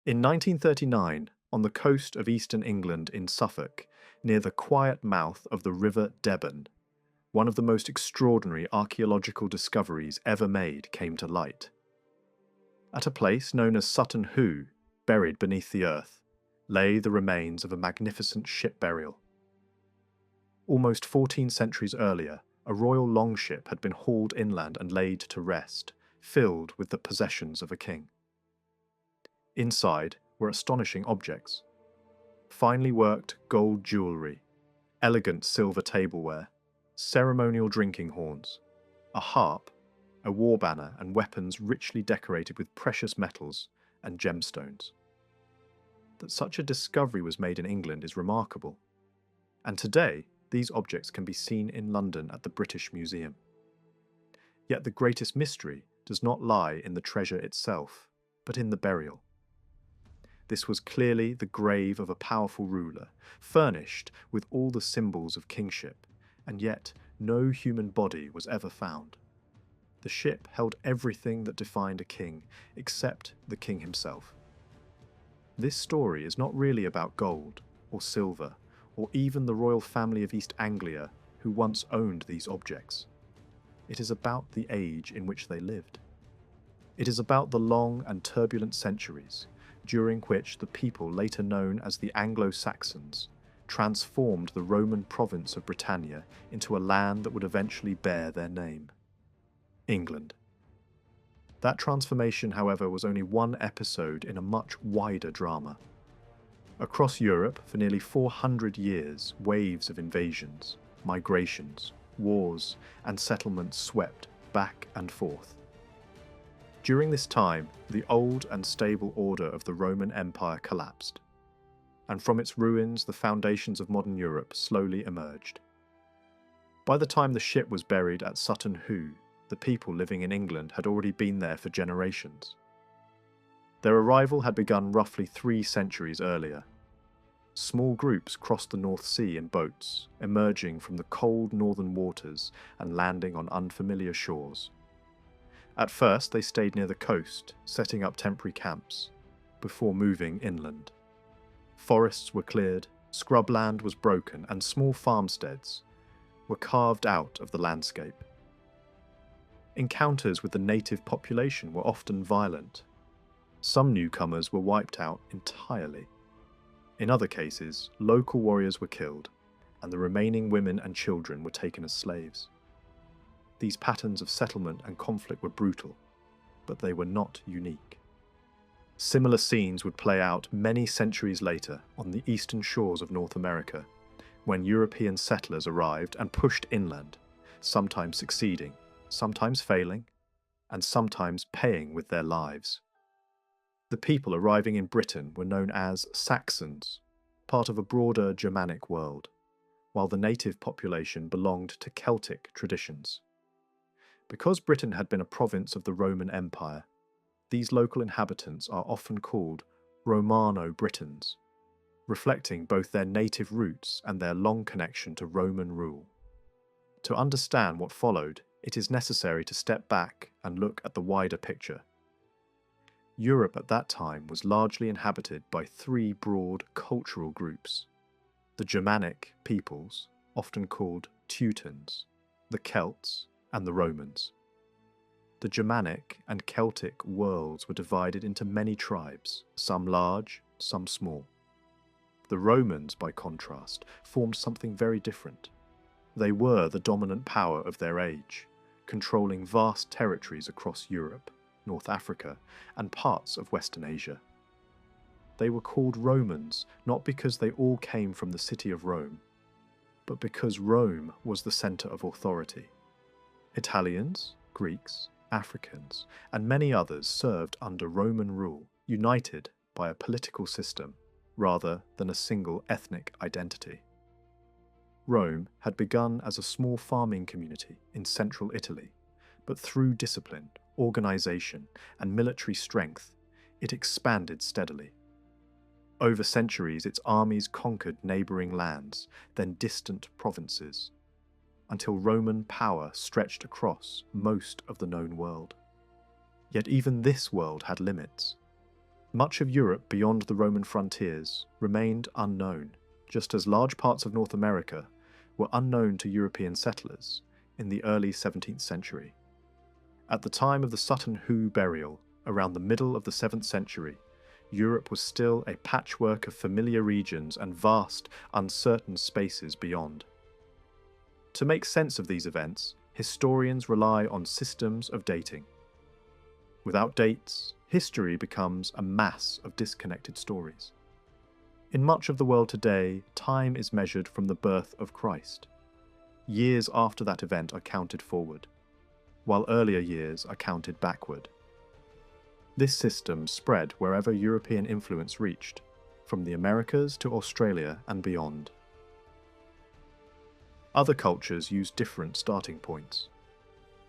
In 1939, on the coast of eastern England in Suffolk, near the quiet mouth of the River Deben, one of the most extraordinary archaeological discoveries ever made came to light. At a place known as Sutton Hoo, buried beneath the earth, lay the remains of a magnificent ship burial. Almost 14 centuries earlier, a royal longship had been hauled inland and laid to rest, filled with the possessions of a king. Inside were astonishing objects: finely worked gold jewellery, elegant silver tableware, ceremonial drinking horns, a harp, a war banner and weapons richly decorated with precious metals and gemstones. That such a discovery was made in England is remarkable, and today these objects can be seen in London at the British Museum. Yet the greatest mystery does not lie in the treasure itself, but in the burial. This was clearly the grave of a powerful ruler, furnished with all the symbols of kingship, and yet no human body was ever found. The ship held everything that defined a king, except the king himself. This story is not really about gold, or silver, or even the royal family of East Anglia who once owned these objects. It is about the age in which they lived. It is about the long and turbulent centuries during which the people later known as the Anglo-Saxons transformed the Roman province of Britannia into a land that would eventually bear their name: England. That transformation, however, was only one episode in a much wider drama. Across Europe, for nearly 400 years, waves of invasions, migrations, wars, and settlements swept back and forth. During this time, the old and stable order of the Roman Empire collapsed, and from its ruins the foundations of modern Europe slowly emerged. By the time the ship was buried at Sutton Hoo, the people living in England had already been there for generations. Their arrival had begun roughly 3 centuries earlier. Small groups crossed the North Sea in boats, emerging from the cold northern waters and landing on unfamiliar shores. At first they stayed near the coast, setting up temporary camps, before moving inland. Forests were cleared, scrubland was broken, and small farmsteads were carved out of the landscape. Encounters with the native population were often violent. Some newcomers were wiped out entirely. In other cases, local warriors were killed, and the remaining women and children were taken as slaves. These patterns of settlement and conflict were brutal, but they were not unique. Similar scenes would play out many centuries later on the eastern shores of North America, when European settlers arrived and pushed inland, sometimes succeeding, sometimes failing, and sometimes paying with their lives. The people arriving in Britain were known as Saxons, part of a broader Germanic world, while the native population belonged to Celtic traditions. Because Britain had been a province of the Roman Empire, these local inhabitants are often called Romano-Britons, reflecting both their native roots and their long connection to Roman rule. To understand what followed, it is necessary to step back and look at the wider picture. Europe at that time was largely inhabited by 3 broad cultural groups: the Germanic peoples, often called Teutons, the Celts, and the Romans. The Germanic and Celtic worlds were divided into many tribes, some large, some small. The Romans, by contrast, formed something very different. They were the dominant power of their age, controlling vast territories across Europe, North Africa, and parts of Western Asia. They were called Romans not because they all came from the city of Rome, but because Rome was the centre of authority. Italians, Greeks, Africans, and many others served under Roman rule, united by a political system rather than a single ethnic identity. Rome had begun as a small farming community in central Italy, but through discipline, organisation, and military strength, it expanded steadily. Over centuries, its armies conquered neighbouring lands, then distant provinces, until Roman power stretched across most of the known world. Yet even this world had limits. Much of Europe beyond the Roman frontiers remained unknown, just as large parts of North America were unknown to European settlers in the early 17th century. At the time of the Sutton Hoo burial, around the middle of the 7th century, Europe was still a patchwork of familiar regions and vast, uncertain spaces beyond. To make sense of these events, historians rely on systems of dating. Without dates, history becomes a mass of disconnected stories. In much of the world today, time is measured from the birth of Christ. Years after that event are counted forward, while earlier years are counted backward. This system spread wherever European influence reached, from the Americas to Australia and beyond. Other cultures used different starting points.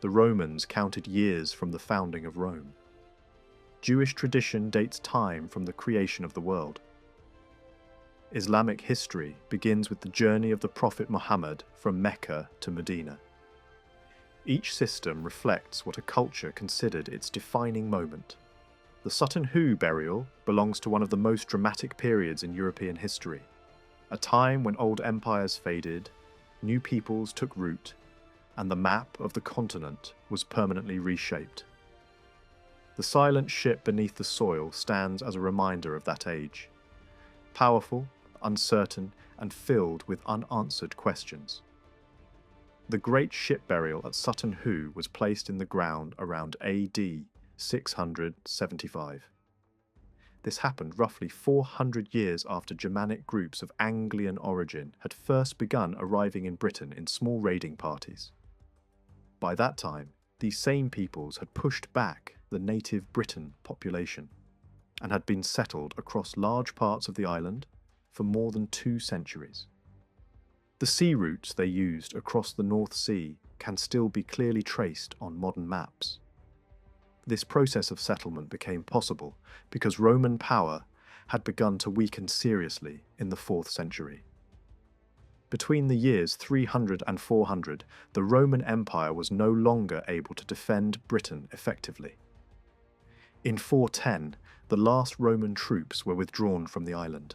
The Romans counted years from the founding of Rome. Jewish tradition dates time from the creation of the world. Islamic history begins with the journey of the Prophet Muhammad from Mecca to Medina. Each system reflects what a culture considered its defining moment. The Sutton Hoo burial belongs to one of the most dramatic periods in European history, a time when old empires faded, new peoples took root, and the map of the continent was permanently reshaped. The silent ship beneath the soil stands as a reminder of that age. Powerful, uncertain, and filled with unanswered questions. The great ship burial at Sutton Hoo was placed in the ground around AD 675. This happened roughly 400 years after Germanic groups of Anglian origin had first begun arriving in Britain in small raiding parties. By that time, these same peoples had pushed back the native Briton population and had been settled across large parts of the island for more than 2 centuries. The sea routes they used across the North Sea can still be clearly traced on modern maps. This process of settlement became possible because Roman power had begun to weaken seriously in the 4th century. Between the years 300 and 400, the Roman Empire was no longer able to defend Britain effectively. In 410, the last Roman troops were withdrawn from the island.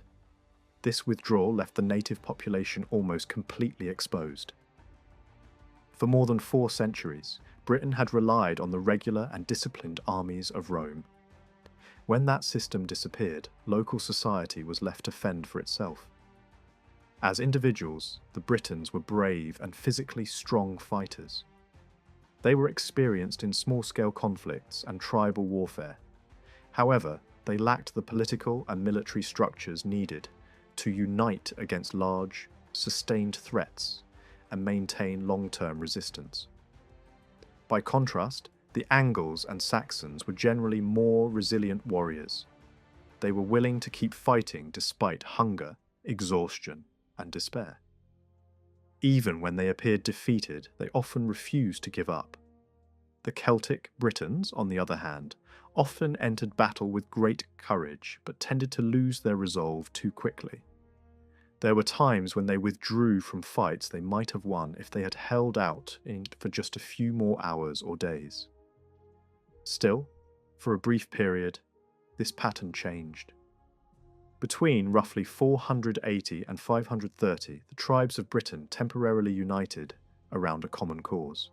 This withdrawal left the native population almost completely exposed. For more than 4 centuries, Britain had relied on the regular and disciplined armies of Rome. When that system disappeared, local society was left to fend for itself. As individuals, the Britons were brave and physically strong fighters. They were experienced in small-scale conflicts and tribal warfare. However, they lacked the political and military structures needed to unite against large, sustained threats and maintain long-term resistance. By contrast, the Angles and Saxons were generally more resilient warriors. They were willing to keep fighting despite hunger, exhaustion, and despair. Even when they appeared defeated, they often refused to give up. The Celtic Britons, on the other hand, often entered battle with great courage but tended to lose their resolve too quickly. There were times when they withdrew from fights they might have won if they had held out for just a few more hours or days. Still, for a brief period, this pattern changed. Between roughly 480 and 530, the tribes of Britain temporarily united around a common cause.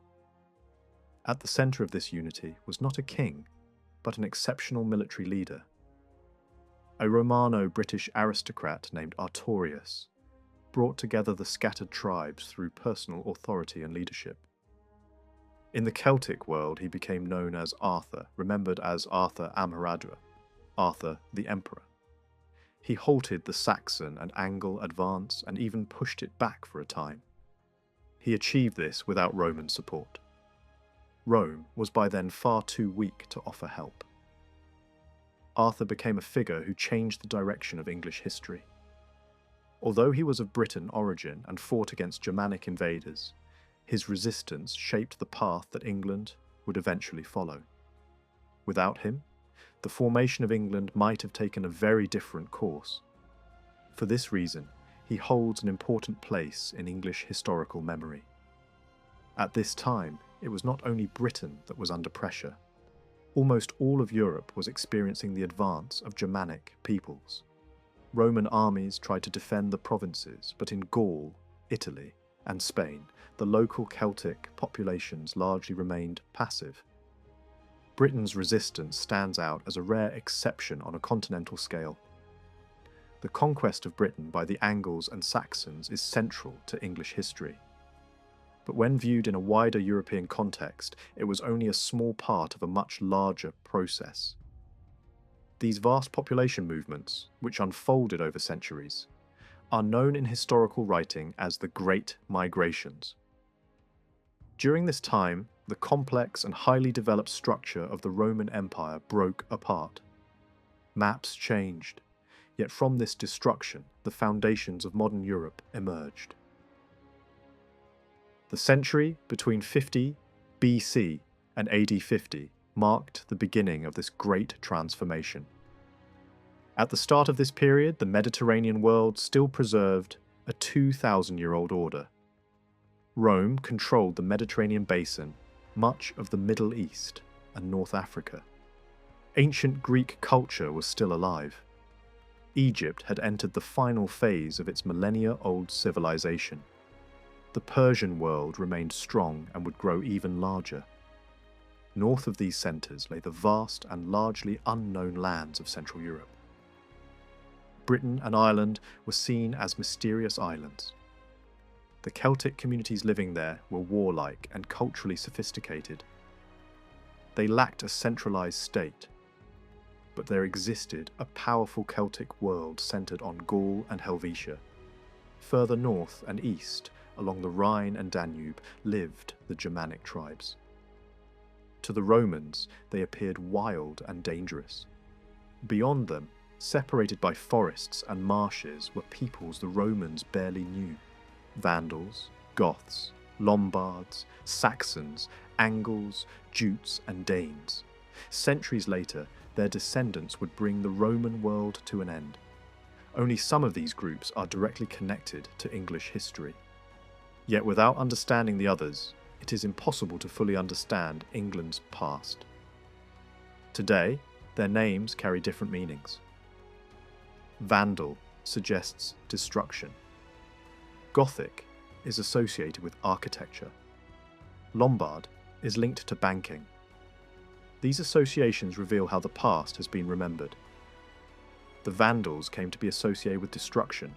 At the centre of this unity was not a king, but an exceptional military leader. A Romano-British aristocrat named Artorius brought together the scattered tribes through personal authority and leadership. In the Celtic world, he became known as Arthur, remembered as Arthur Amharadra, Arthur the Emperor. He halted the Saxon and Angle advance and even pushed it back for a time. He achieved this without Roman support. Rome was by then far too weak to offer help. Arthur became a figure who changed the direction of English history. Although he was of Briton origin and fought against Germanic invaders, his resistance shaped the path that England would eventually follow. Without him, the formation of England might have taken a very different course. For this reason, he holds an important place in English historical memory. At this time, it was not only Britain that was under pressure. Almost all of Europe was experiencing the advance of Germanic peoples. Roman armies tried to defend the provinces, but in Gaul, Italy, and Spain, the local Celtic populations largely remained passive. Britain's resistance stands out as a rare exception on a continental scale. The conquest of Britain by the Angles and Saxons is central to English history. But when viewed in a wider European context, it was only a small part of a much larger process. These vast population movements, which unfolded over centuries, are known in historical writing as the Great Migrations. During this time, the complex and highly developed structure of the Roman Empire broke apart. Maps changed, yet from this destruction, the foundations of modern Europe emerged. The century between 50 BC and AD 50 marked the beginning of this great transformation. At the start of this period, the Mediterranean world still preserved a 2,000-year-old order. Rome controlled the Mediterranean basin, much of the Middle East, and North Africa. Ancient Greek culture was still alive. Egypt had entered the final phase of its millennia-old civilization. The Persian world remained strong and would grow even larger. North of these centres lay the vast and largely unknown lands of Central Europe. Britain and Ireland were seen as mysterious islands. The Celtic communities living there were warlike and culturally sophisticated. They lacked a centralised state, but there existed a powerful Celtic world centred on Gaul and Helvetia. Further north and east, along the Rhine and Danube, lived the Germanic tribes. To the Romans, they appeared wild and dangerous. Beyond them, separated by forests and marshes, were peoples the Romans barely knew. Vandals, Goths, Lombards, Saxons, Angles, Jutes and Danes. Centuries later, their descendants would bring the Roman world to an end. Only some of these groups are directly connected to English history. Yet without understanding the others, it is impossible to fully understand England's past. Today, their names carry different meanings. Vandal suggests destruction. Gothic is associated with architecture. Lombard is linked to banking. These associations reveal how the past has been remembered. The Vandals came to be associated with destruction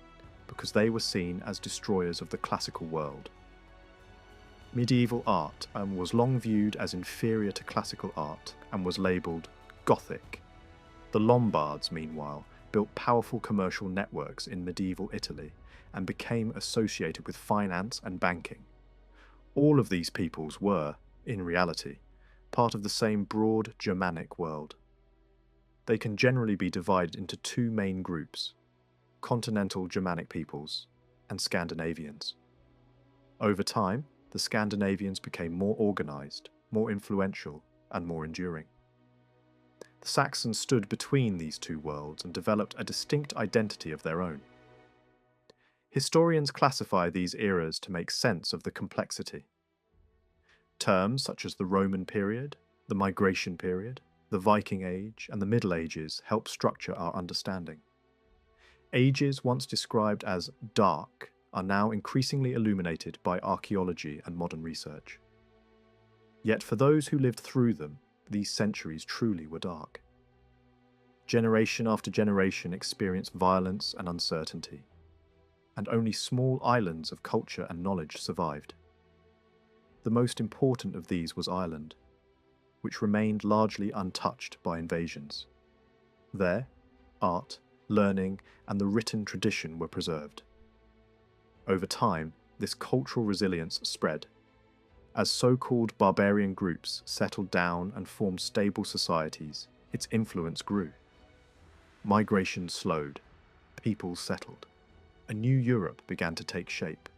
because they were seen as destroyers of the classical world. Medieval art was long viewed as inferior to classical art and was labelled Gothic. The Lombards, meanwhile, built powerful commercial networks in medieval Italy and became associated with finance and banking. All of these peoples were, in reality, part of the same broad Germanic world. They can generally be divided into two main groups: continental Germanic peoples and Scandinavians. Over time, the Scandinavians became more organised, more influential, and more enduring. The Saxons stood between these two worlds and developed a distinct identity of their own. Historians classify these eras to make sense of the complexity. Terms such as the Roman period, the Migration period, the Viking Age, and the Middle Ages help structure our understanding. Ages once described as dark are now increasingly illuminated by archaeology and modern research. Yet for those who lived through them, these centuries truly were dark. Generation after generation experienced violence and uncertainty, and only small islands of culture and knowledge survived. The most important of these was Ireland, which remained largely untouched by invasions. There, art, learning, and the written tradition were preserved. Over time, this cultural resilience spread. As so-called barbarian groups settled down and formed stable societies, its influence grew. Migration slowed, peoples settled. A new Europe began to take shape.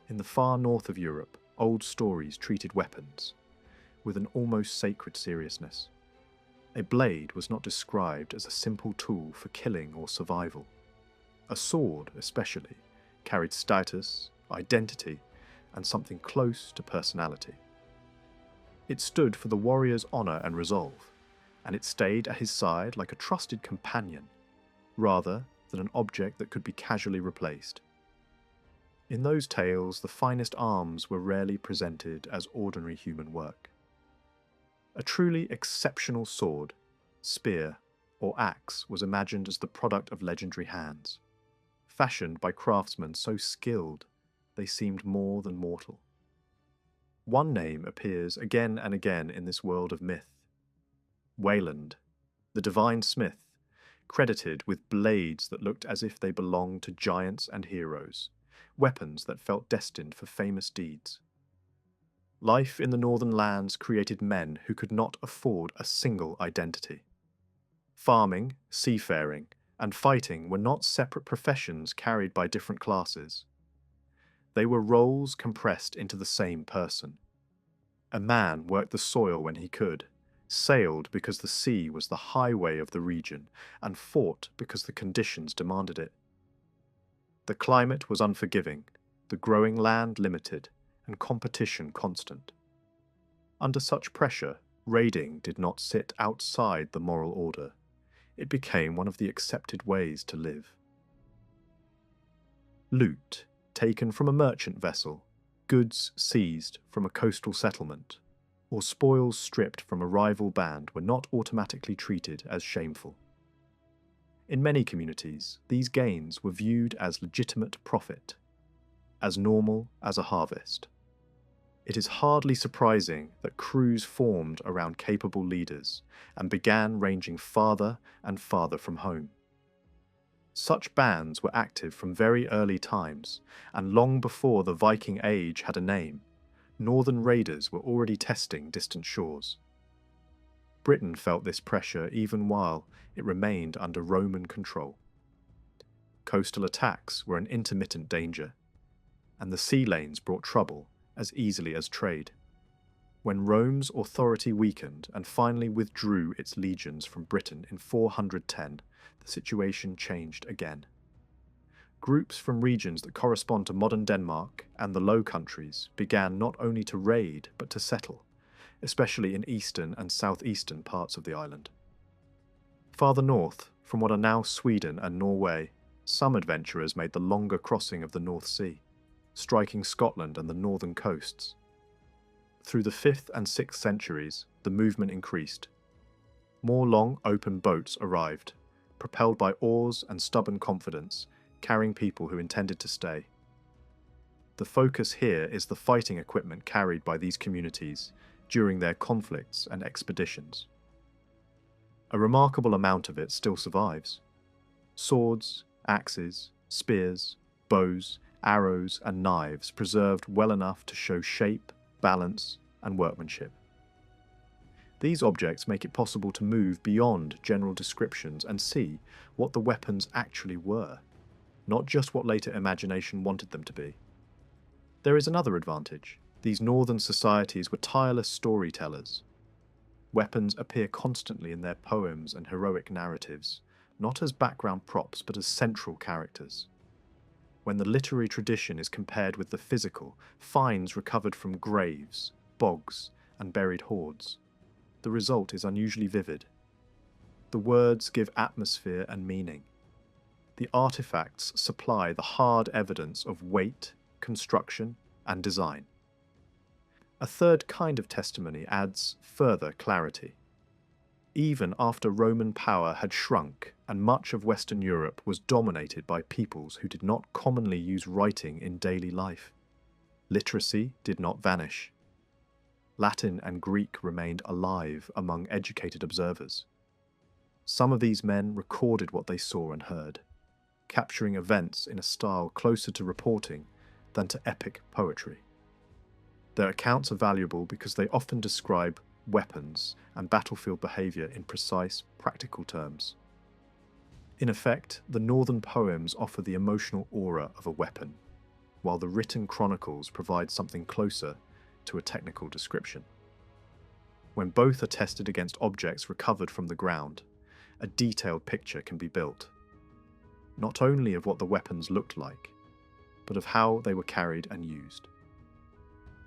In the far north of Europe, old stories treated weapons with an almost sacred seriousness. A blade was not described as a simple tool for killing or survival. A sword, especially, carried status, identity, and something close to personality. It stood for the warrior's honour and resolve, and it stayed at his side like a trusted companion, rather than an object that could be casually replaced. In those tales, the finest arms were rarely presented as ordinary human work. A truly exceptional sword, spear, or axe was imagined as the product of legendary hands, fashioned by craftsmen so skilled they seemed more than mortal. One name appears again and again in this world of myth: Wayland, the divine smith, credited with blades that looked as if they belonged to giants and heroes, weapons that felt destined for famous deeds. Life in the northern lands created men who could not afford a single identity. Farming, seafaring, and fighting were not separate professions carried by different classes. They were roles compressed into the same person. A man worked the soil when he could, sailed because the sea was the highway of the region, and fought because the conditions demanded it. The climate was unforgiving, the growing land limited, and competition constant. Under such pressure, raiding did not sit outside the moral order. It became one of the accepted ways to live. Loot, taken from a merchant vessel, goods seized from a coastal settlement, or spoils stripped from a rival band were not automatically treated as shameful. In many communities, these gains were viewed as legitimate profit, as normal as a harvest. It is hardly surprising that crews formed around capable leaders and began ranging farther and farther from home. Such bands were active from very early times, and long before the Viking Age had a name, northern raiders were already testing distant shores. Britain felt this pressure even while it remained under Roman control. Coastal attacks were an intermittent danger, and the sea lanes brought trouble as easily as trade. When Rome's authority weakened and finally withdrew its legions from Britain in 410, the situation changed again. Groups from regions that correspond to modern Denmark and the Low Countries began not only to raid but to settle, especially in eastern and southeastern parts of the island. Farther north, from what are now Sweden and Norway, some adventurers made the longer crossing of the North Sea, striking Scotland and the northern coasts. Through the 5th and 6th centuries, the movement increased. More long, open boats arrived, propelled by oars and stubborn confidence, carrying people who intended to stay. The focus here is the fighting equipment carried by these communities during their conflicts and expeditions. A remarkable amount of it still survives. Swords, axes, spears, bows, arrows, and knives preserved well enough to show shape, balance, and workmanship. These objects make it possible to move beyond general descriptions and see what the weapons actually were, not just what later imagination wanted them to be. There is another advantage. These northern societies were tireless storytellers. Weapons appear constantly in their poems and heroic narratives, not as background props but as central characters. When the literary tradition is compared with the physical, finds recovered from graves, bogs, and buried hoards, the result is unusually vivid. The words give atmosphere and meaning. The artifacts supply the hard evidence of weight, construction, and design. A third kind of testimony adds further clarity. Even after Roman power had shrunk and much of Western Europe was dominated by peoples who did not commonly use writing in daily life, literacy did not vanish. Latin and Greek remained alive among educated observers. Some of these men recorded what they saw and heard, capturing events in a style closer to reporting than to epic poetry. Their accounts are valuable because they often describe weapons and battlefield behaviour in precise, practical terms. In effect, the northern poems offer the emotional aura of a weapon, while the written chronicles provide something closer to a technical description. When both are tested against objects recovered from the ground, a detailed picture can be built, not only of what the weapons looked like, but of how they were carried and used.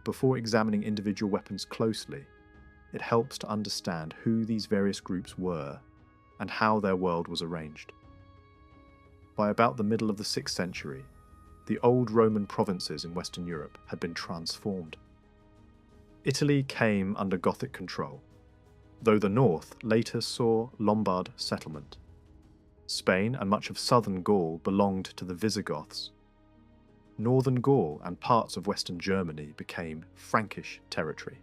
Before examining individual weapons closely, it helps to understand who these various groups were and how their world was arranged. By about the middle of the 6th century, the old Roman provinces in Western Europe had been transformed. Italy came under Gothic control, though the north later saw Lombard settlement. Spain and much of southern Gaul belonged to the Visigoths. Northern Gaul and parts of western Germany became Frankish territory.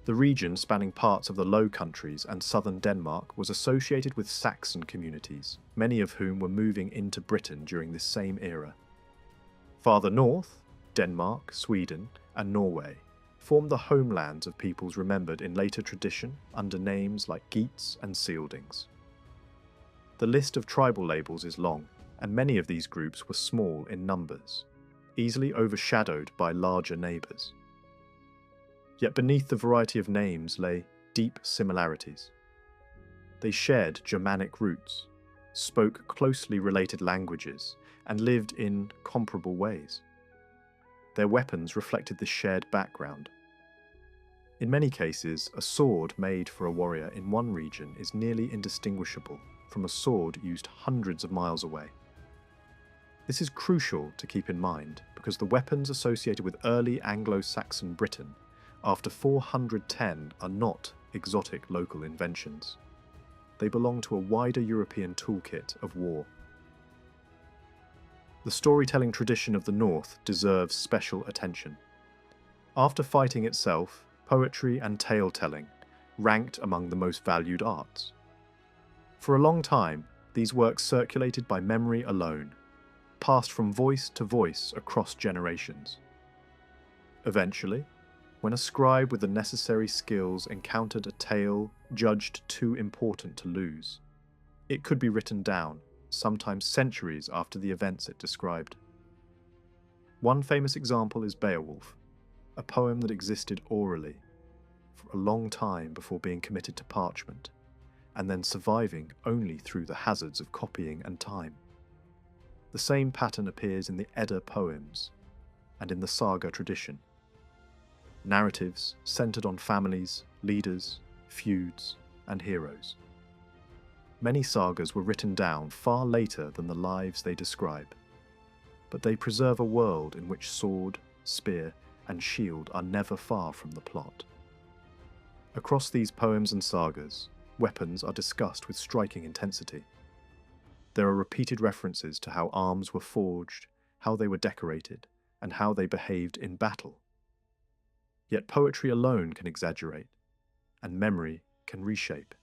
The region spanning parts of the Low Countries and southern Denmark was associated with Saxon communities, many of whom were moving into Britain during this same era. Farther north, Denmark, Sweden, and Norway formed the homelands of peoples remembered in later tradition under names like Geats and Sealdings. The list of tribal labels is long, and many of these groups were small in numbers, easily overshadowed by larger neighbours. Yet beneath the variety of names lay deep similarities. They shared Germanic roots, spoke closely related languages, and lived in comparable ways. Their weapons reflected this shared background. In many cases, a sword made for a warrior in one region is nearly indistinguishable from a sword used hundreds of miles away. This is crucial to keep in mind because the weapons associated with early Anglo-Saxon Britain after 410 are not exotic local inventions. They belong to a wider European toolkit of war. The storytelling tradition of the North deserves special attention. After fighting itself, poetry and tale-telling ranked among the most valued arts. For a long time, these works circulated by memory alone, passed from voice to voice across generations. Eventually, when a scribe with the necessary skills encountered a tale judged too important to lose, it could be written down, sometimes centuries after the events it described. One famous example is Beowulf, a poem that existed orally for a long time before being committed to parchment, and then surviving only through the hazards of copying and time. The same pattern appears in the Edda poems and in the saga tradition. Narratives centered on families, leaders, feuds, and heroes. Many sagas were written down far later than the lives they describe, but they preserve a world in which sword, spear, and shield are never far from the plot. Across these poems and sagas, weapons are discussed with striking intensity. There are repeated references to how arms were forged, how they were decorated, and how they behaved in battle. Yet poetry alone can exaggerate, and memory can reshape.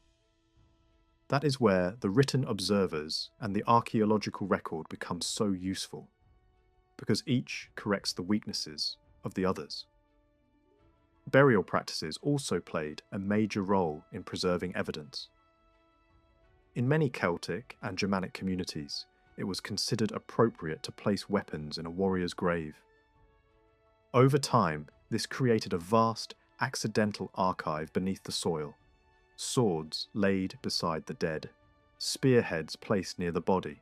That is where the written observers and the archaeological record become so useful, because each corrects the weaknesses of the others. Burial practices also played a major role in preserving evidence. In many Celtic and Germanic communities, it was considered appropriate to place weapons in a warrior's grave. Over time, this created a vast, accidental archive beneath the soil. Swords laid beside the dead, spearheads placed near the body,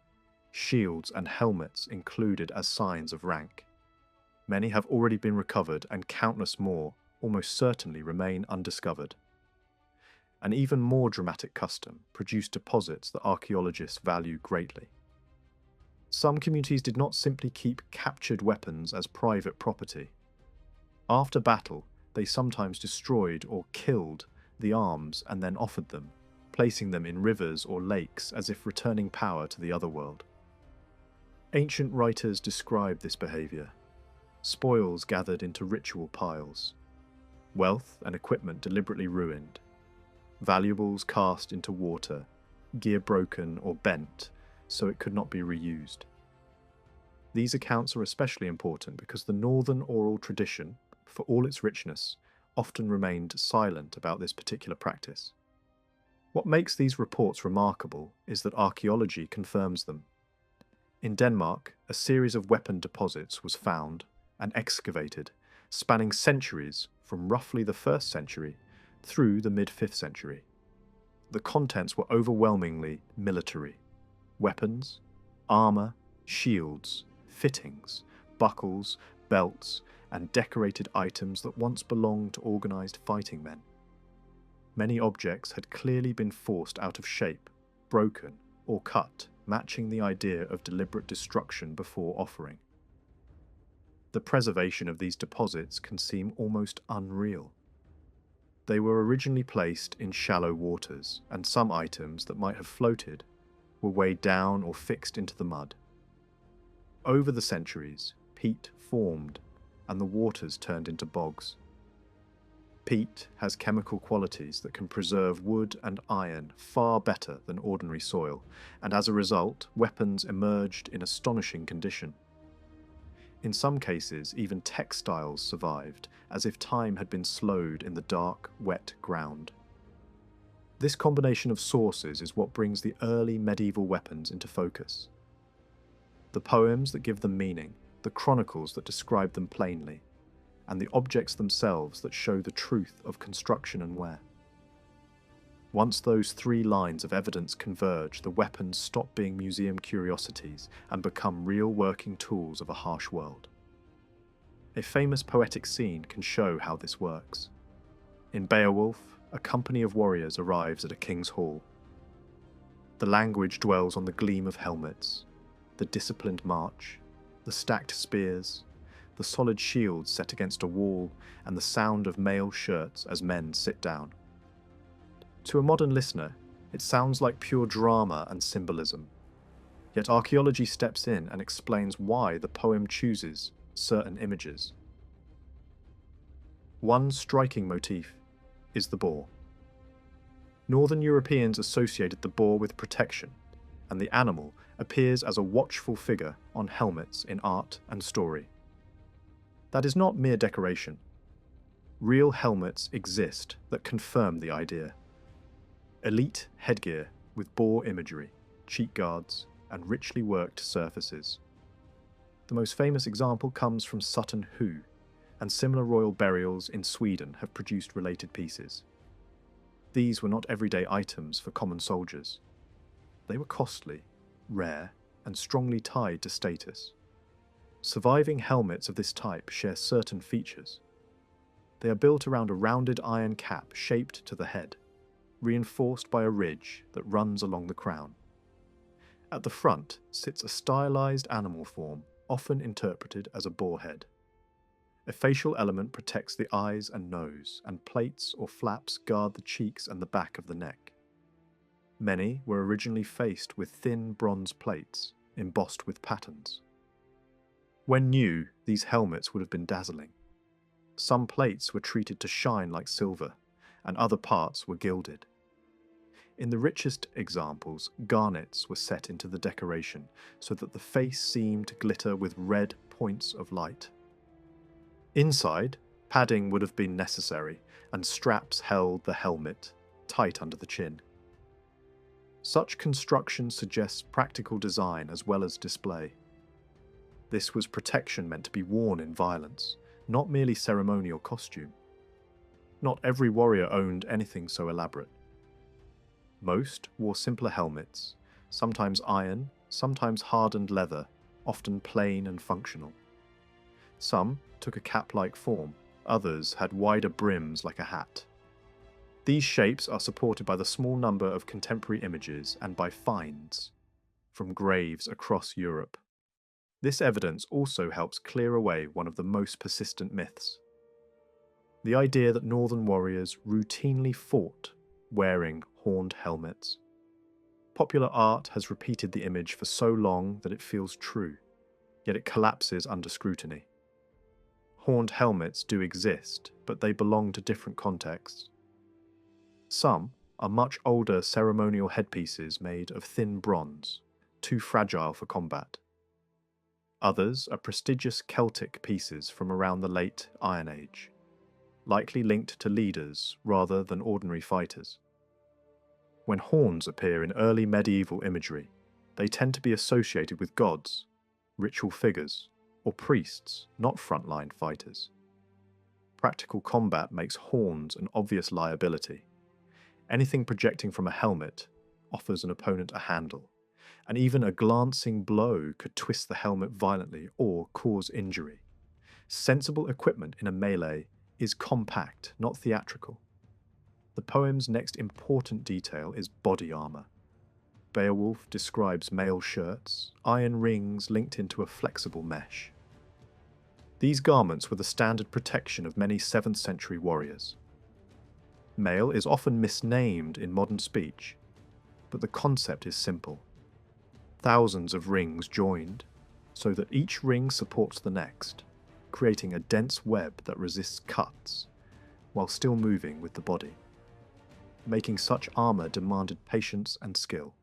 shields and helmets included as signs of rank. Many have already been recovered and countless more almost certainly remain undiscovered. An even more dramatic custom produced deposits that archaeologists value greatly. Some communities did not simply keep captured weapons as private property. After battle, they sometimes destroyed or killed the arms and then offered them, placing them in rivers or lakes as if returning power to the other world. Ancient writers describe this behaviour. Spoils gathered into ritual piles, wealth and equipment deliberately ruined, valuables cast into water, gear broken or bent so it could not be reused. These accounts are especially important because the northern oral tradition, for all its richness, often remained silent about this particular practice. What makes these reports remarkable is that archaeology confirms them. In Denmark, a series of weapon deposits was found and excavated, spanning centuries from roughly the 1st century through the mid-5th century. The contents were overwhelmingly military. Weapons, armour, shields, fittings, buckles, belts, and decorated items that once belonged to organised fighting men. many objects had clearly been forced out of shape, broken, or cut, matching the idea of deliberate destruction before offering. The preservation of these deposits can seem almost unreal. They were originally placed in shallow waters, and some items that might have floated were weighed down or fixed into the mud. Over the centuries, peat formed, and the waters turned into bogs. Peat has chemical qualities that can preserve wood and iron far better than ordinary soil, and as a result, weapons emerged in astonishing condition. In some cases, even textiles survived, as if time had been slowed in the dark, wet ground. This combination of sources is what brings the early medieval weapons into focus. The poems that give them meaning, the chronicles that describe them plainly, and the objects themselves that show the truth of construction and wear. Once those three lines of evidence converge, the weapons stop being museum curiosities and become real working tools of a harsh world. A famous poetic scene can show how this works. In Beowulf, a company of warriors arrives at a king's hall. The language dwells on the gleam of helmets, the disciplined march, the stacked spears, the solid shields set against a wall, and the sound of male shirts as men sit down. To a modern listener, it sounds like pure drama and symbolism. Yet archaeology steps in and explains why the poem chooses certain images. One striking motif is the boar. Northern Europeans associated the boar with protection, and the animal appears as a watchful figure on helmets in art and story. That is not mere decoration. Real helmets exist that confirm the idea. Elite headgear with boar imagery, cheek guards, and richly worked surfaces. The most famous example comes from Sutton Hoo, and similar royal burials in Sweden have produced related pieces. These were not everyday items for common soldiers. They were costly, rare, and strongly tied to status. Surviving helmets of this type share certain features. They are built around a rounded iron cap shaped to the head, reinforced by a ridge that runs along the crown. At the front sits a stylized animal form, often interpreted as a boar head. A facial element protects the eyes and nose, and plates or flaps guard the cheeks and the back of the neck. Many were originally faced with thin bronze plates, embossed with patterns. When new, these helmets would have been dazzling. Some plates were treated to shine like silver, and other parts were gilded. In the richest examples, garnets were set into the decoration so that the face seemed to glitter with red points of light. Inside, padding would have been necessary, and straps held the helmet tight under the chin. Such construction suggests practical design as well as display. This was protection meant to be worn in violence, not merely ceremonial costume. Not every warrior owned anything so elaborate. Most wore simpler helmets, sometimes iron, sometimes hardened leather, often plain and functional. Some took a cap-like form, others had wider brims like a hat. These shapes are supported by the small number of contemporary images and by finds from graves across Europe. This evidence also helps clear away one of the most persistent myths: the idea that northern warriors routinely fought wearing horned helmets. Popular art has repeated the image for so long that it feels true, yet it collapses under scrutiny. Horned helmets do exist, but they belong to different contexts. Some are much older ceremonial headpieces made of thin bronze, too fragile for combat. Others are prestigious Celtic pieces from around the late Iron Age, likely linked to leaders rather than ordinary fighters. When horns appear in early medieval imagery, they tend to be associated with gods, ritual figures, or priests, not frontline fighters. Practical combat makes horns an obvious liability. Anything projecting from a helmet offers an opponent a handle, and even a glancing blow could twist the helmet violently or cause injury. Sensible equipment in a melee is compact, not theatrical. The poem's next important detail is body armour. Beowulf describes mail shirts, iron rings linked into a flexible mesh. These garments were the standard protection of many 7th century warriors. Mail is often misnamed in modern speech, but the concept is simple. Thousands of rings joined, so that each ring supports the next, creating a dense web that resists cuts, while still moving with the body. Making such armour demanded patience and skill.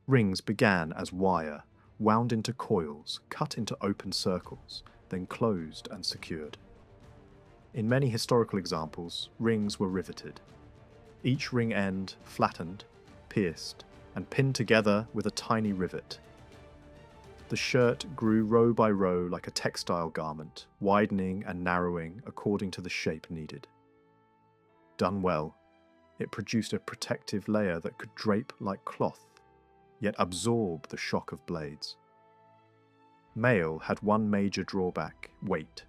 Rings began as wire, wound into coils, cut into open circles, then closed and secured. In many historical examples, rings were riveted. Each ring end flattened, pierced, and pinned together with a tiny rivet. The shirt grew row by row like a textile garment, widening and narrowing according to the shape needed. Done well, it produced a protective layer that could drape like cloth, yet absorb the shock of blades. Mail had one major drawback: weight.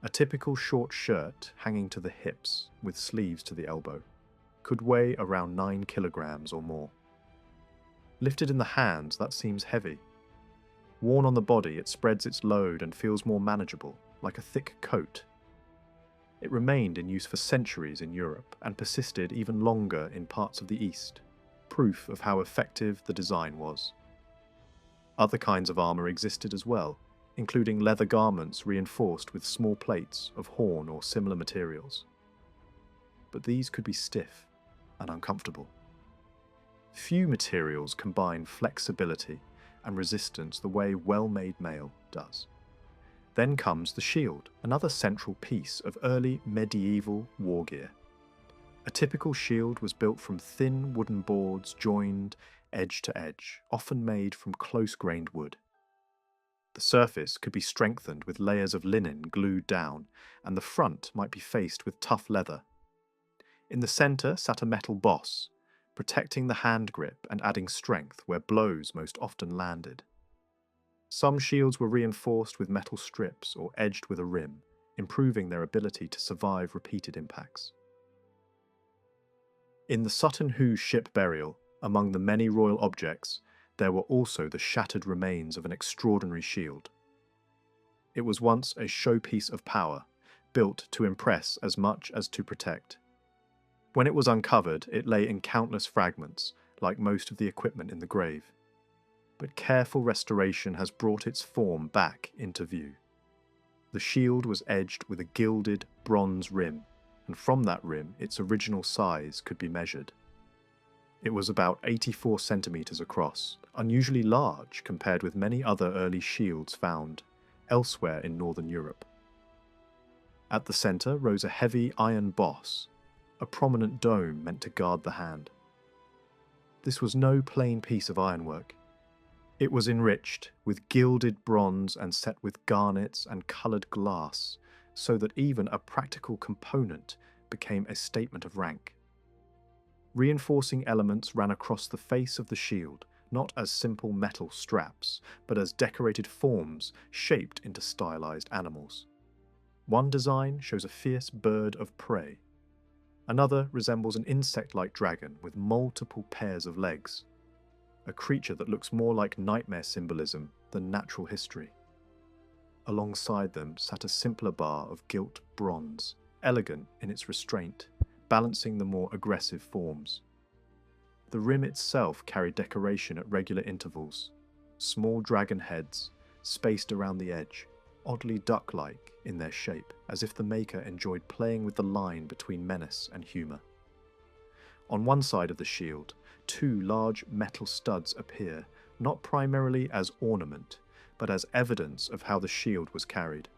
A typical short shirt hanging to the hips, with sleeves to the elbow, could weigh around 9 kilograms or more. Lifted in the hands, that seems heavy. Worn on the body, it spreads its load and feels more manageable, like a thick coat. It remained in use for centuries in Europe and persisted even longer in parts of the East, proof of how effective the design was. Other kinds of armour existed as well, including leather garments reinforced with small plates of horn or similar materials. But these could be stiff and uncomfortable. Few materials combine flexibility and resistance the way well-made mail does. Then comes the shield, another central piece of early medieval war gear. A typical shield was built from thin wooden boards joined edge to edge, often made from close-grained wood. The surface could be strengthened with layers of linen glued down, and the front might be faced with tough leather. In the centre sat a metal boss, protecting the hand grip and adding strength where blows most often landed. Some shields were reinforced with metal strips or edged with a rim, improving their ability to survive repeated impacts. In the Sutton Hoo ship burial, among the many royal objects, there were also the shattered remains of an extraordinary shield. It was once a showpiece of power, built to impress as much as to protect. When it was uncovered, it lay in countless fragments, like most of the equipment in the grave. But careful restoration has brought its form back into view. The shield was edged with a gilded bronze rim, and from that rim its original size could be measured. It was about 84 centimetres across, unusually large compared with many other early shields found elsewhere in northern Europe. At the centre rose a heavy iron boss, a prominent dome meant to guard the hand. This was no plain piece of ironwork. It was enriched with gilded bronze and set with garnets and coloured glass, so that even a practical component became a statement of rank. Reinforcing elements ran across the face of the shield, not as simple metal straps, but as decorated forms shaped into stylized animals. One design shows a fierce bird of prey. Another resembles an insect-like dragon with multiple pairs of legs, a creature that looks more like nightmare symbolism than natural history. Alongside them sat a simpler bar of gilt bronze, elegant in its restraint, balancing the more aggressive forms. The rim itself carried decoration at regular intervals, small dragon heads spaced around the edge, oddly duck-like in their shape, as if the maker enjoyed playing with the line between menace and humour. On one side of the shield, 2 large metal studs appear, not primarily as ornament, but as evidence of how the shield was carried.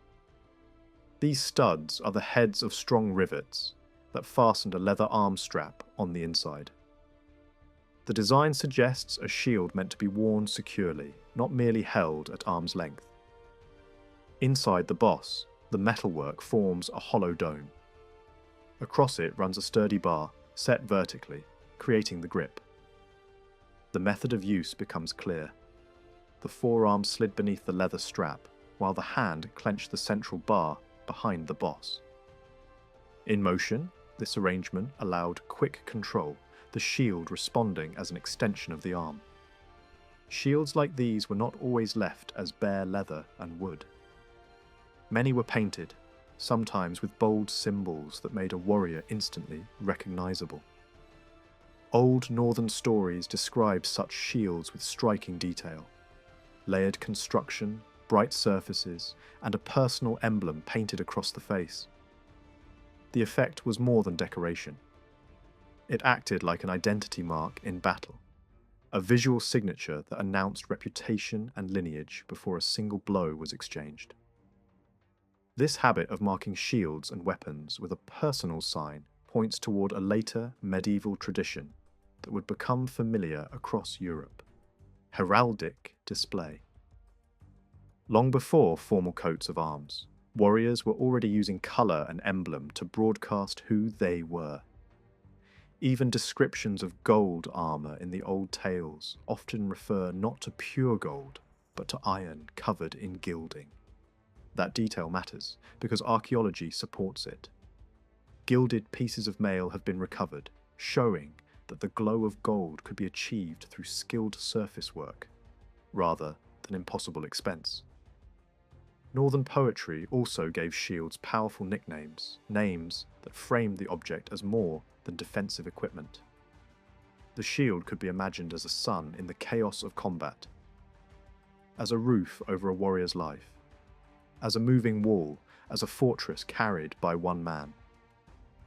These studs are the heads of strong rivets that fastened a leather arm strap on the inside. The design suggests a shield meant to be worn securely, not merely held at arm's length. Inside the boss, the metalwork forms a hollow dome. Across it runs a sturdy bar, set vertically, creating the grip. The method of use becomes clear. The forearm slid beneath the leather strap, while the hand clenched the central bar behind the boss. In motion, This arrangement allowed quick control, the shield responding as an extension of the arm. Shields like these were not always left as bare leather and wood. Many were painted, sometimes with bold symbols that made a warrior instantly recognizable. Old northern stories describe such shields with striking detail. Layered construction, bright surfaces, and a personal emblem painted across the face. The effect was more than decoration. It acted like an identity mark in battle, a visual signature that announced reputation and lineage before a single blow was exchanged. This habit of marking shields and weapons with a personal sign points toward a later medieval tradition that would become familiar across Europe: heraldic display. Long before formal coats of arms, warriors were already using colour and emblem to broadcast who they were. Even descriptions of gold armour in the old tales often refer not to pure gold, but to iron covered in gilding. That detail matters, because archaeology supports it. Gilded pieces of mail have been recovered, showing that the glow of gold could be achieved through skilled surface work, rather than impossible expense. Northern poetry also gave shields powerful nicknames, names that framed the object as more than defensive equipment. The shield could be imagined as a sun in the chaos of combat, as a roof over a warrior's life, as a moving wall, as a fortress carried by one man.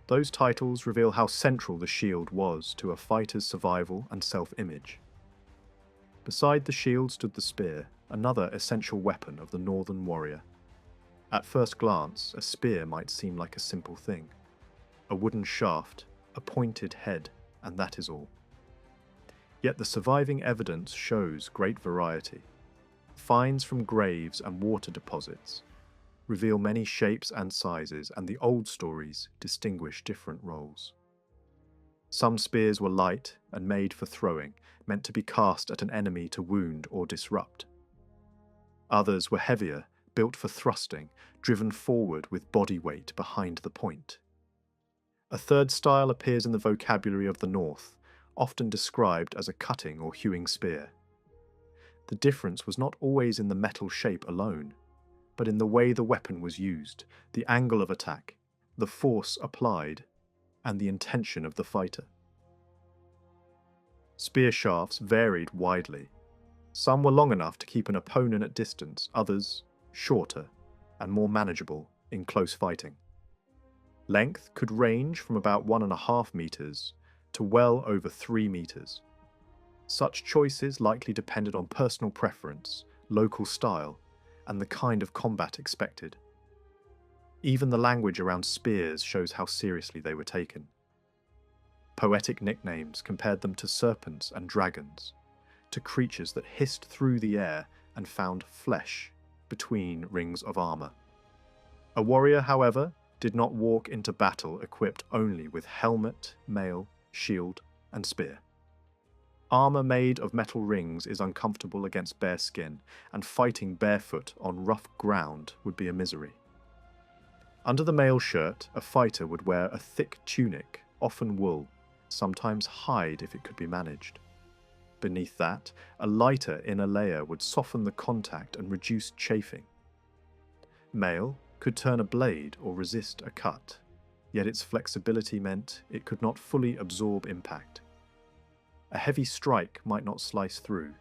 Those titles reveal how central the shield was to a fighter's survival and self-image. Beside the shield stood the spear, another essential weapon of the northern warrior. At first glance, a spear might seem like a simple thing. A wooden shaft, a pointed head, and that is all. Yet the surviving evidence shows great variety. Finds from graves and water deposits reveal many shapes and sizes, and the old stories distinguish different roles. Some spears were light and made for throwing, meant to be cast at an enemy to wound or disrupt. Others were heavier, built for thrusting, driven forward with body weight behind the point. A third style appears in the vocabulary of the North, often described as a cutting or hewing spear. The difference was not always in the metal shape alone, but in the way the weapon was used, the angle of attack, the force applied, and the intention of the fighter. Spear shafts varied widely. Some were long enough to keep an opponent at distance, others shorter and more manageable in close fighting. Length could range from about 1.5 meters to well over 3 meters. Such choices likely depended on personal preference, local style, and the kind of combat expected. Even the language around spears shows how seriously they were taken. Poetic nicknames compared them to serpents and dragons, to creatures that hissed through the air and found flesh between rings of armour. A warrior, however, did not walk into battle equipped only with helmet, mail, shield, and spear. Armour made of metal rings is uncomfortable against bare skin, and fighting barefoot on rough ground would be a misery. Under the mail shirt, a fighter would wear a thick tunic, often wool, sometimes hide if it could be managed. Beneath that, a lighter inner layer would soften the contact and reduce chafing. Mail could turn a blade or resist a cut, yet its flexibility meant it could not fully absorb impact. A heavy strike might not slice through,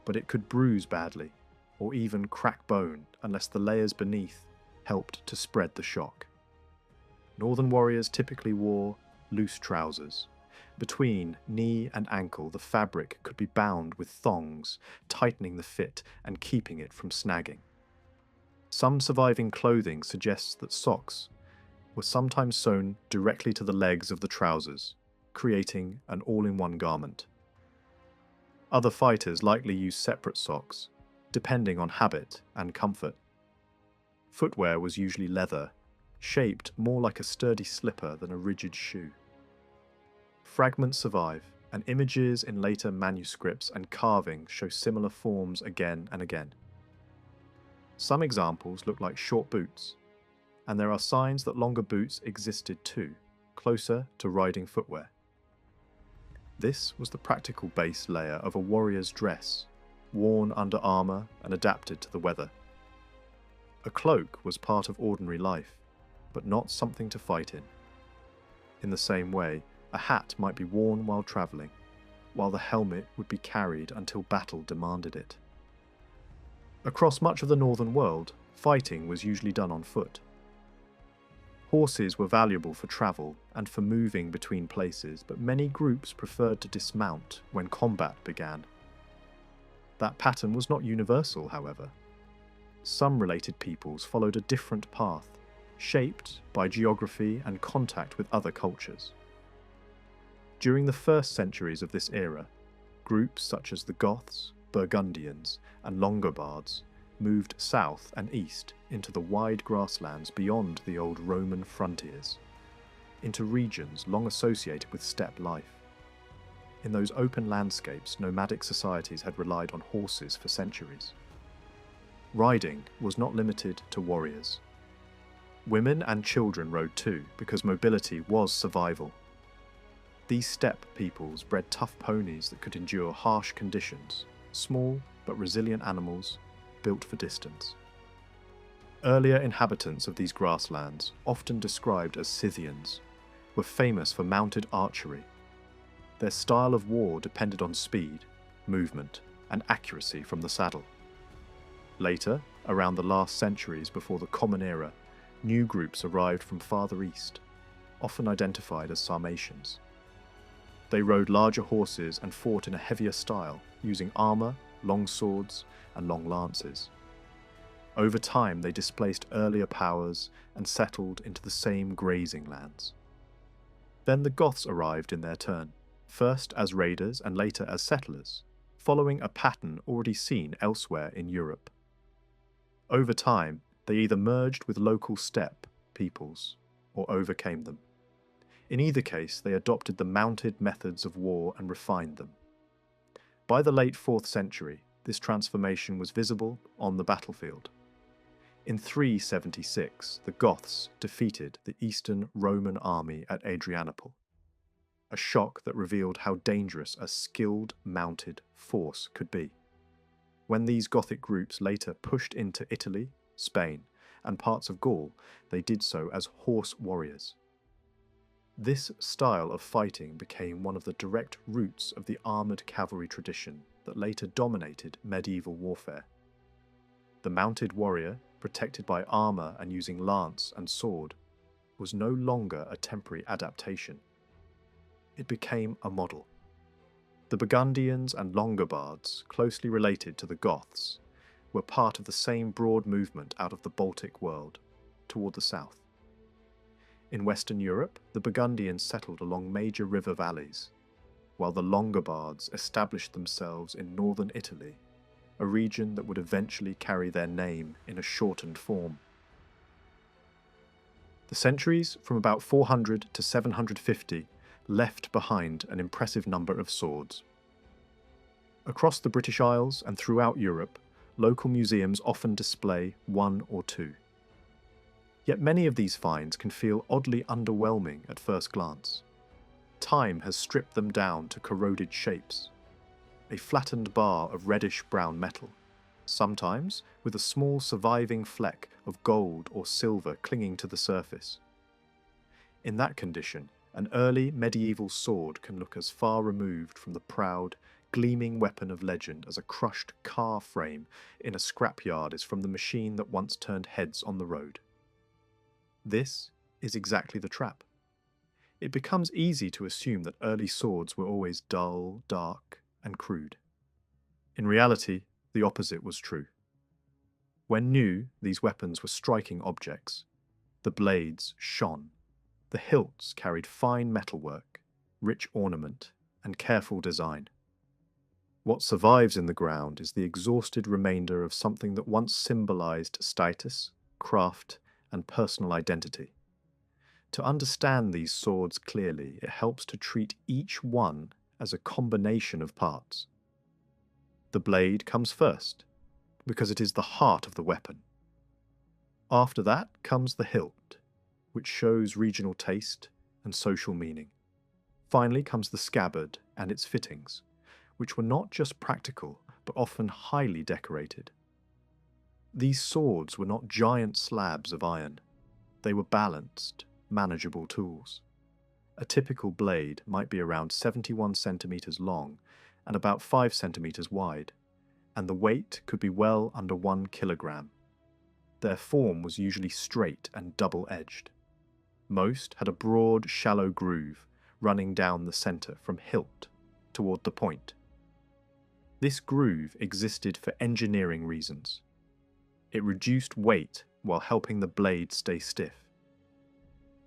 but it could bruise badly, or even crack bone unless the layers beneath helped to spread the shock. Northern warriors typically wore loose trousers. Between knee and ankle, the fabric could be bound with thongs, tightening the fit and keeping it from snagging. Some surviving clothing suggests that socks were sometimes sewn directly to the legs of the trousers, creating an all-in-one garment. Other fighters likely used separate socks, depending on habit and comfort. Footwear was usually leather, shaped more like a sturdy slipper than a rigid shoe. Fragments survive, and images in later manuscripts and carvings show similar forms again and again. Some examples look like short boots, and there are signs that longer boots existed too, closer to riding footwear. This was the practical base layer of a warrior's dress, worn under armour and adapted to the weather. A cloak was part of ordinary life, but not something to fight in. In the same way, a hat might be worn while travelling, while the helmet would be carried until battle demanded it. Across much of the northern world, fighting was usually done on foot. Horses were valuable for travel and for moving between places, but many groups preferred to dismount when combat began. That pattern was not universal, however. Some related peoples followed a different path, shaped by geography and contact with other cultures. During the first centuries of this era, groups such as the Goths, Burgundians, and Longobards moved south and east into the wide grasslands beyond the old Roman frontiers, into regions long associated with steppe life. In those open landscapes, nomadic societies had relied on horses for centuries. Riding was not limited to warriors. Women and children rode too, because mobility was survival. These steppe peoples bred tough ponies that could endure harsh conditions, small but resilient animals built for distance. Earlier inhabitants of these grasslands, often described as Scythians, were famous for mounted archery. Their style of war depended on speed, movement, and accuracy from the saddle. Later, around the last centuries before the Common Era, new groups arrived from farther east, often identified as Sarmatians. They rode larger horses and fought in a heavier style, using armour, long swords, and long lances. Over time, they displaced earlier powers and settled into the same grazing lands. Then the Goths arrived in their turn, first as raiders and later as settlers, following a pattern already seen elsewhere in Europe. Over time, they either merged with local steppe peoples or overcame them. In either case, they adopted the mounted methods of war and refined them. By the late 4th century, this transformation was visible on the battlefield. In 376, the Goths defeated the Eastern Roman army at Adrianople, a shock that revealed how dangerous a skilled mounted force could be. When these Gothic groups later pushed into Italy, Spain, and parts of Gaul, they did so as horse warriors. This style of fighting became one of the direct roots of the armoured cavalry tradition that later dominated medieval warfare. The mounted warrior, protected by armour and using lance and sword, was no longer a temporary adaptation. It became a model. The Burgundians and Longobards, closely related to the Goths, were part of the same broad movement out of the Baltic world, toward the south. In Western Europe, the Burgundians settled along major river valleys, while the Longobards established themselves in northern Italy, a region that would eventually carry their name in a shortened form. The centuries from about 400 to 750 left behind an impressive number of swords. Across the British Isles and throughout Europe, local museums often display one or two. Yet many of these finds can feel oddly underwhelming at first glance. Time has stripped them down to corroded shapes. A flattened bar of reddish-brown metal, sometimes with a small surviving fleck of gold or silver clinging to the surface. In that condition, an early medieval sword can look as far removed from the proud, gleaming weapon of legend as a crushed car frame in a scrapyard is from the machine that once turned heads on the road. This is exactly the trap. It becomes easy to assume that early swords were always dull, dark, and crude. In reality, the opposite was true. When new, these weapons were striking objects. The blades shone. The hilts carried fine metalwork, rich ornament, and careful design. What survives in the ground is the exhausted remainder of something that once symbolized status, craft, and personal identity. To understand these swords clearly, it helps to treat each one as a combination of parts. The blade comes first, because it is the heart of the weapon. After that comes the hilt, which shows regional taste and social meaning. Finally comes the scabbard and its fittings, which were not just practical, but often highly decorated. These swords were not giant slabs of iron. They were balanced, manageable tools. A typical blade might be around 71 centimeters long and about 5 centimeters wide, and the weight could be well under 1 kilogram. Their form was usually straight and double-edged. Most had a broad, shallow groove running down the center from hilt toward the point. This groove existed for engineering reasons. It reduced weight while helping the blade stay stiff.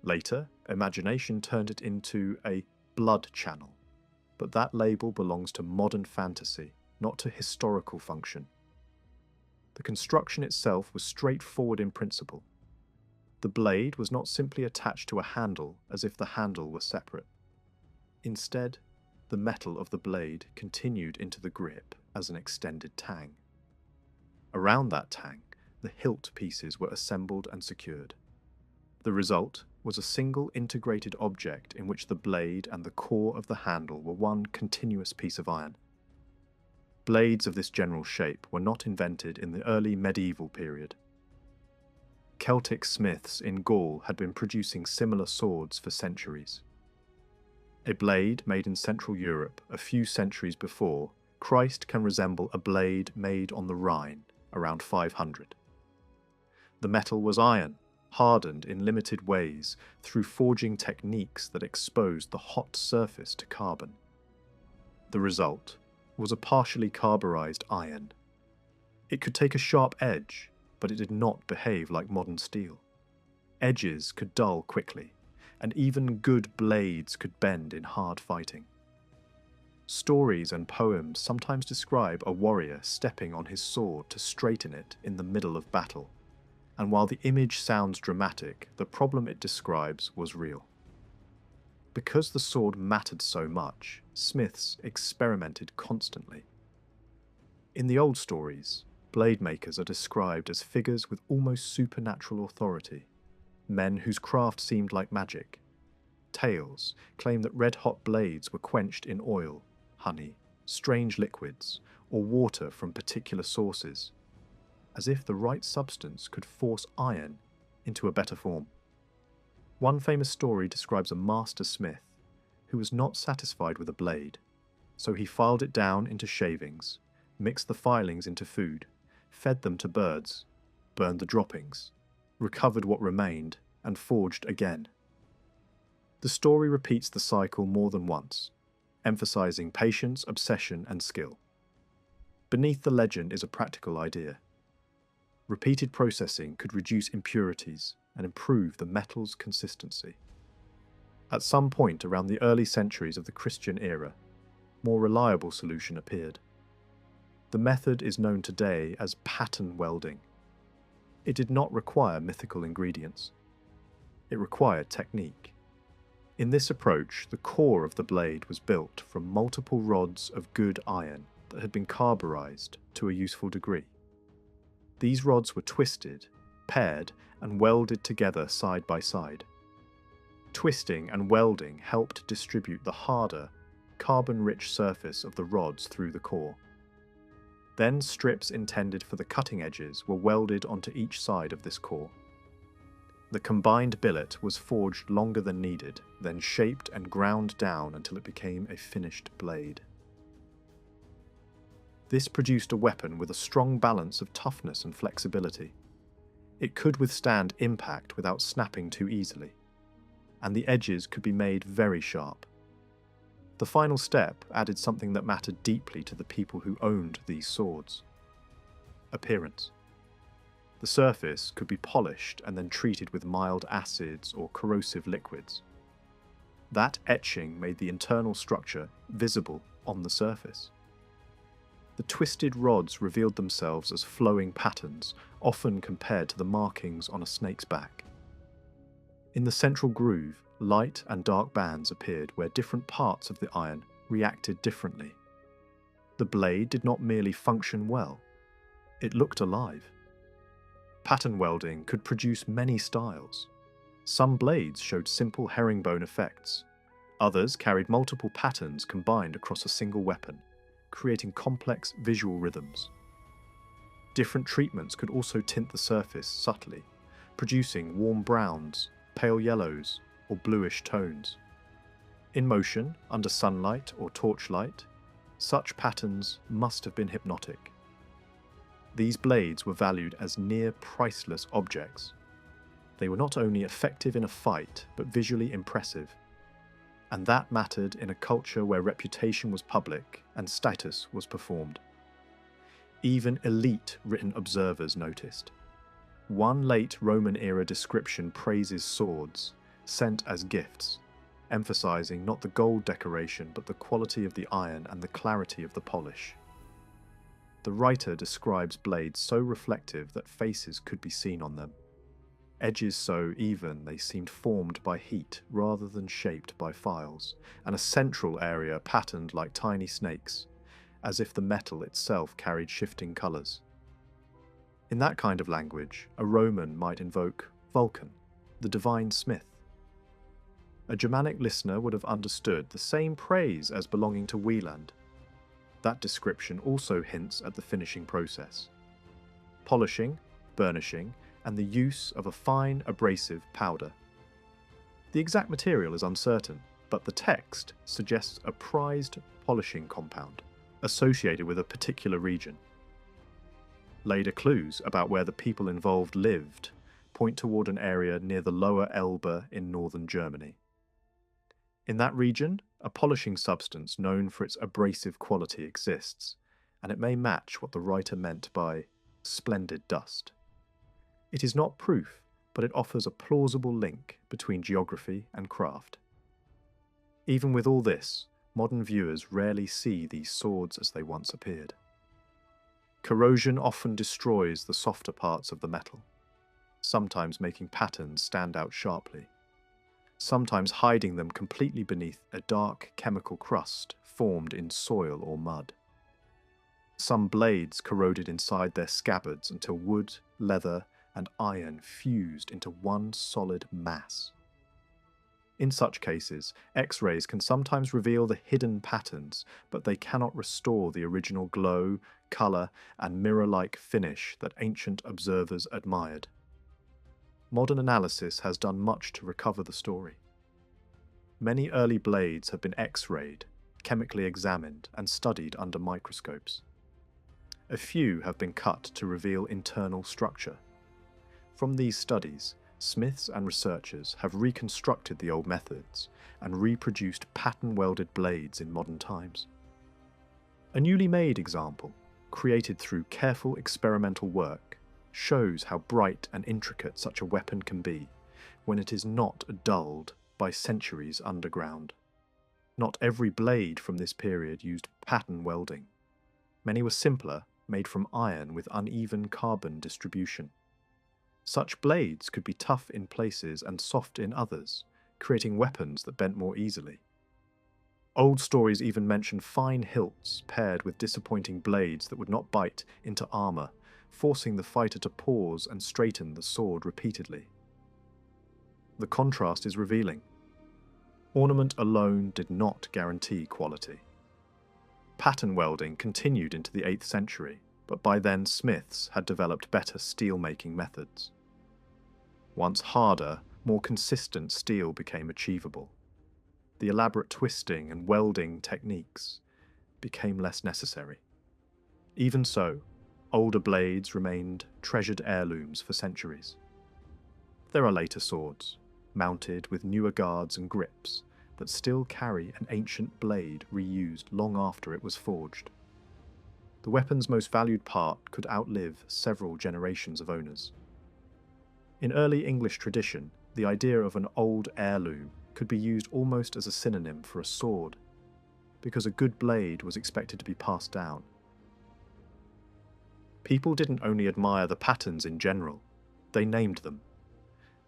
Later, imagination turned it into a blood channel, but that label belongs to modern fantasy, not to historical function. The construction itself was straightforward in principle. The blade was not simply attached to a handle as if the handle were separate. Instead, the metal of the blade continued into the grip as an extended tang. Around that tang, the hilt pieces were assembled and secured. The result was a single integrated object in which the blade and the core of the handle were one continuous piece of iron. Blades of this general shape were not invented in the early medieval period. Celtic smiths in Gaul had been producing similar swords for centuries. A blade made in Central Europe a few centuries before Christ can resemble a blade made on the Rhine around 500. The metal was iron, hardened in limited ways through forging techniques that exposed the hot surface to carbon. The result was a partially carburized iron. It could take a sharp edge, but it did not behave like modern steel. Edges could dull quickly, and even good blades could bend in hard fighting. Stories and poems sometimes describe a warrior stepping on his sword to straighten it in the middle of battle, and while the image sounds dramatic, the problem it describes was real. Because the sword mattered so much, smiths experimented constantly. In the old stories, blade makers are described as figures with almost supernatural authority, men whose craft seemed like magic. Tales claim that red-hot blades were quenched in oil, honey, strange liquids, or water from particular sources, as if the right substance could force iron into a better form. One famous story describes a master smith who was not satisfied with a blade, so he filed it down into shavings, mixed the filings into food, fed them to birds, burned the droppings, recovered what remained, and forged again. The story repeats the cycle more than once, emphasizing patience, obsession, and skill. Beneath the legend is a practical idea. Repeated processing could reduce impurities and improve the metal's consistency. At some point around the early centuries of the Christian era, a more reliable solution appeared. The method is known today as pattern welding. It did not require mythical ingredients. It required technique. In this approach, the core of the blade was built from multiple rods of good iron that had been carburized to a useful degree. These rods were twisted, paired, and welded together side by side. Twisting and welding helped distribute the harder, carbon-rich surface of the rods through the core. Then strips intended for the cutting edges were welded onto each side of this core. The combined billet was forged longer than needed, then shaped and ground down until it became a finished blade. This produced a weapon with a strong balance of toughness and flexibility. It could withstand impact without snapping too easily, and the edges could be made very sharp. The final step added something that mattered deeply to the people who owned these swords: appearance. The surface could be polished and then treated with mild acids or corrosive liquids. That etching made the internal structure visible on the surface. The twisted rods revealed themselves as flowing patterns, often compared to the markings on a snake's back. In the central groove, light and dark bands appeared where different parts of the iron reacted differently. The blade did not merely function well, it looked alive. Pattern welding could produce many styles. Some blades showed simple herringbone effects. Others carried multiple patterns combined across a single weapon, creating complex visual rhythms. Different treatments could also tint the surface subtly, producing warm browns, pale yellows, or bluish tones. In motion, under sunlight or torchlight, such patterns must have been hypnotic. These blades were valued as near priceless objects. They were not only effective in a fight, but visually impressive. And that mattered in a culture where reputation was public and status was performed. Even elite written observers noticed. One late Roman-era description praises swords, sent as gifts, emphasizing not the gold decoration but the quality of the iron and the clarity of the polish. The writer describes blades so reflective that faces could be seen on them. Edges so even they seemed formed by heat rather than shaped by files, and a central area patterned like tiny snakes, as if the metal itself carried shifting colours. In that kind of language, a Roman might invoke Vulcan, the divine smith. A Germanic listener would have understood the same praise as belonging to Wieland. That description also hints at the finishing process. Polishing, burnishing, and the use of a fine abrasive powder. The exact material is uncertain, but the text suggests a prized polishing compound associated with a particular region. Later clues about where the people involved lived point toward an area near the Lower Elbe in northern Germany. In that region, a polishing substance known for its abrasive quality exists, and it may match what the writer meant by splendid dust. It is not proof, but it offers a plausible link between geography and craft. Even with all this, modern viewers rarely see these swords as they once appeared. Corrosion often destroys the softer parts of the metal, sometimes making patterns stand out sharply, sometimes hiding them completely beneath a dark chemical crust formed in soil or mud. Some blades corroded inside their scabbards until wood, leather, and iron fused into one solid mass. In such cases, X-rays can sometimes reveal the hidden patterns, but they cannot restore the original glow, colour, and mirror-like finish that ancient observers admired. Modern analysis has done much to recover the story. Many early blades have been X-rayed, chemically examined, and studied under microscopes. A few have been cut to reveal internal structure. From these studies, smiths and researchers have reconstructed the old methods and reproduced pattern-welded blades in modern times. A newly made example, created through careful experimental work, shows how bright and intricate such a weapon can be when it is not dulled by centuries underground. Not every blade from this period used pattern welding. Many were simpler, made from iron with uneven carbon distribution. Such blades could be tough in places and soft in others, creating weapons that bent more easily. Old stories even mention fine hilts paired with disappointing blades that would not bite into armour, forcing the fighter to pause and straighten the sword repeatedly. The contrast is revealing. Ornament alone did not guarantee quality. Pattern welding continued into the 8th century, but by then smiths had developed better steel-making methods. Once harder, more consistent steel became achievable. The elaborate twisting and welding techniques became less necessary. Even so, older blades remained treasured heirlooms for centuries. There are later swords, mounted with newer guards and grips, that still carry an ancient blade reused long after it was forged. The weapon's most valued part could outlive several generations of owners. In early English tradition, the idea of an old heirloom could be used almost as a synonym for a sword, because a good blade was expected to be passed down. People didn't only admire the patterns in general, they named them.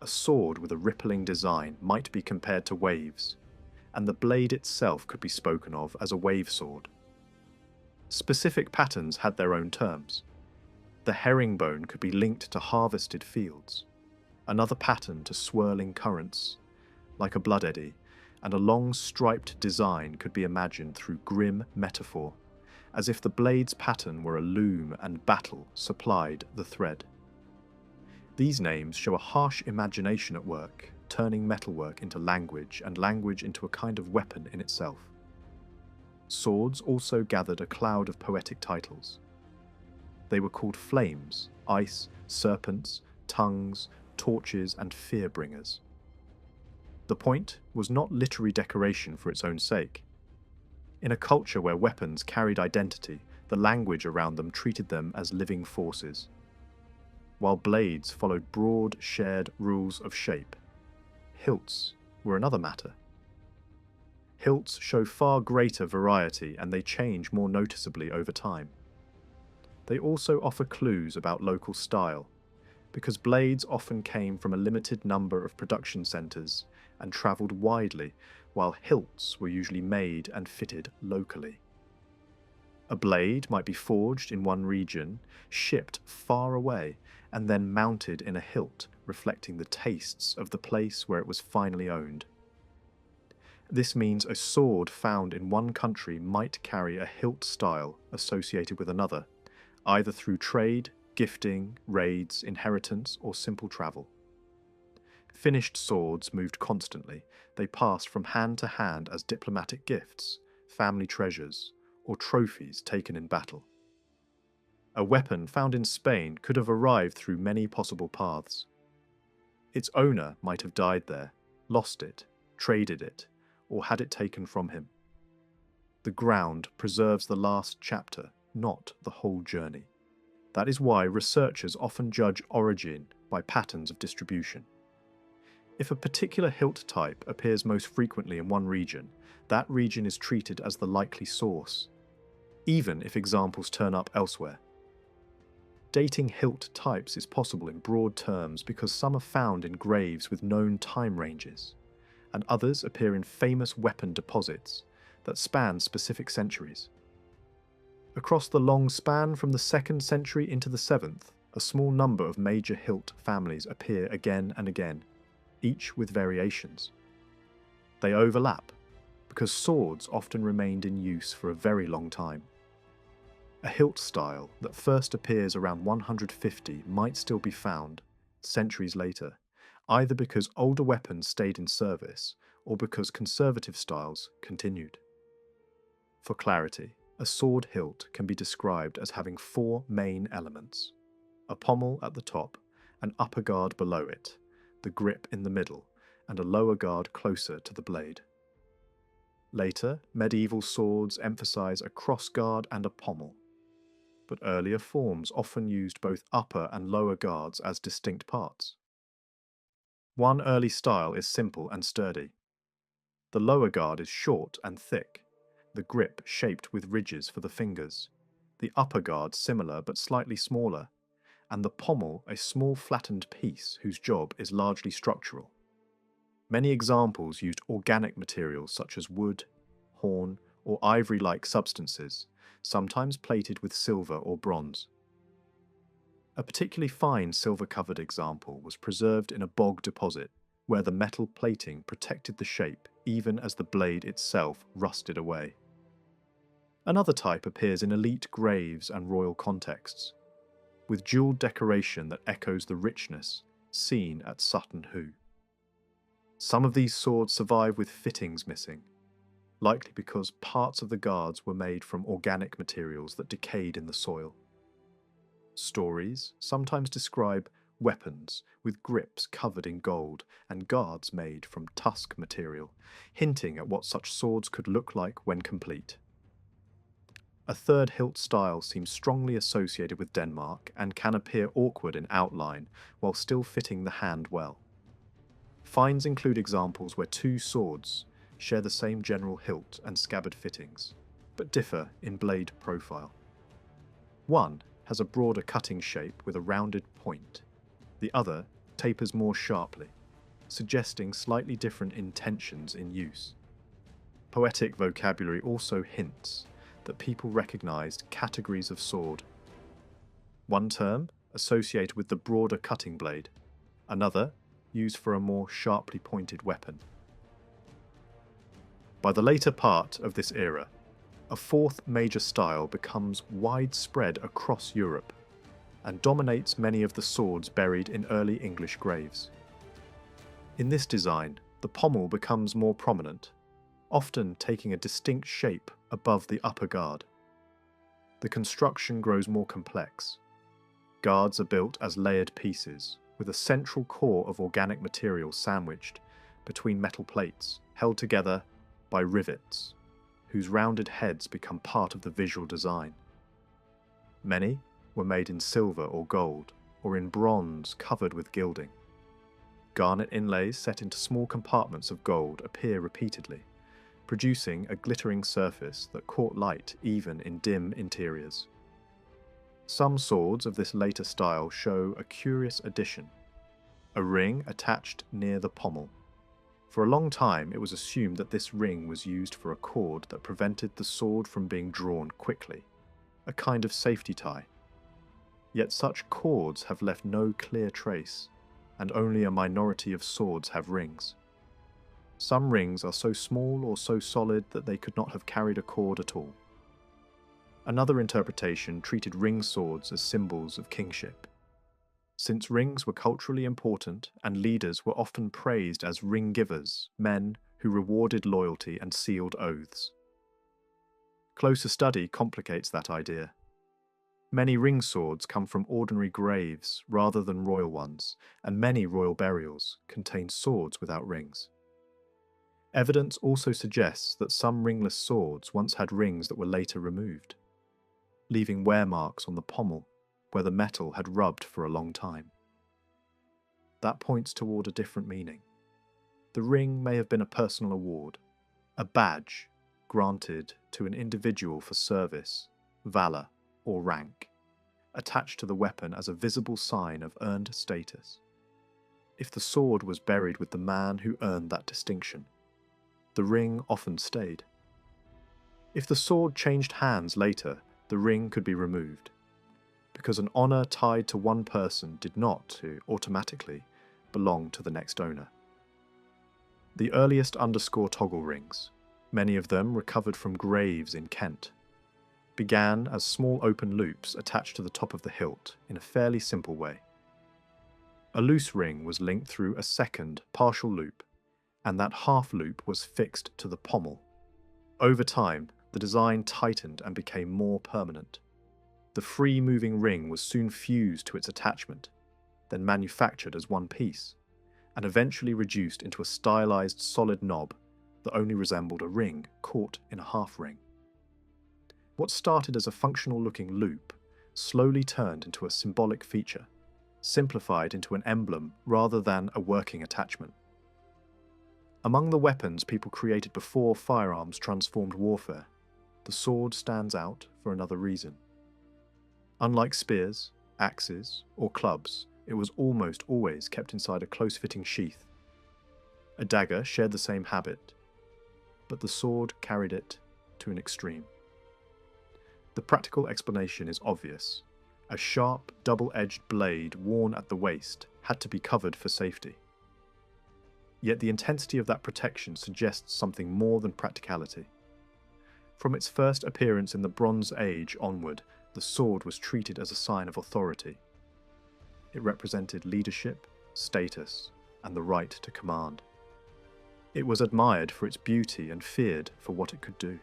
A sword with a rippling design might be compared to waves, and the blade itself could be spoken of as a wave sword. Specific patterns had their own terms. The herringbone could be linked to harvested fields. another pattern to swirling currents, like a blood eddy, and a long striped design could be imagined through grim metaphor, as if the blade's pattern were a loom and battle supplied the thread. These names show a harsh imagination at work, turning metalwork into language and language into a kind of weapon in itself. Swords also gathered a cloud of poetic titles. They were called flames, ice, serpents, tongues, torches, and fear-bringers. The point was not literary decoration for its own sake. In a culture where weapons carried identity, the language around them treated them as living forces, while blades followed broad, shared rules of shape. Hilts were another matter. Hilts show far greater variety and they change more noticeably over time. They also offer clues about local style, because blades often came from a limited number of production centres and travelled widely, while hilts were usually made and fitted locally. A blade might be forged in one region, shipped far away, and then mounted in a hilt, reflecting the tastes of the place where it was finally owned. This means a sword found in one country might carry a hilt style associated with another, either through trade, gifting, raids, inheritance, or simple travel. Finished swords moved constantly. They passed from hand to hand as diplomatic gifts, family treasures, or trophies taken in battle. A weapon found in Spain could have arrived through many possible paths. Its owner might have died there, lost it, traded it, or had it taken from him. The ground preserves the last chapter, not the whole journey. That is why researchers often judge origin by patterns of distribution. If a particular hilt type appears most frequently in one region, that region is treated as the likely source, even if examples turn up elsewhere. Dating hilt types is possible in broad terms because some are found in graves with known time ranges, and others appear in famous weapon deposits that span specific centuries. Across the long span from the 2nd century into the 7th, a small number of major hilt families appear again and again, each with variations. They overlap, because swords often remained in use for a very long time. A hilt style that first appears around 150 might still be found, centuries later, either because older weapons stayed in service or because conservative styles continued. For clarity, a sword hilt can be described as having 4 main elements: a pommel at the top, an upper guard below it, the grip in the middle, and a lower guard closer to the blade. Later, medieval swords emphasize a cross guard and a pommel, but earlier forms often used both upper and lower guards as distinct parts. One early style is simple and sturdy. The lower guard is short and thick, the grip shaped with ridges for the fingers, the upper guard similar but slightly smaller, and the pommel a small flattened piece whose job is largely structural. Many examples used organic materials such as wood, horn, or ivory-like substances, sometimes plated with silver or bronze. A particularly fine silver-covered example was preserved in a bog deposit, where the metal plating protected the shape even as the blade itself rusted away. Another type appears in elite graves and royal contexts, with jewelled decoration that echoes the richness seen at Sutton Hoo. Some of these swords survive with fittings missing, likely because parts of the guards were made from organic materials that decayed in the soil. Stories sometimes describe weapons with grips covered in gold and guards made from tusk material, hinting at what such swords could look like when complete. A third hilt style seems strongly associated with Denmark and can appear awkward in outline while still fitting the hand well. Finds include examples where 2 swords share the same general hilt and scabbard fittings, but differ in blade profile. One has a broader cutting shape with a rounded point. The other tapers more sharply, suggesting slightly different intentions in use. Poetic vocabulary also hints that people recognized categories of sword. One term associated with the broader cutting blade, another used for a more sharply pointed weapon. By the later part of this era, a fourth major style becomes widespread across Europe and dominates many of the swords buried in early English graves. In this design, the pommel becomes more prominent, often taking a distinct shape above the upper guard. The construction grows more complex. Guards are built as layered pieces, with a central core of organic material sandwiched between metal plates, held together by rivets, whose rounded heads become part of the visual design. Many were made in silver or gold, or in bronze covered with gilding. Garnet inlays set into small compartments of gold appear repeatedly, producing a glittering surface that caught light even in dim interiors. Some swords of this later style show a curious addition: a ring attached near the pommel. For a long time it was assumed that this ring was used for a cord that prevented the sword from being drawn quickly, a kind of safety tie. Yet such cords have left no clear trace, and only a minority of swords have rings. Some rings are so small or so solid that they could not have carried a cord at all. Another interpretation treated ring swords as symbols of kingship. Since rings were culturally important and leaders were often praised as ring givers, men who rewarded loyalty and sealed oaths. Closer study complicates that idea. Many ring swords come from ordinary graves rather than royal ones, and many royal burials contain swords without rings. Evidence also suggests that some ringless swords once had rings that were later removed, leaving wear marks on the pommel where the metal had rubbed for a long time. That points toward a different meaning. The ring may have been a personal award, a badge granted to an individual for service, valour, or rank, attached to the weapon as a visible sign of earned status. If the sword was buried with the man who earned that distinction, the ring often stayed. If the sword changed hands later, the ring could be removed, because an honour tied to one person did not automatically belong to the next owner. The earliest underscore toggle rings, many of them recovered from graves in Kent, began as small open loops attached to the top of the hilt in a fairly simple way. A loose ring was linked through a second partial loop, and that half loop was fixed to the pommel. Over time, the design tightened and became more permanent. The free-moving ring was soon fused to its attachment, then manufactured as one piece, and eventually reduced into a stylized solid knob that only resembled a ring caught in a half ring. What started as a functional-looking loop slowly turned into a symbolic feature, simplified into an emblem rather than a working attachment. Among the weapons people created before firearms transformed warfare, the sword stands out for another reason. Unlike spears, axes, or clubs, it was almost always kept inside a close-fitting sheath. A dagger shared the same habit, but the sword carried it to an extreme. The practical explanation is obvious. A sharp, double-edged blade worn at the waist had to be covered for safety. Yet the intensity of that protection suggests something more than practicality. From its first appearance in the Bronze Age onward, the sword was treated as a sign of authority. It represented leadership, status, and the right to command. It was admired for its beauty and feared for what it could do.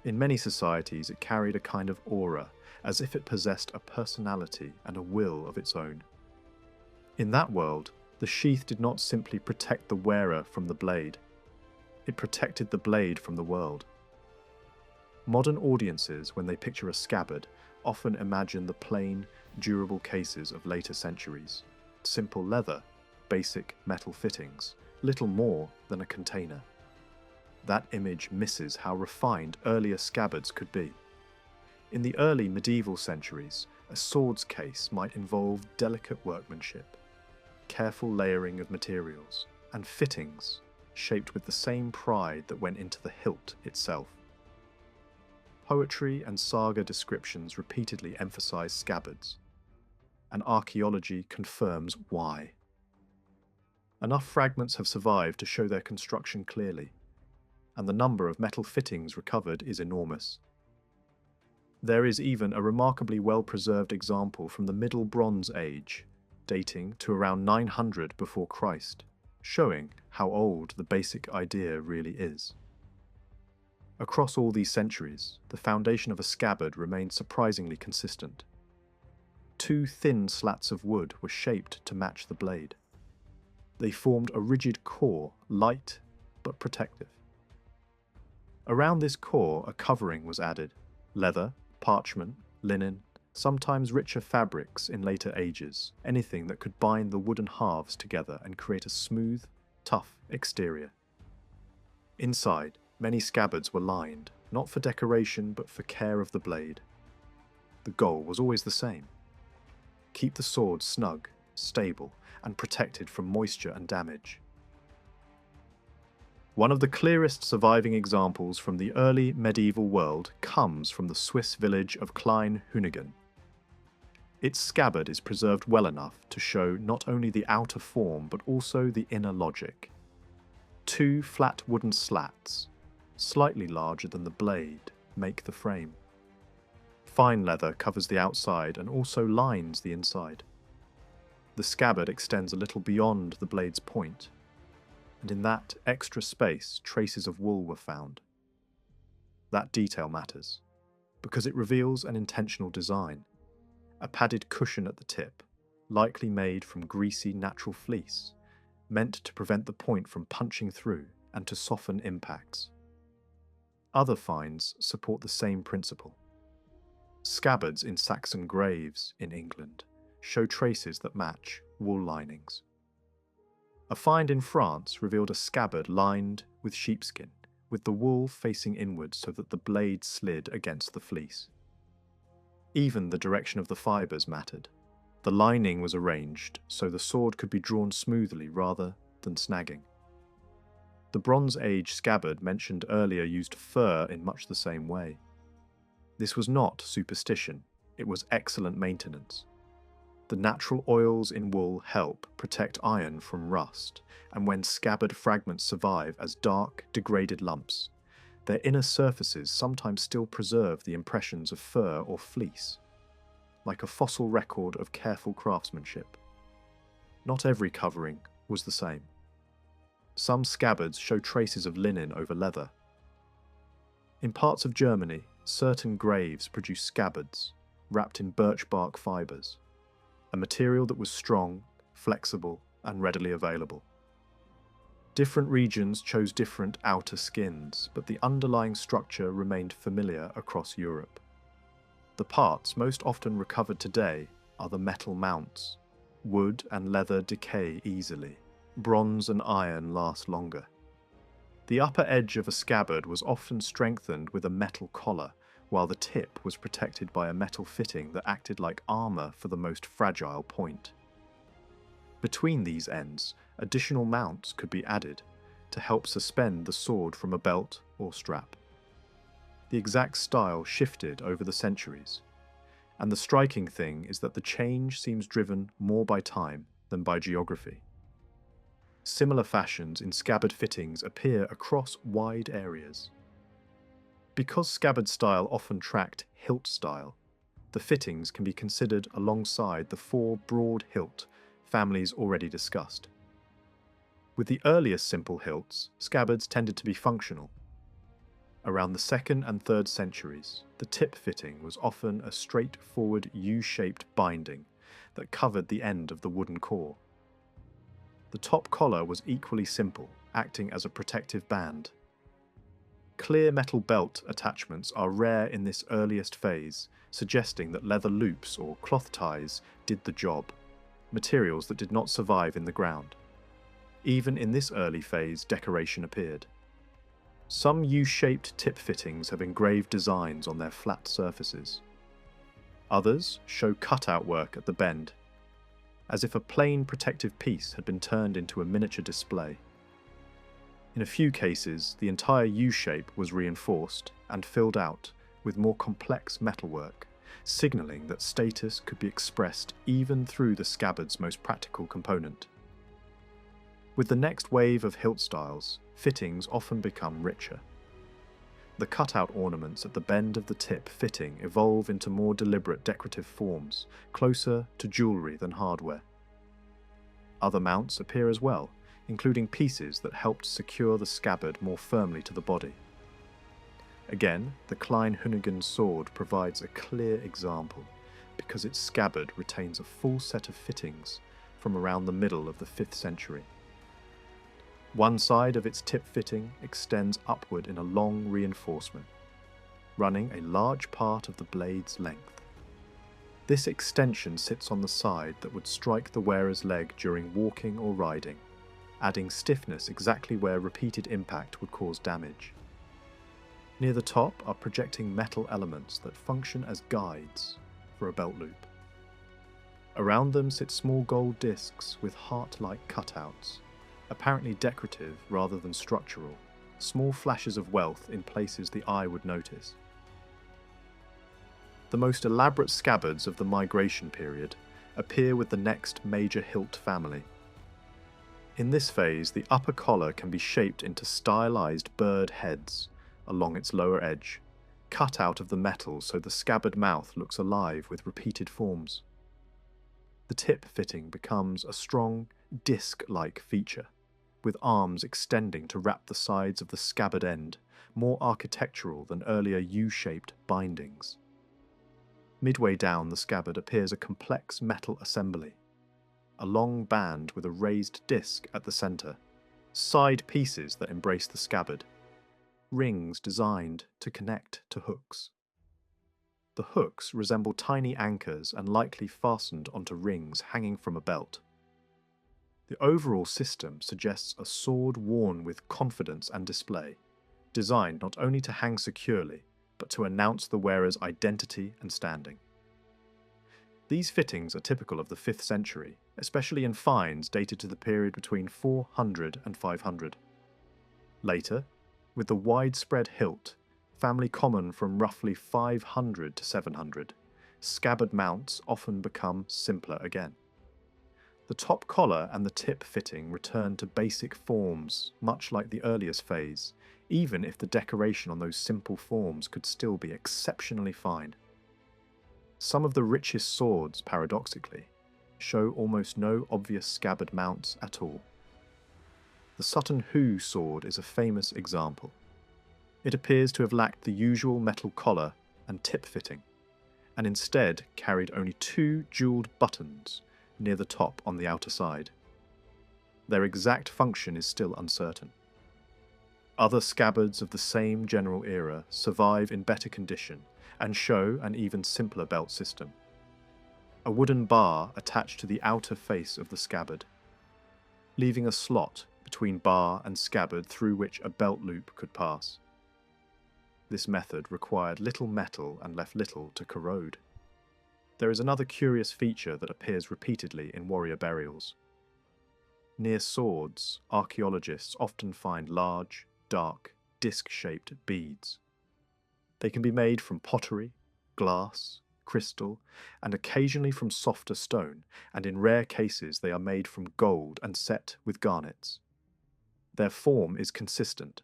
In many societies, it carried a kind of aura, as if it possessed a personality and a will of its own. In that world, the sheath did not simply protect the wearer from the blade. It protected the blade from the world. Modern audiences, when they picture a scabbard, often imagine the plain, durable cases of later centuries. Simple leather, basic metal fittings, little more than a container. That image misses how refined earlier scabbards could be. In the early medieval centuries, a sword's case might involve delicate workmanship, careful layering of materials, and fittings shaped with the same pride that went into the hilt itself. Poetry and saga descriptions repeatedly emphasize scabbards. and archaeology confirms why. Enough fragments have survived to show their construction clearly, and the number of metal fittings recovered is enormous. There is even a remarkably well-preserved example from the Middle Bronze Age, dating to around 900 before Christ, showing how old the basic idea really is. Across all these centuries, the foundation of a scabbard remained surprisingly consistent. Two thin slats of wood were shaped to match the blade. They formed a rigid core, light but protective. Around this core, a covering was added: leather, parchment, linen, sometimes richer fabrics in later ages, anything that could bind the wooden halves together and create a smooth, tough exterior. Inside, many scabbards were lined, not for decoration but for care of the blade. The goal was always the same: keep the sword snug, stable, and protected from moisture and damage. One of the clearest surviving examples from the early medieval world comes from the Swiss village of Klein Hunigen. Its scabbard is preserved well enough to show not only the outer form but also the inner logic. Two flat wooden slats, slightly larger than the blade, make the frame. Fine leather covers the outside and also lines the inside. The scabbard extends a little beyond the blade's point, and in that extra space traces of wool were found. That detail matters, because it reveals an intentional design: a padded cushion at the tip, likely made from greasy natural fleece, meant to prevent the point from punching through and to soften impacts. Other finds support the same principle. Scabbards in Saxon graves in England show traces that match wool linings. A find in France revealed a scabbard lined with sheepskin, with the wool facing inwards so that the blade slid against the fleece. Even the direction of the fibres mattered. The lining was arranged so the sword could be drawn smoothly rather than snagging. The Bronze Age scabbard mentioned earlier used fur in much the same way. This was not superstition, it was excellent maintenance. The natural oils in wool help protect iron from rust, and when scabbard fragments survive as dark, degraded lumps, their inner surfaces sometimes still preserve the impressions of fur or fleece, like a fossil record of careful craftsmanship. Not every covering was the same. Some scabbards show traces of linen over leather. In parts of Germany, certain graves produce scabbards, wrapped in birch bark fibres, a material that was strong, flexible, and readily available. Different regions chose different outer skins, but the underlying structure remained familiar across Europe. The parts most often recovered today are the metal mounts. Wood and leather decay easily. Bronze and iron last longer. The upper edge of a scabbard was often strengthened with a metal collar, while the tip was protected by a metal fitting that acted like armour for the most fragile point. Between these ends, additional mounts could be added to help suspend the sword from a belt or strap. The exact style shifted over the centuries, and the striking thing is that the change seems driven more by time than by geography. Similar fashions in scabbard fittings appear across wide areas. Because scabbard style often tracked hilt style, the fittings can be considered alongside the four broad hilt families already discussed. With the earliest simple hilts, scabbards tended to be functional. Around the 2nd and 3rd centuries, the tip fitting was often a straightforward U-shaped binding that covered the end of the wooden core. The top collar was equally simple, acting as a protective band. Clear metal belt attachments are rare in this earliest phase, suggesting that leather loops or cloth ties did the job, materials that did not survive in the ground. Even in this early phase, decoration appeared. Some U-shaped tip fittings have engraved designs on their flat surfaces. Others show cutout work at the bend, as if a plain protective piece had been turned into a miniature display. In a few cases, the entire U-shape was reinforced and filled out with more complex metalwork, signalling that status could be expressed even through the scabbard's most practical component. With the next wave of hilt styles, fittings often become richer. The cutout ornaments at the bend of the tip fitting evolve into more deliberate decorative forms, closer to jewellery than hardware. Other mounts appear as well, including pieces that helped secure the scabbard more firmly to the body. Again, the Klein-Hunnigan sword provides a clear example, because its scabbard retains a full set of fittings from around the middle of the 5th century. One side of its tip fitting extends upward in a long reinforcement, running a large part of the blade's length. This extension sits on the side that would strike the wearer's leg during walking or riding, adding stiffness exactly where repeated impact would cause damage. Near the top are projecting metal elements that function as guides for a belt loop. Around them sit small gold discs with heart-like cutouts, apparently decorative rather than structural, small flashes of wealth in places the eye would notice. The most elaborate scabbards of the migration period appear with the next major hilt family. In this phase, the upper collar can be shaped into stylized bird heads along its lower edge, cut out of the metal so the scabbard mouth looks alive with repeated forms. The tip fitting becomes a strong, disc-like feature, with arms extending to wrap the sides of the scabbard end, more architectural than earlier U-shaped bindings. Midway down the scabbard appears a complex metal assembly, a long band with a raised disc at the centre, side pieces that embrace the scabbard, rings designed to connect to hooks. The hooks resemble tiny anchors and likely fastened onto rings hanging from a belt. The overall system suggests a sword worn with confidence and display, designed not only to hang securely, but to announce the wearer's identity and standing. These fittings are typical of the 5th century, especially in finds dated to the period between 400 and 500. Later, with the widespread hilt, family common from roughly 500 to 700, scabbard mounts often become simpler again. The top collar and the tip fitting return to basic forms, much like the earliest phase, even if the decoration on those simple forms could still be exceptionally fine. Some of the richest swords, paradoxically, show almost no obvious scabbard mounts at all. The Sutton Hoo sword is a famous example. It appears to have lacked the usual metal collar and tip fitting, and instead carried only 2 jewelled buttons near the top on the outer side. Their exact function is still uncertain. Other scabbards of the same general era survive in better condition and show an even simpler belt system. A wooden bar attached to the outer face of the scabbard, leaving a slot between bar and scabbard through which a belt loop could pass. This method required little metal and left little to corrode. There is another curious feature that appears repeatedly in warrior burials. Near swords, archaeologists often find large, dark, disc-shaped beads. They can be made from pottery, glass, crystal, and occasionally from softer stone, and in rare cases they are made from gold and set with garnets. Their form is consistent,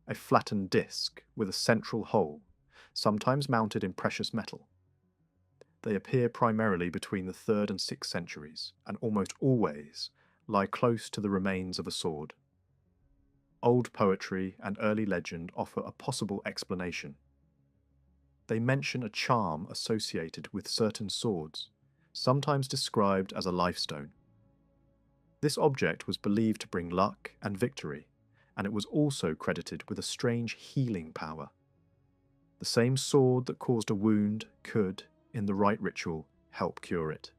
a flattened disc with a central hole, sometimes mounted in precious metal. They appear primarily between the 3rd and 6th centuries, and almost always lie close to the remains of a sword. Old poetry and early legend offer a possible explanation. They mention a charm associated with certain swords, sometimes described as a lifestone. This object was believed to bring luck and victory, and it was also credited with a strange healing power. The same sword that caused a wound could, in the right ritual, help cure it.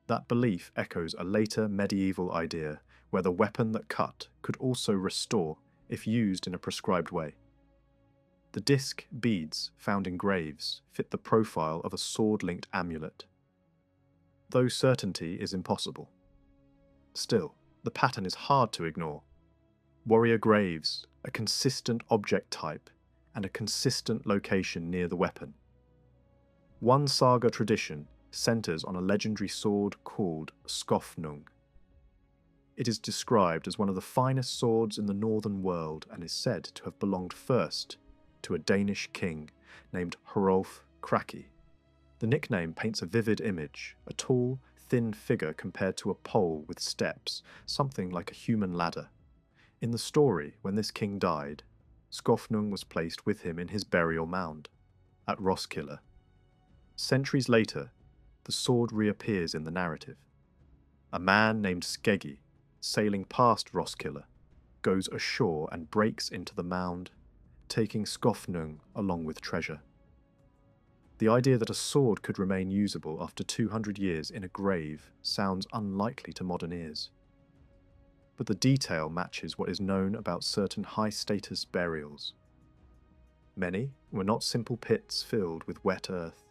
That belief echoes a later medieval idea where the weapon that cut could also restore if used in a prescribed way. The disc beads found in graves fit the profile of a sword-linked amulet. Though certainty is impossible. Still, the pattern is hard to ignore. Warrior graves, a consistent object type, and a consistent location near the weapon. One saga tradition centres on a legendary sword called Skofnung. It is described as one of the finest swords in the northern world and is said to have belonged first to a Danish king named Hrolf Kraki. The nickname paints a vivid image, a tall, thin figure compared to a pole with steps, something like a human ladder. In the story, when this king died, Skofnung was placed with him in his burial mound at Roskilde. Centuries later, the sword reappears in the narrative. A man named Skeggi, sailing past Roskilde, goes ashore and breaks into the mound, taking Skofnung along with treasure. The idea that a sword could remain usable after 200 years in a grave sounds unlikely to modern ears. But the detail matches what is known about certain high-status burials. Many were not simple pits filled with wet earth.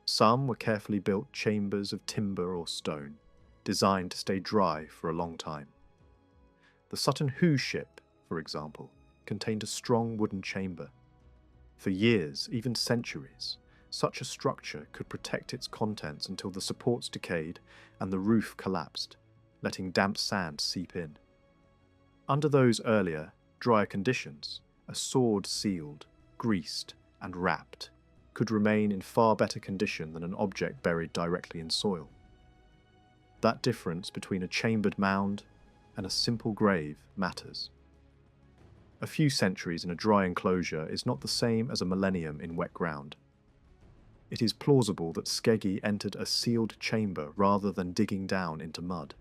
Some were carefully built chambers of timber or stone, designed to stay dry for a long time. The Sutton Hoo ship, for example, contained a strong wooden chamber. For years, even centuries, such a structure could protect its contents until the supports decayed and the roof collapsed, letting damp sand seep in. Under those earlier, drier conditions, a sword sealed, greased, and wrapped could remain in far better condition than an object buried directly in soil. That difference between a chambered mound and a simple grave matters. A few centuries in a dry enclosure is not the same as a millennium in wet ground. It is plausible that Skeggi entered a sealed chamber rather than digging down into mud.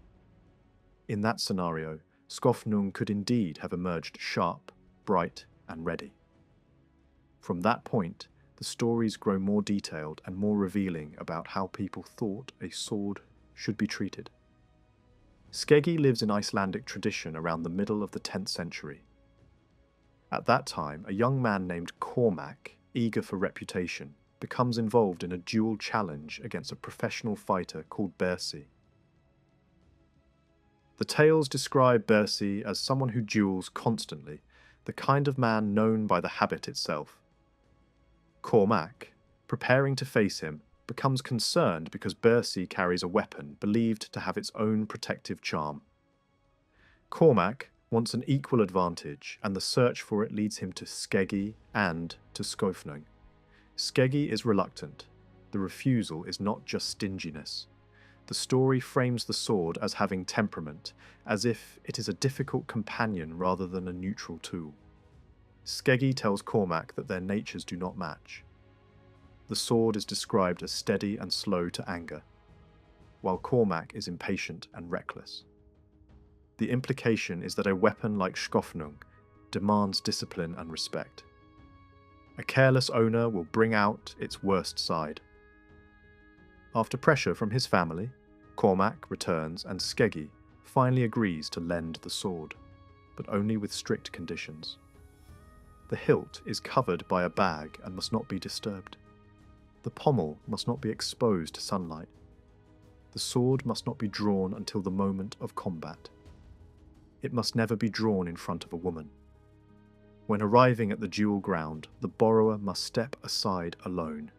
In that scenario, Skofnung could indeed have emerged sharp, bright, and ready. From that point, the stories grow more detailed and more revealing about how people thought a sword should be treated. Skeggi lives in Icelandic tradition around the middle of the 10th century. At that time, a young man named Cormac, eager for reputation, becomes involved in a duel challenge against a professional fighter called Bersi. The tales describe Bersi as someone who duels constantly, the kind of man known by the habit itself. Cormac, preparing to face him, becomes concerned because Bersi carries a weapon believed to have its own protective charm. Cormac wants an equal advantage, and the search for it leads him to Skeggi and to Skofnung. Skeggi is reluctant. The refusal is not just stinginess. The story frames the sword as having temperament, as if it is a difficult companion rather than a neutral tool. Skeggi tells Cormac that their natures do not match. The sword is described as steady and slow to anger, while Cormac is impatient and reckless. The implication is that a weapon like Skofnung demands discipline and respect. A careless owner will bring out its worst side. After pressure from his family, Cormac returns and Skeggi finally agrees to lend the sword, but only with strict conditions. The hilt is covered by a bag and must not be disturbed. The pommel must not be exposed to sunlight. The sword must not be drawn until the moment of combat. It must never be drawn in front of a woman. When arriving at the duel ground, the borrower must step aside alone.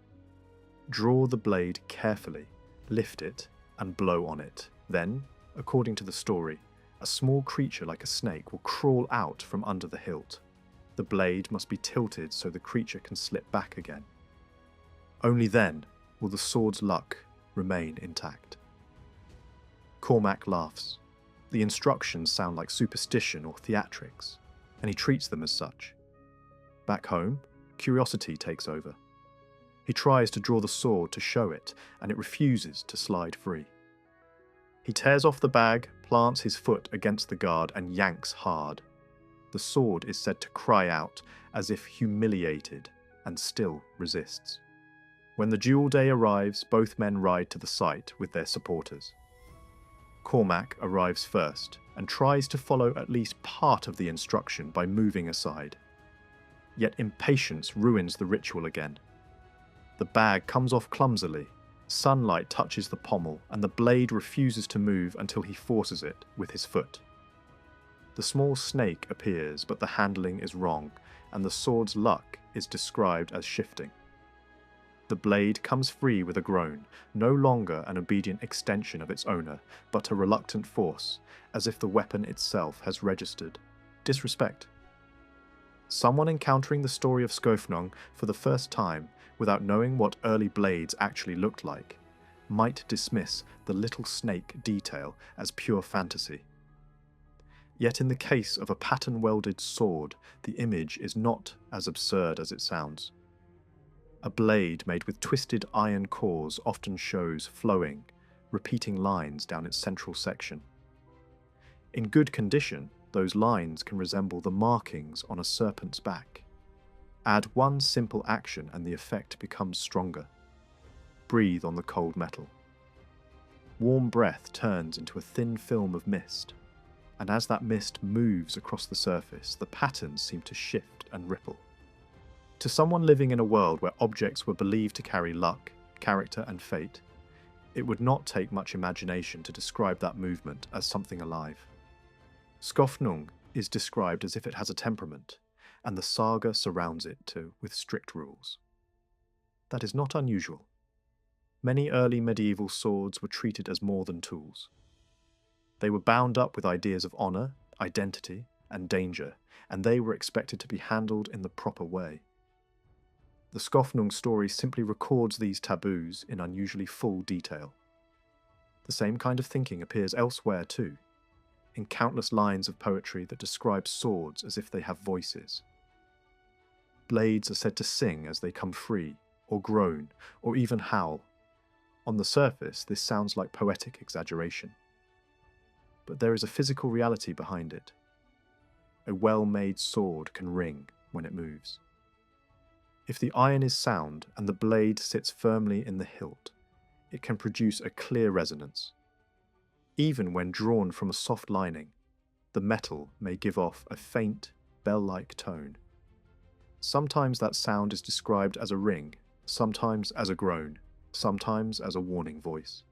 Draw the blade carefully, lift it, and blow on it. Then, according to the story, a small creature like a snake will crawl out from under the hilt. The blade must be tilted so the creature can slip back again. Only then will the sword's luck remain intact. Cormac laughs. The instructions sound like superstition or theatrics, and he treats them as such. Back home, curiosity takes over. He tries to draw the sword to show it, and it refuses to slide free. He tears off the bag, plants his foot against the guard, and yanks hard. The sword is said to cry out, as if humiliated, and still resists. When the duel day arrives, both men ride to the site with their supporters. Cormac arrives first, and tries to follow at least part of the instruction by moving aside. Yet impatience ruins the ritual again. The bag comes off clumsily, sunlight touches the pommel, and the blade refuses to move until he forces it with his foot. The small snake appears, but the handling is wrong, and the sword's luck is described as shifting. The blade comes free with a groan, no longer an obedient extension of its owner, but a reluctant force, as if the weapon itself has registered disrespect. Someone encountering the story of Skofnung for the first time, without knowing what early blades actually looked like, might dismiss the little snake detail as pure fantasy. Yet in the case of a pattern-welded sword, the image is not as absurd as it sounds. A blade made with twisted iron cores often shows flowing, repeating lines down its central section. In good condition, those lines can resemble the markings on a serpent's back. Add one simple action and the effect becomes stronger. Breathe on the cold metal. Warm breath turns into a thin film of mist, and as that mist moves across the surface, the patterns seem to shift and ripple. To someone living in a world where objects were believed to carry luck, character, and fate, it would not take much imagination to describe that movement as something alive. Skofnung is described as if it has a temperament, and the saga surrounds it too with strict rules. That is not unusual. Many early medieval swords were treated as more than tools. They were bound up with ideas of honour, identity, and danger, and they were expected to be handled in the proper way. The Skofnung story simply records these taboos in unusually full detail. The same kind of thinking appears elsewhere too, in countless lines of poetry that describe swords as if they have voices. Blades are said to sing as they come free, or groan, or even howl. On the surface, this sounds like poetic exaggeration. But there is a physical reality behind it. A well-made sword can ring when it moves. If the iron is sound and the blade sits firmly in the hilt, it can produce a clear resonance. Even when drawn from a soft lining, the metal may give off a faint, bell-like tone. Sometimes that sound is described as a ring, sometimes as a groan, sometimes as a warning voice.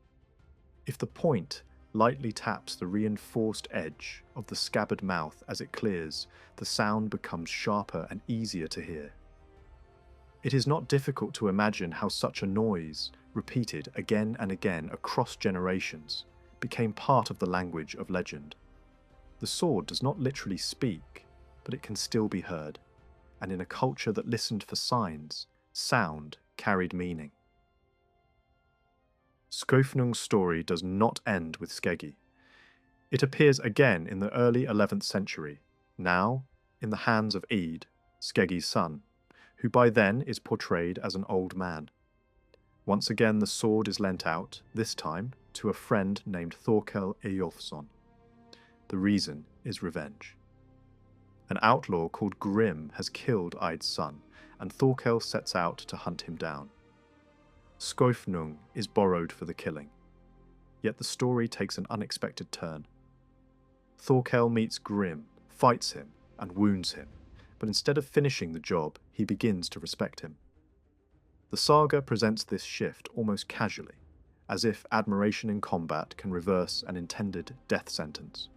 If the point lightly taps the reinforced edge of the scabbard mouth as it clears, the sound becomes sharper and easier to hear. It is not difficult to imagine how such a noise, repeated again and again across generations, became part of the language of legend. The sword does not literally speak, but it can still be heard, and in a culture that listened for signs, sound carried meaning. Skofnung's story does not end with Skeggi. It appears again in the early 11th century, now in the hands of Ead, Skeggi's son, who by then is portrayed as an old man. Once again the sword is lent out, this time to a friend named Thorkel Eyjolfsson. The reason is revenge. An outlaw called Grim has killed Eid's son, and Thorkel sets out to hunt him down. Skofnung is borrowed for the killing, yet the story takes an unexpected turn. Thorkel meets Grim, fights him, and wounds him, but instead of finishing the job, he begins to respect him. The saga presents this shift almost casually, as if admiration in combat can reverse an intended death sentence.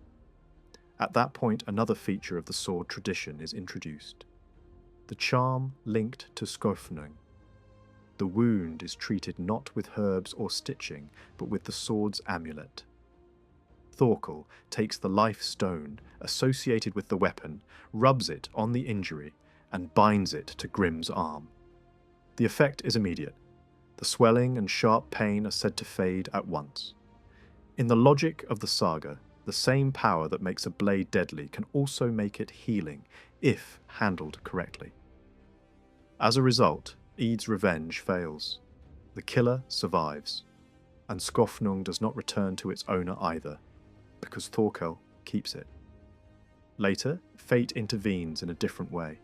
At that point, another feature of the sword tradition is introduced. The charm linked to Skofnung. The wound is treated not with herbs or stitching, but with the sword's amulet. Thorkel takes the life stone associated with the weapon, rubs it on the injury, and binds it to Grim's arm. The effect is immediate. The swelling and sharp pain are said to fade at once. In the logic of the saga, the same power that makes a blade deadly can also make it healing, if handled correctly. As a result, Ead's revenge fails. The killer survives, and Skofnung does not return to its owner either, because Thorkel keeps it. Later, fate intervenes in a different way.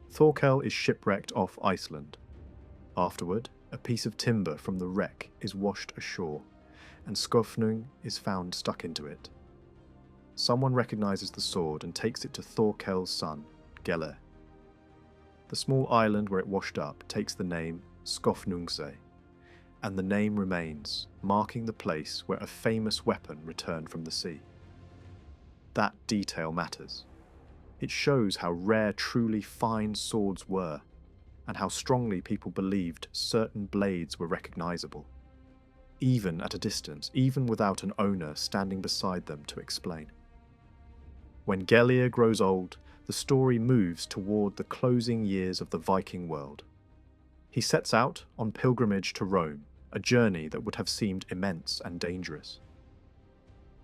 Thorkel is shipwrecked off Iceland. Afterward, a piece of timber from the wreck is washed ashore, and Skofnung is found stuck into it. Someone recognizes the sword and takes it to Thorkel's son, Gelle. The small island where it washed up takes the name Skofnungsey, and the name remains, marking the place where a famous weapon returned from the sea. That detail matters. It shows how rare truly fine swords were, and how strongly people believed certain blades were recognizable, even at a distance, even without an owner standing beside them to explain. When Gellir grows old, the story moves toward the closing years of the Viking world. He sets out on pilgrimage to Rome, a journey that would have seemed immense and dangerous.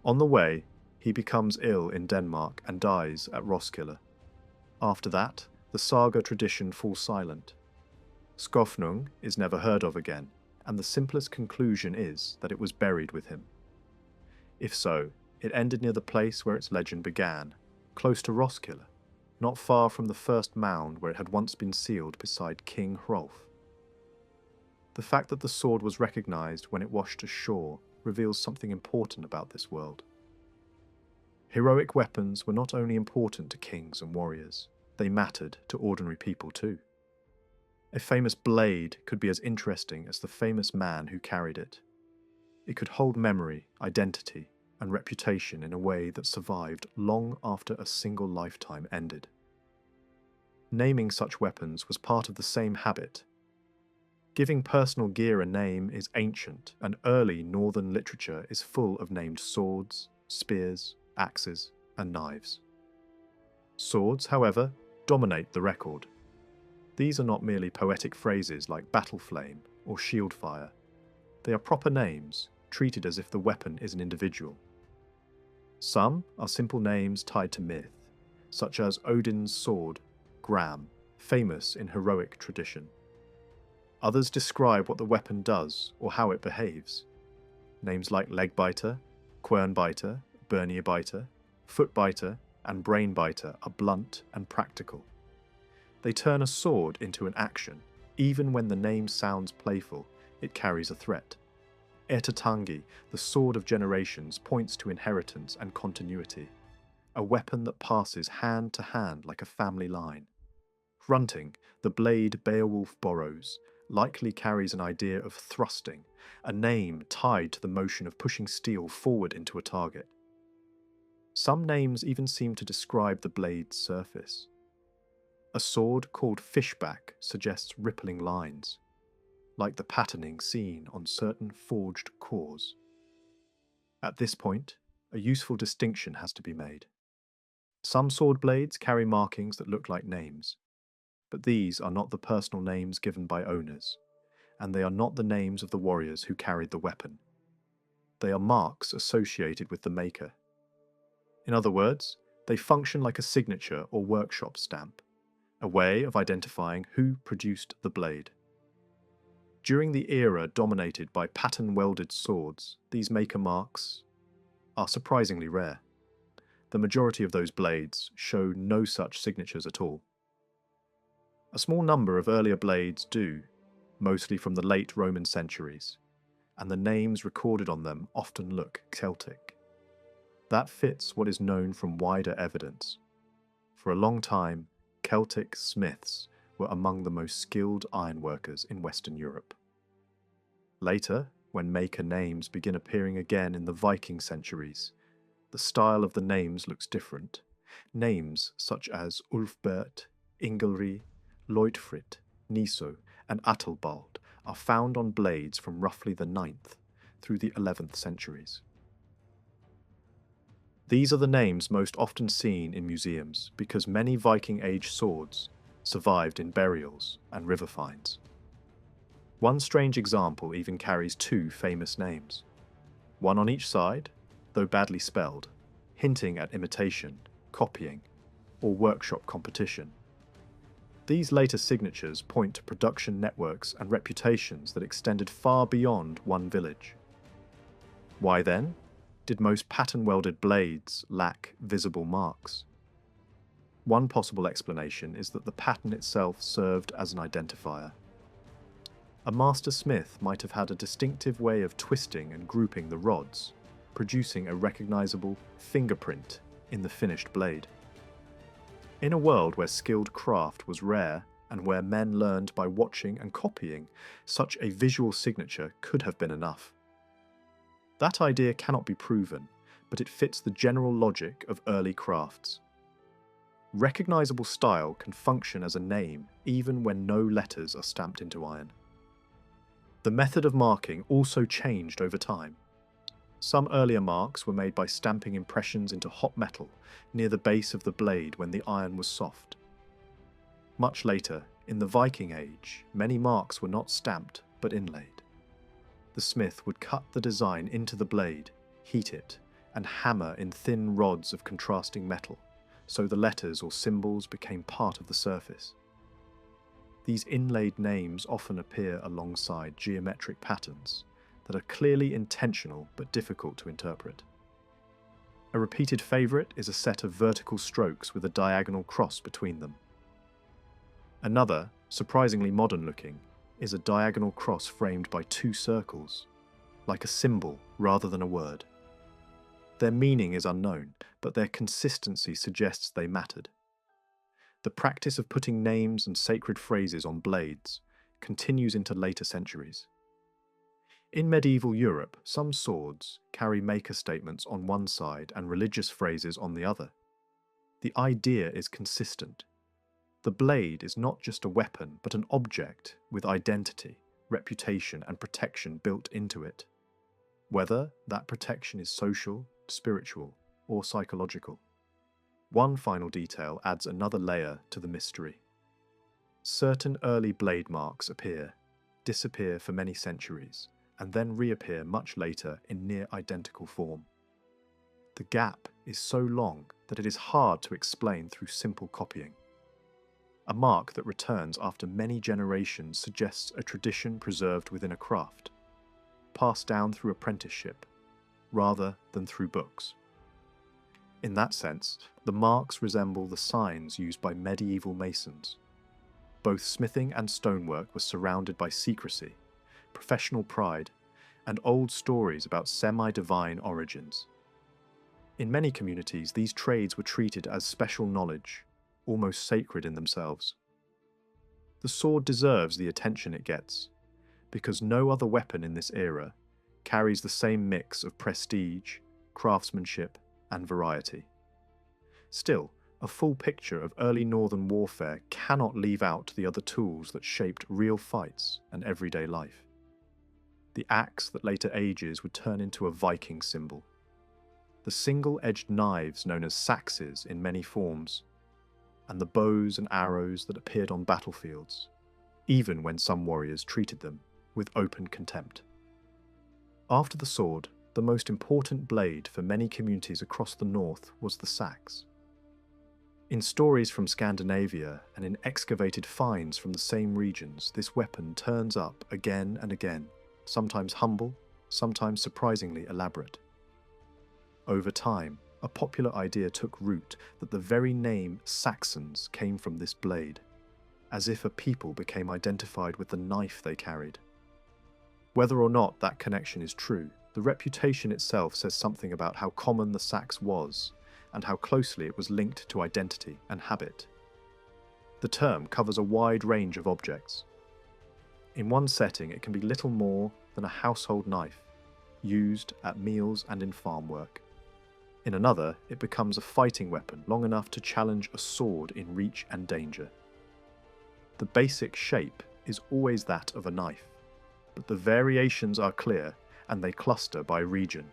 On the way, he becomes ill in Denmark and dies at Roskilde. After that, the saga tradition falls silent. Skofnung is never heard of again, and the simplest conclusion is that it was buried with him. If so, it ended near the place where its legend began, close to Roskilde, not far from the first mound where it had once been sealed beside King Hrolf. The fact that the sword was recognized when it washed ashore reveals something important about this world. Heroic weapons were not only important to kings and warriors, they mattered to ordinary people too. A famous blade could be as interesting as the famous man who carried it. It could hold memory, identity, and reputation in a way that survived long after a single lifetime ended. Naming such weapons was part of the same habit. Giving personal gear a name is ancient, and early northern literature is full of named swords, spears, axes, and knives. Swords, however, dominate the record. These are not merely poetic phrases like battle flame or shield fire. They are proper names, treated as if the weapon is an individual. Some are simple names tied to myth, such as Odin's sword, Gram, famous in heroic tradition. Others describe what the weapon does or how it behaves. Names like Legbiter, Quernbiter, Bernierbeiter, Footbiter, and Brainbiter are blunt and practical. They turn a sword into an action. Even when the name sounds playful, it carries a threat. Etatangi, the sword of generations, points to inheritance and continuity, a weapon that passes hand to hand like a family line. Hrunting, the blade Beowulf borrows, likely carries an idea of thrusting, a name tied to the motion of pushing steel forward into a target. Some names even seem to describe the blade's surface. A sword called Fishback suggests rippling lines, like the patterning seen on certain forged cores. At this point, a useful distinction has to be made. Some sword blades carry markings that look like names, but these are not the personal names given by owners, and they are not the names of the warriors who carried the weapon. They are marks associated with the maker. In other words, they function like a signature or workshop stamp, a way of identifying who produced the blade. During the era dominated by pattern-welded swords, these maker marks are surprisingly rare. The majority of those blades show no such signatures at all. A small number of earlier blades do, mostly from the late Roman centuries, and the names recorded on them often look Celtic. That fits what is known from wider evidence. For a long time, Celtic smiths were among the most skilled ironworkers in Western Europe. Later, when maker names begin appearing again in the Viking centuries, the style of the names looks different. Names such as Ulfbert, Ingelri, Leutfrid, Niso, and Attelbald are found on blades from roughly the 9th through the 11th centuries. These are the names most often seen in museums because many Viking-age swords survived in burials and river finds. One strange example even carries two famous names, one on each side, though badly spelled, hinting at imitation, copying, or workshop competition. These later signatures point to production networks and reputations that extended far beyond one village. Why then did most pattern-welded blades lack visible marks? One possible explanation is that the pattern itself served as an identifier. A master smith might have had a distinctive way of twisting and grouping the rods, producing a recognizable fingerprint in the finished blade. In a world where skilled craft was rare and where men learned by watching and copying, such a visual signature could have been enough. That idea cannot be proven, but it fits the general logic of early crafts. Recognizable style can function as a name even when no letters are stamped into iron. The method of marking also changed over time. Some earlier marks were made by stamping impressions into hot metal near the base of the blade when the iron was soft. Much later, in the Viking Age, many marks were not stamped but inlaid. The smith would cut the design into the blade, heat it, and hammer in thin rods of contrasting metal, so the letters or symbols became part of the surface. These inlaid names often appear alongside geometric patterns that are clearly intentional but difficult to interpret. A repeated favourite is a set of vertical strokes with a diagonal cross between them. Another, surprisingly modern-looking, is a diagonal cross framed by two circles, like a symbol rather than a word. Their meaning is unknown, but their consistency suggests they mattered. The practice of putting names and sacred phrases on blades continues into later centuries. In medieval Europe, some swords carry maker statements on one side and religious phrases on the other. The idea is consistent. The blade is not just a weapon, but an object with identity, reputation, and protection built into it. Whether that protection is social, spiritual, or psychological. One final detail adds another layer to the mystery. Certain early blade marks appear, disappear for many centuries, and then reappear much later in near identical form. The gap is so long that it is hard to explain through simple copying. A mark that returns after many generations suggests a tradition preserved within a craft, passed down through apprenticeship, rather than through books. In that sense, the marks resemble the signs used by medieval masons. Both smithing and stonework were surrounded by secrecy, professional pride, and old stories about semi-divine origins. In many communities, these trades were treated as special knowledge, almost sacred in themselves. The sword deserves the attention it gets, because no other weapon in this era carries the same mix of prestige, craftsmanship, and variety. Still, a full picture of early northern warfare cannot leave out the other tools that shaped real fights and everyday life. The axe that later ages would turn into a Viking symbol. The single-edged knives known as saxes in many forms, and the bows and arrows that appeared on battlefields, even when some warriors treated them with open contempt. After the sword, the most important blade for many communities across the north was the saxe. In stories from Scandinavia and in excavated finds from the same regions, this weapon turns up again and again, sometimes humble, sometimes surprisingly elaborate. Over time, a popular idea took root that the very name Saxons came from this blade, as if a people became identified with the knife they carried. Whether or not that connection is true, the reputation itself says something about how common the saxe was and how closely it was linked to identity and habit. The term covers a wide range of objects. In one setting, it can be little more than a household knife, used at meals and in farm work. In another, it becomes a fighting weapon long enough to challenge a sword in reach and danger. The basic shape is always that of a knife, but the variations are clear and they cluster by region.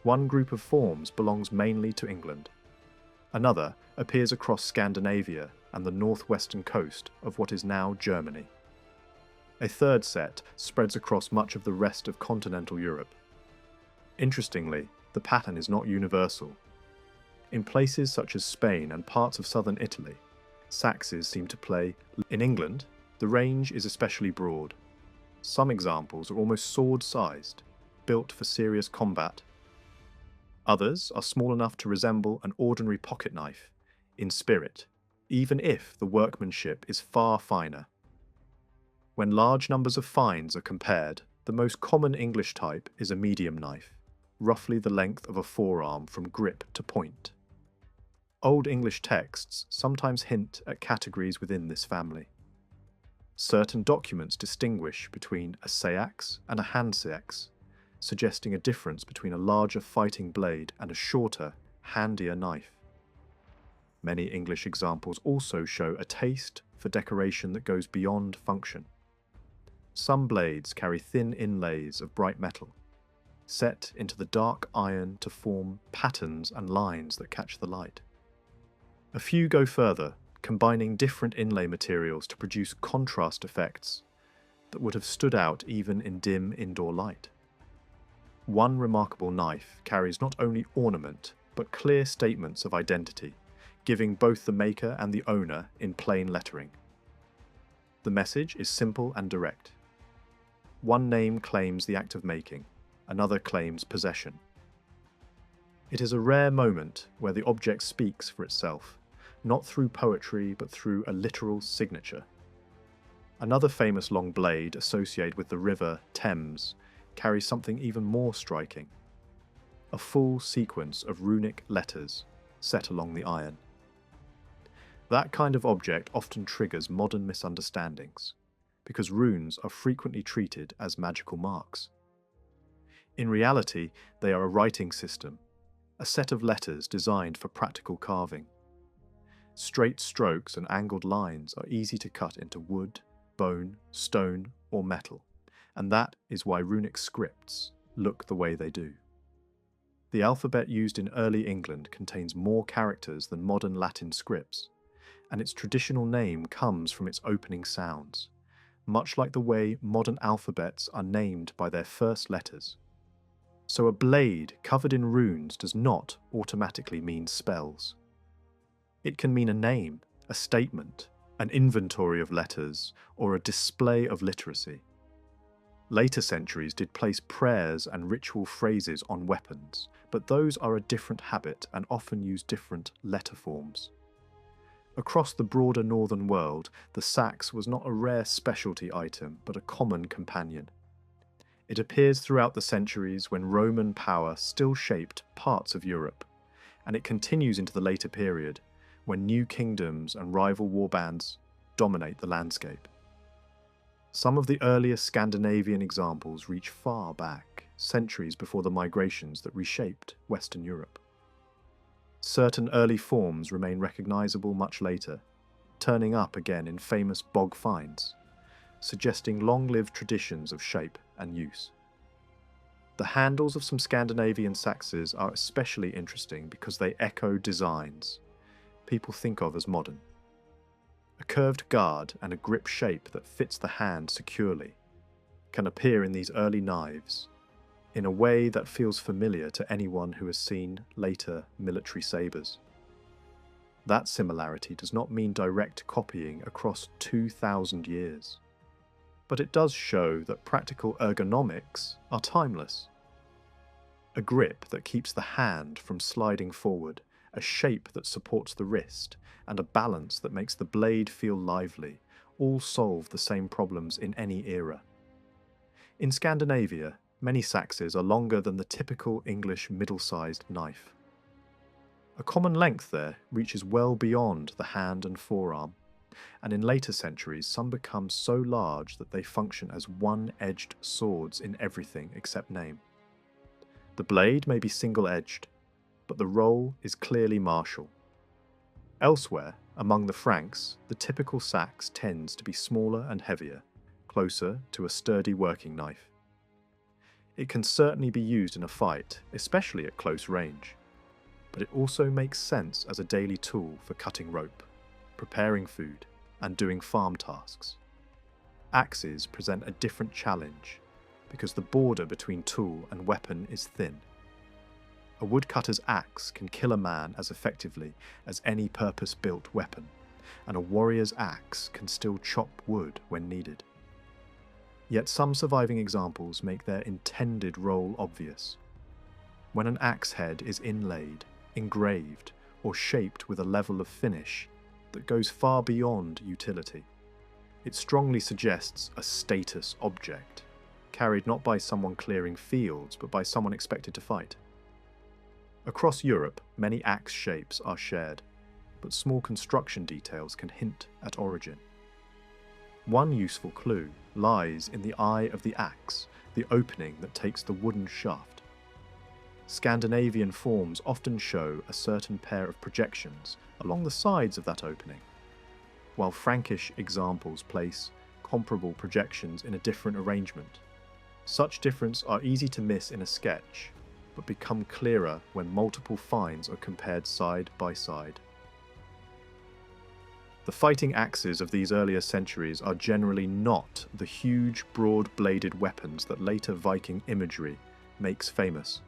One group of forms belongs mainly to England. Another appears across Scandinavia and the northwestern coast of what is now Germany. A third set spreads across much of the rest of continental Europe. Interestingly, the pattern is not universal. In places such as Spain and parts of southern Italy, saxes seem to play. In England, the range is especially broad. Some examples are almost sword-sized, built for serious combat. Others are small enough to resemble an ordinary pocket knife in spirit, even if the workmanship is far finer. When large numbers of finds are compared, the most common English type is a medium knife, roughly the length of a forearm from grip to point. Old English texts sometimes hint at categories within this family. Certain documents distinguish between a saxe and a handsaxe, suggesting a difference between a larger fighting blade and a shorter, handier knife. Many English examples also show a taste for decoration that goes beyond function. Some blades carry thin inlays of bright metal, set into the dark iron to form patterns and lines that catch the light. A few go further, combining different inlay materials to produce contrast effects that would have stood out even in dim indoor light. One remarkable knife carries not only ornament, but clear statements of identity, giving both the maker and the owner in plain lettering. The message is simple and direct. One name claims the act of making, another claims possession. It is a rare moment where the object speaks for itself, not through poetry but through a literal signature. Another famous long blade associated with the river Thames carries something even more striking: a full sequence of runic letters set along the iron. That kind of object often triggers modern misunderstandings, because runes are frequently treated as magical marks. In reality, they are a writing system, a set of letters designed for practical carving. Straight strokes and angled lines are easy to cut into wood, bone, stone, or metal, and that is why runic scripts look the way they do. The alphabet used in early England contains more characters than modern Latin scripts, and its traditional name comes from its opening sounds, much like the way modern alphabets are named by their first letters. So a blade covered in runes does not automatically mean spells. It can mean a name, a statement, an inventory of letters, or a display of literacy. Later centuries did place prayers and ritual phrases on weapons, but those are a different habit and often use different letter forms. Across the broader northern world, the saxe was not a rare specialty item, but a common companion. It appears throughout the centuries when Roman power still shaped parts of Europe, and it continues into the later period, when new kingdoms and rival warbands dominate the landscape. Some of the earliest Scandinavian examples reach far back, centuries before the migrations that reshaped Western Europe. Certain early forms remain recognizable much later, turning up again in famous bog finds, suggesting long-lived traditions of shape and use. The handles of some Scandinavian saxes are especially interesting because they echo designs people think of as modern. A curved guard and a grip shape that fits the hand securely can appear in these early knives in a way that feels familiar to anyone who has seen later military sabres. That similarity does not mean direct copying across 2,000 years, but it does show that practical ergonomics are timeless. A grip that keeps the hand from sliding forward, a shape that supports the wrist, and a balance that makes the blade feel lively, all solve the same problems in any era. In Scandinavia, many saxes are longer than the typical English middle-sized knife. A common length there reaches well beyond the hand and forearm, and in later centuries some become so large that they function as one-edged swords in everything except name. The blade may be single-edged, but the role is clearly martial. Elsewhere, among the Franks, the typical saxe tends to be smaller and heavier, closer to a sturdy working knife. It can certainly be used in a fight, especially at close range, but it also makes sense as a daily tool for cutting rope, preparing food, and doing farm tasks. Axes present a different challenge, because the border between tool and weapon is thin. A woodcutter's axe can kill a man as effectively as any purpose-built weapon, and a warrior's axe can still chop wood when needed. Yet some surviving examples make their intended role obvious. When an axe head is inlaid, engraved, or shaped with a level of finish that goes far beyond utility, it strongly suggests a status object, carried not by someone clearing fields, but by someone expected to fight. Across Europe, many axe shapes are shared, but small construction details can hint at origin. One useful clue lies in the eye of the axe, the opening that takes the wooden shaft. Scandinavian forms often show a certain pair of projections along the sides of that opening, while Frankish examples place comparable projections in a different arrangement. Such differences are easy to miss in a sketch, but become clearer when multiple finds are compared side by side. The fighting axes of these earlier centuries are generally not the huge, broad-bladed weapons that later Viking imagery makes famous.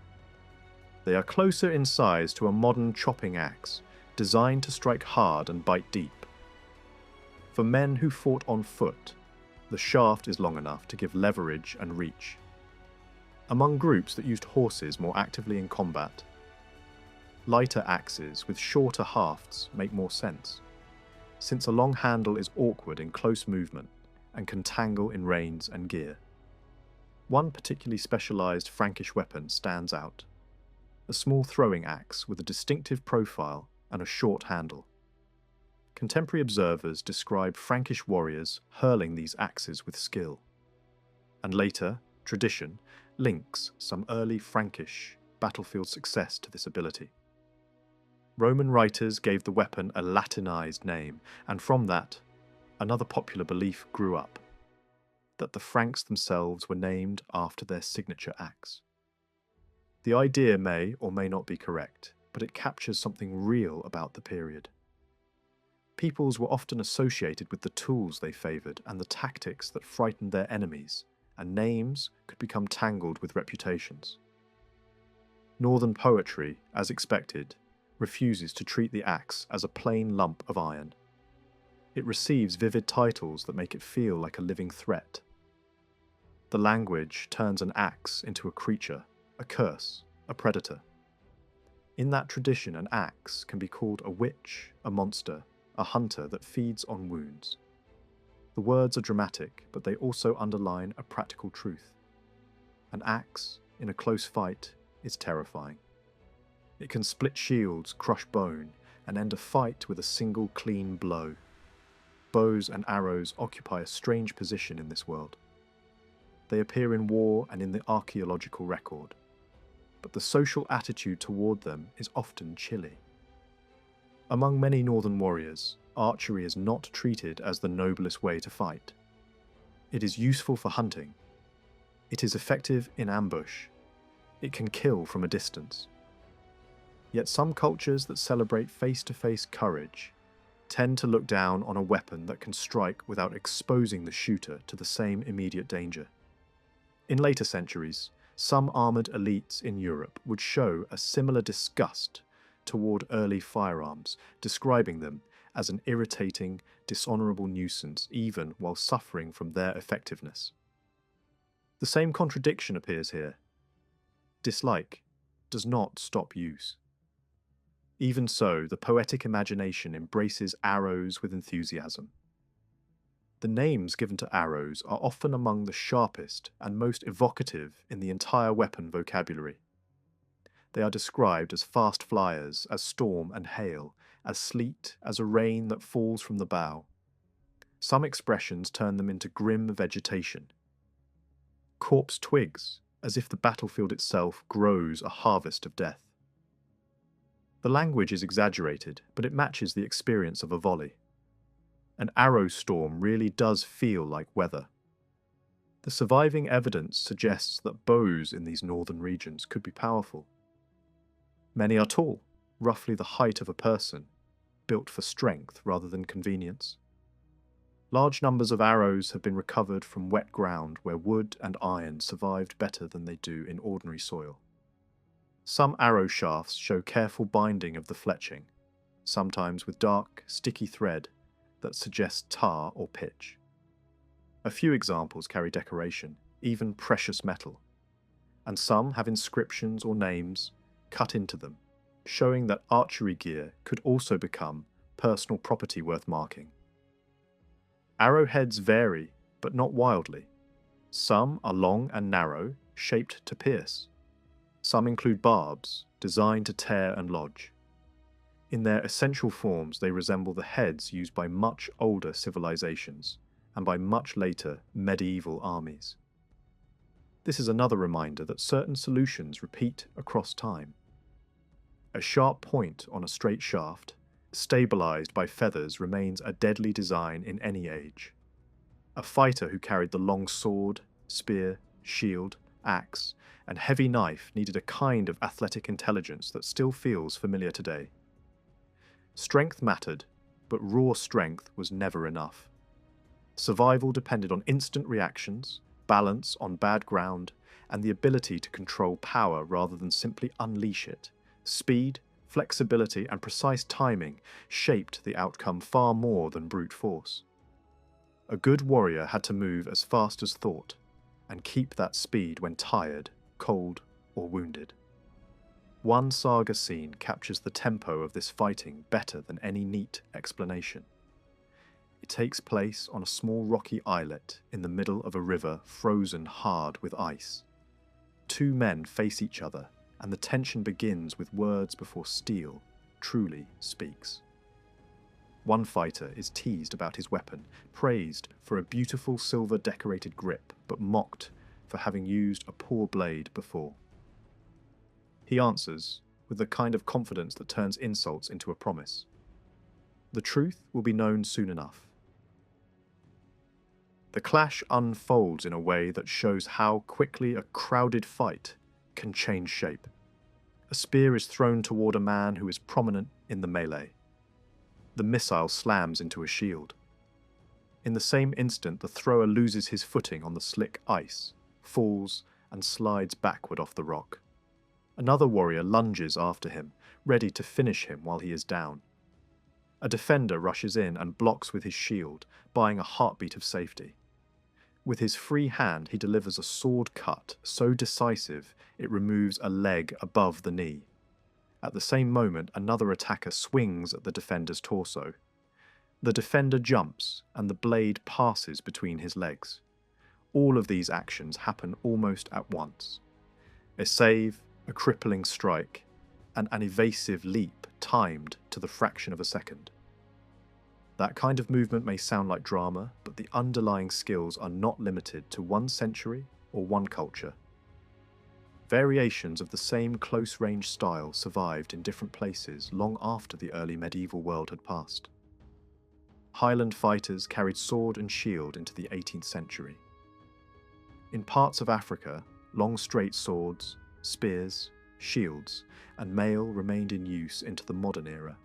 They are closer in size to a modern chopping axe, designed to strike hard and bite deep. For men who fought on foot, the shaft is long enough to give leverage and reach. Among groups that used horses more actively in combat, lighter axes with shorter hafts make more sense, since a long handle is awkward in close movement and can tangle in reins and gear. One particularly specialised Frankish weapon stands out: a small throwing axe with a distinctive profile and a short handle. Contemporary observers describe Frankish warriors hurling these axes with skill, and later, tradition links some early Frankish battlefield success to this ability. Roman writers gave the weapon a Latinized name, and from that, another popular belief grew up: that the Franks themselves were named after their signature axe. The idea may or may not be correct, but it captures something real about the period. Peoples were often associated with the tools they favoured and the tactics that frightened their enemies, and names could become tangled with reputations. Northern poetry, as expected, refuses to treat the axe as a plain lump of iron. It receives vivid titles that make it feel like a living threat. The language turns an axe into a creature, a curse, a predator. In that tradition, an axe can be called a witch, a monster, a hunter that feeds on wounds. The words are dramatic, but they also underline a practical truth. An axe, in a close fight, is terrifying. It can split shields, crush bone, and end a fight with a single clean blow. Bows and arrows occupy a strange position in this world. They appear in war and in the archaeological record, but the social attitude toward them is often chilly. Among many northern warriors, archery is not treated as the noblest way to fight. It is useful for hunting. It is effective in ambush. It can kill from a distance. Yet some cultures that celebrate face-to-face courage tend to look down on a weapon that can strike without exposing the shooter to the same immediate danger. In later centuries, some armoured elites in Europe would show a similar disgust toward early firearms, describing them as an irritating, dishonourable nuisance even while suffering from their effectiveness. The same contradiction appears here. Dislike does not stop use. Even so, the poetic imagination embraces arrows with enthusiasm. The names given to arrows are often among the sharpest and most evocative in the entire weapon vocabulary. They are described as fast flyers, as storm and hail, as sleet, as a rain that falls from the bow. Some expressions turn them into grim vegetation. Corpse twigs, as if the battlefield itself grows a harvest of death. The language is exaggerated, but it matches the experience of a volley. An arrow storm really does feel like weather. The surviving evidence suggests that bows in these northern regions could be powerful. Many are tall, roughly the height of a person, built for strength rather than convenience. Large numbers of arrows have been recovered from wet ground where wood and iron survived better than they do in ordinary soil. Some arrow shafts show careful binding of the fletching, sometimes with dark, sticky thread that suggests tar or pitch. A few examples carry decoration, even precious metal, and some have inscriptions or names cut into them, showing that archery gear could also become personal property worth marking. Arrowheads vary, but not wildly. Some are long and narrow, shaped to pierce. Some include barbs, designed to tear and lodge. In their essential forms, they resemble the heads used by much older civilizations and by much later medieval armies. This is another reminder that certain solutions repeat across time. A sharp point on a straight shaft, stabilized by feathers, remains a deadly design in any age. A fighter who carried the long sword, spear, shield, axe, and heavy knife needed a kind of athletic intelligence that still feels familiar today. Strength mattered, but raw strength was never enough. Survival depended on instant reactions, balance on bad ground, and the ability to control power rather than simply unleash it. Speed, flexibility, and precise timing shaped the outcome far more than brute force. A good warrior had to move as fast as thought, and keep that speed when tired, cold, or wounded. One saga scene captures the tempo of this fighting better than any neat explanation. It takes place on a small rocky islet in the middle of a river frozen hard with ice. Two men face each other, and the tension begins with words before steel truly speaks. One fighter is teased about his weapon, praised for a beautiful silver-decorated grip, but mocked for having used a poor blade before. He answers with the kind of confidence that turns insults into a promise. The truth will be known soon enough. The clash unfolds in a way that shows how quickly a crowded fight can change shape. A spear is thrown toward a man who is prominent in the melee. The missile slams into a shield. In the same instant, the thrower loses his footing on the slick ice, falls, and slides backward off the rock. Another warrior lunges after him, ready to finish him while he is down. A defender rushes in and blocks with his shield, buying a heartbeat of safety. With his free hand, he delivers a sword cut so decisive it removes a leg above the knee. At the same moment, another attacker swings at the defender's torso. The defender jumps, and the blade passes between his legs. All of these actions happen almost at once. A save, a crippling strike, and an evasive leap timed to the fraction of a second. That kind of movement may sound like drama, but the underlying skills are not limited to one century or one culture. Variations of the same close-range style survived in different places long after the early medieval world had passed. Highland fighters carried sword and shield into the 18th century. In parts of Africa, long straight swords, spears, shields, and mail remained in use into the modern era.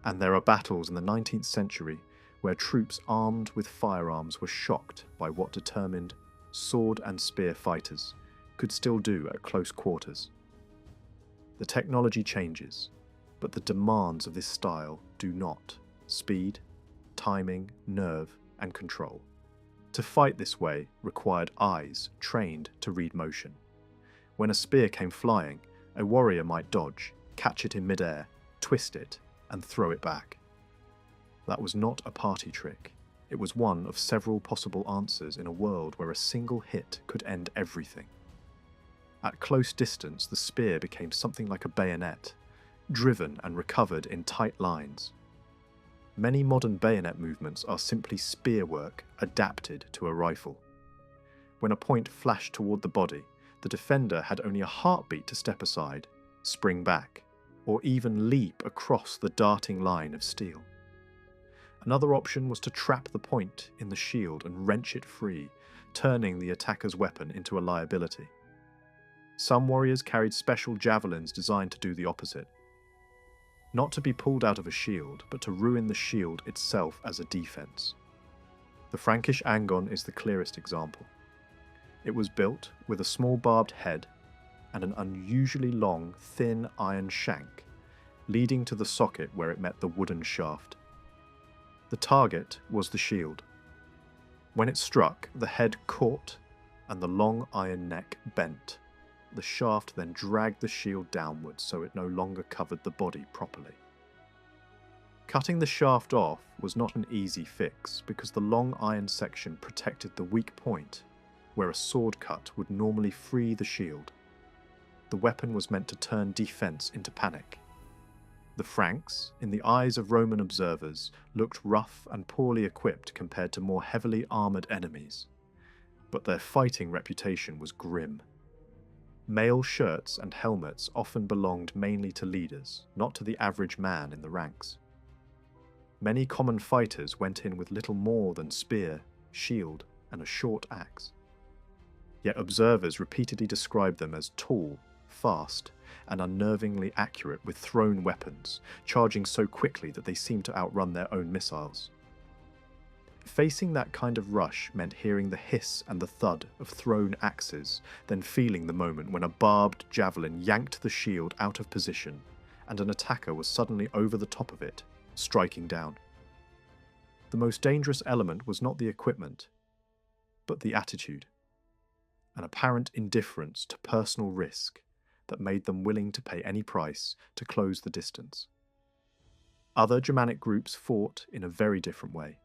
And there are battles in the 19th century where troops armed with firearms were shocked by what determined sword and spear fighters could still do at close quarters. The technology changes, but the demands of this style do not. Speed, timing, nerve, and control. To fight this way required eyes trained to read motion. When a spear came flying, a warrior might dodge, catch it in midair, twist it, and throw it back. That was not a party trick. It was one of several possible answers in a world where a single hit could end everything. At close distance, the spear became something like a bayonet, driven and recovered in tight lines. Many modern bayonet movements are simply spear work adapted to a rifle. When a point flashed toward the body, the defender had only a heartbeat to step aside, spring back, or even leap across the darting line of steel. Another option was to trap the point in the shield and wrench it free, turning the attacker's weapon into a liability. Some warriors carried special javelins designed to do the opposite. Not to be pulled out of a shield, but to ruin the shield itself as a defense. The Frankish angon is the clearest example. It was built with a small barbed head and an unusually long, thin iron shank, leading to the socket where it met the wooden shaft. The target was the shield. When it struck, the head caught and the long iron neck bent. The shaft then dragged the shield downwards so it no longer covered the body properly. Cutting the shaft off was not an easy fix because the long iron section protected the weak point, where a sword cut would normally free the shield. The weapon was meant to turn defense into panic. The Franks, in the eyes of Roman observers, looked rough and poorly equipped compared to more heavily armoured enemies. but their fighting reputation was grim. Mail shirts and helmets often belonged mainly to leaders, not to the average man in the ranks. Many common fighters went in with little more than spear, shield, and a short axe. Yet observers repeatedly described them as tall, fast, and unnervingly accurate with thrown weapons, charging so quickly that they seemed to outrun their own missiles. Facing that kind of rush meant hearing the hiss and the thud of thrown axes, then feeling the moment when a barbed javelin yanked the shield out of position, and an attacker was suddenly over the top of it, striking down. The most dangerous element was not the equipment, but the attitude, an apparent indifference to personal risk that made them willing to pay any price to close the distance. Other Germanic groups fought in a very different way.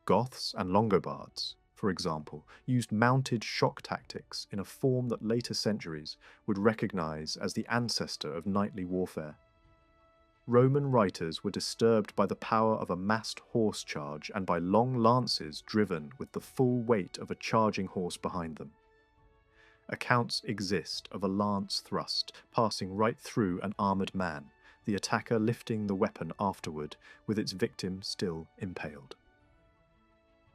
Goths and Longobards, for example, used mounted shock tactics in a form that later centuries would recognize as the ancestor of knightly warfare. Roman writers were disturbed by the power of a massed horse charge and by long lances driven with the full weight of a charging horse behind them. Accounts exist of a lance thrust passing right through an armoured man, the attacker lifting the weapon afterward with its victim still impaled.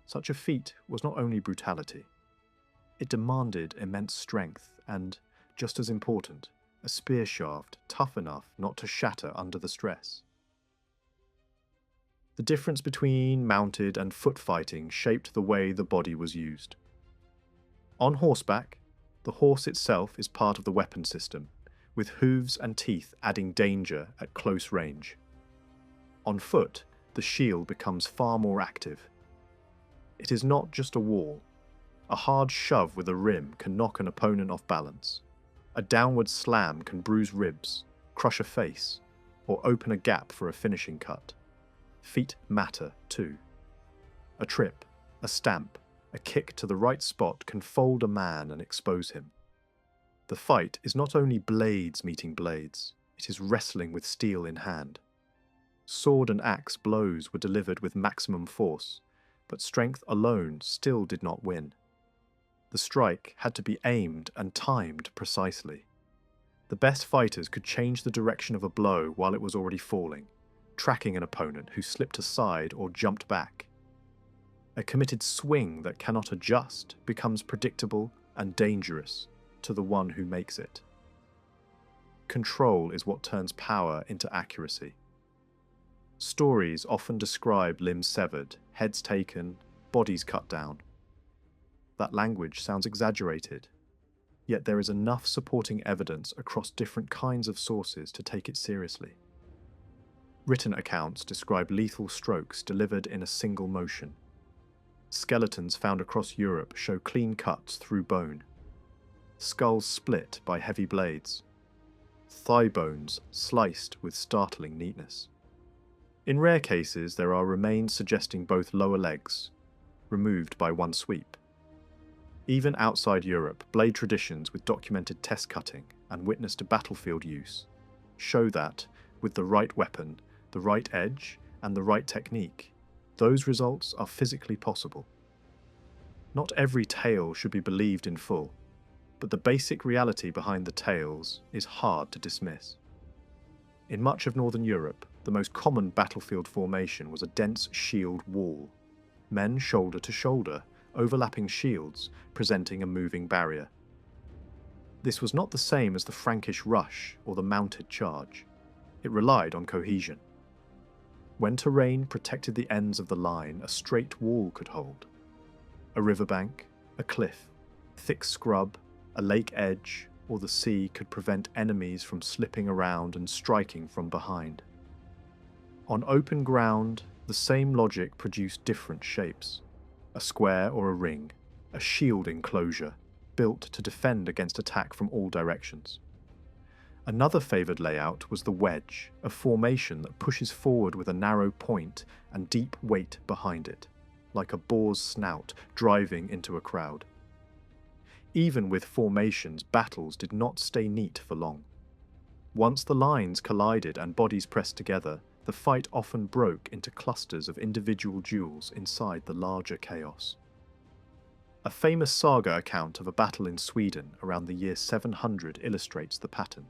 Such a feat was not only brutality. It demanded immense strength and, just as important, a spear shaft tough enough not to shatter under the stress. The difference between mounted and foot fighting shaped the way the body was used. On horseback, the horse itself is part of the weapon system, with hooves and teeth adding danger at close range. On foot, the shield becomes far more active. It is not just a wall. A hard shove with a rim can knock an opponent off balance. A downward slam can bruise ribs, crush a face, or open a gap for a finishing cut. Feet matter too. A trip, a stamp, a kick to the right spot can fold a man and expose him. The fight is not only blades meeting blades, it is wrestling with steel in hand. Sword and axe blows were delivered with maximum force, but strength alone still did not win. The strike had to be aimed and timed precisely. The best fighters could change the direction of a blow while it was already falling, tracking an opponent who slipped aside or jumped back. A committed swing that cannot adjust becomes predictable and dangerous to the one who makes it. Control is what turns power into accuracy. Stories often describe limbs severed, heads taken, bodies cut down. That language sounds exaggerated, yet there is enough supporting evidence across different kinds of sources to take it seriously. Written accounts describe lethal strokes delivered in a single motion. Skeletons found across Europe show clean cuts through bone. Skulls split by heavy blades. Thigh bones sliced with startling neatness. In rare cases, there are remains suggesting both lower legs, removed by one sweep. Even outside Europe, blade traditions with documented test cutting and witness to battlefield use show that, with the right weapon, the right edge, and the right technique, those results are physically possible. Not every tale should be believed in full, but the basic reality behind the tales is hard to dismiss. In much of Northern Europe, the most common battlefield formation was a dense shield wall, men shoulder to shoulder, overlapping shields, presenting a moving barrier. This was not the same as the Frankish rush or the mounted charge. It relied on cohesion. When terrain protected the ends of the line, a straight wall could hold. A riverbank, a cliff, thick scrub, a lake edge, or the sea could prevent enemies from slipping around and striking from behind. On open ground, the same logic produced different shapes. A square or a ring, a shield enclosure, built to defend against attack from all directions. Another favoured layout was the wedge, a formation that pushes forward with a narrow point and deep weight behind it, like a boar's snout driving into a crowd. Even with formations, battles did not stay neat for long. Once the lines collided and bodies pressed together, the fight often broke into clusters of individual duels inside the larger chaos. A famous saga account of a battle in Sweden around the year 700 illustrates the pattern.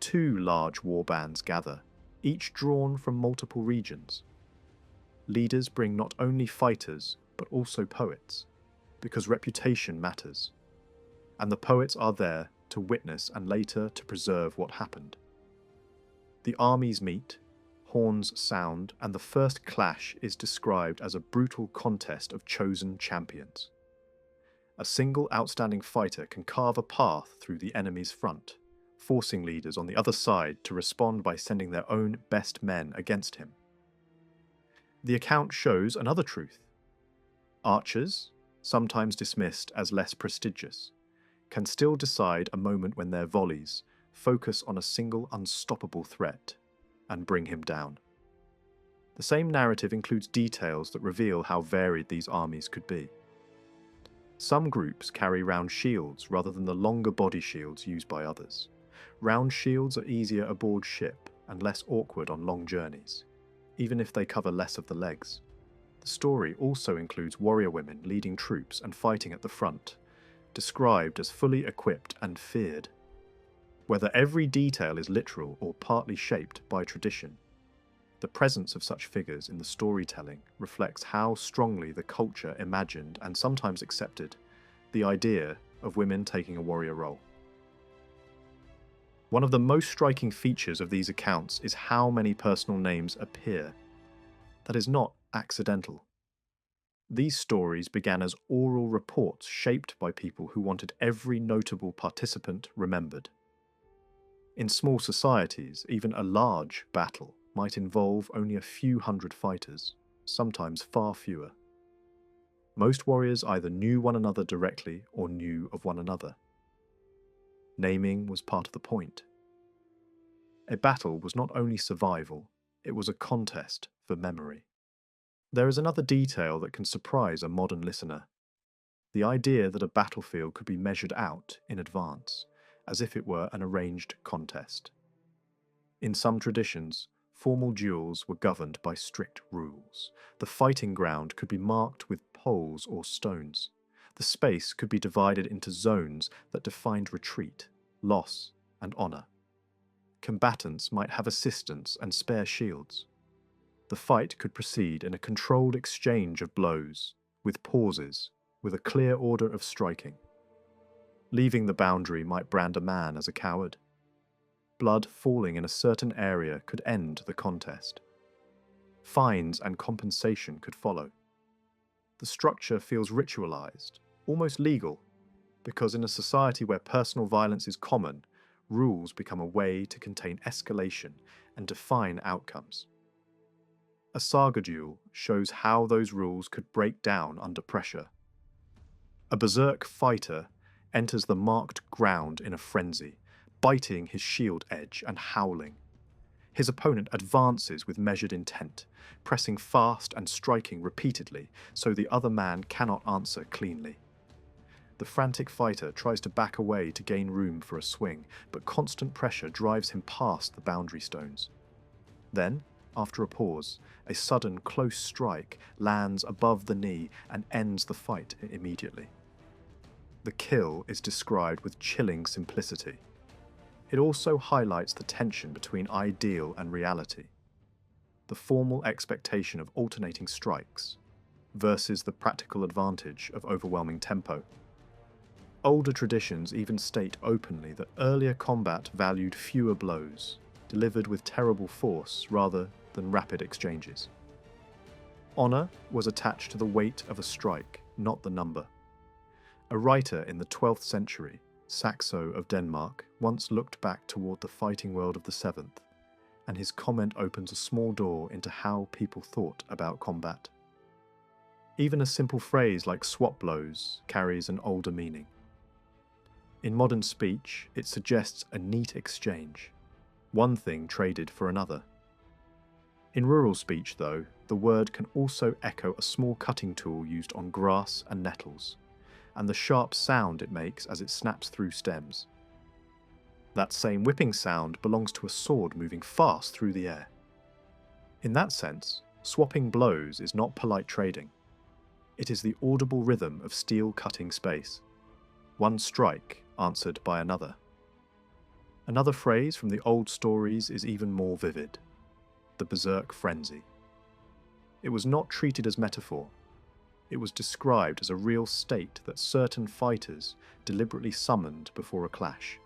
Two large war bands gather, each drawn from multiple regions. Leaders bring not only fighters, but also poets, because reputation matters, and the poets are there to witness and later to preserve what happened. The armies meet, horns sound, and the first clash is described as a brutal contest of chosen champions. A single outstanding fighter can carve a path through the enemy's front, forcing leaders on the other side to respond by sending their own best men against him. The account shows another truth. Archers, sometimes dismissed as less prestigious, can still decide a moment when their volleys focus on a single unstoppable threat and bring him down. The same narrative includes details that reveal how varied these armies could be. Some groups carry round shields rather than the longer body shields used by others. Round shields are easier aboard ship and less awkward on long journeys, even if they cover less of the legs. The story also includes warrior women leading troops and fighting at the front, described as fully equipped and feared. Whether every detail is literal or partly shaped by tradition, the presence of such figures in the storytelling reflects how strongly the culture imagined and sometimes accepted the idea of women taking a warrior role. One of the most striking features of these accounts is how many personal names appear. That is not accidental. These stories began as oral reports shaped by people who wanted every notable participant remembered. In small societies, even a large battle might involve only a few hundred fighters, sometimes far fewer. Most warriors either knew one another directly or knew of one another. Naming was part of the point. A battle was not only survival, it was a contest for memory. There is another detail that can surprise a modern listener. The idea that a battlefield could be measured out in advance, as if it were an arranged contest. In some traditions, formal duels were governed by strict rules. The fighting ground could be marked with poles or stones. The space could be divided into zones that defined retreat, loss, and honour. Combatants might have assistants and spare shields. The fight could proceed in a controlled exchange of blows, with pauses, with a clear order of striking. Leaving the boundary might brand a man as a coward. Blood falling in a certain area could end the contest. Fines and compensation could follow. The structure feels ritualized, almost legal, because in a society where personal violence is common, rules become a way to contain escalation and define outcomes. A saga duel shows how those rules could break down under pressure. A berserk fighter enters the marked ground in a frenzy, biting his shield edge and howling. His opponent advances with measured intent, pressing fast and striking repeatedly so the other man cannot answer cleanly. The frantic fighter tries to back away to gain room for a swing, but constant pressure drives him past the boundary stones. Then, after a pause, a sudden close strike lands above the knee and ends the fight immediately. The kill is described with chilling simplicity. It also highlights the tension between ideal and reality, the formal expectation of alternating strikes versus the practical advantage of overwhelming tempo. Older traditions even state openly that earlier combat valued fewer blows, delivered with terrible force rather than rapid exchanges. Honour was attached to the weight of a strike, not the number. A writer in the 12th century, Saxo of Denmark, once looked back toward the fighting world of the 7th, and his comment opens a small door into how people thought about combat. Even a simple phrase like swap blows carries an older meaning. In modern speech, it suggests a neat exchange, one thing traded for another. In rural speech, though, the word can also echo a small cutting tool used on grass and nettles, and the sharp sound it makes as it snaps through stems. That same whipping sound belongs to a sword moving fast through the air. In that sense, swapping blows is not polite trading. It is the audible rhythm of steel cutting space, one strike answered by another. Another phrase from the old stories is even more vivid: the berserk frenzy. It was not treated as metaphor. It was described as a real state that certain fighters deliberately summoned before a clash.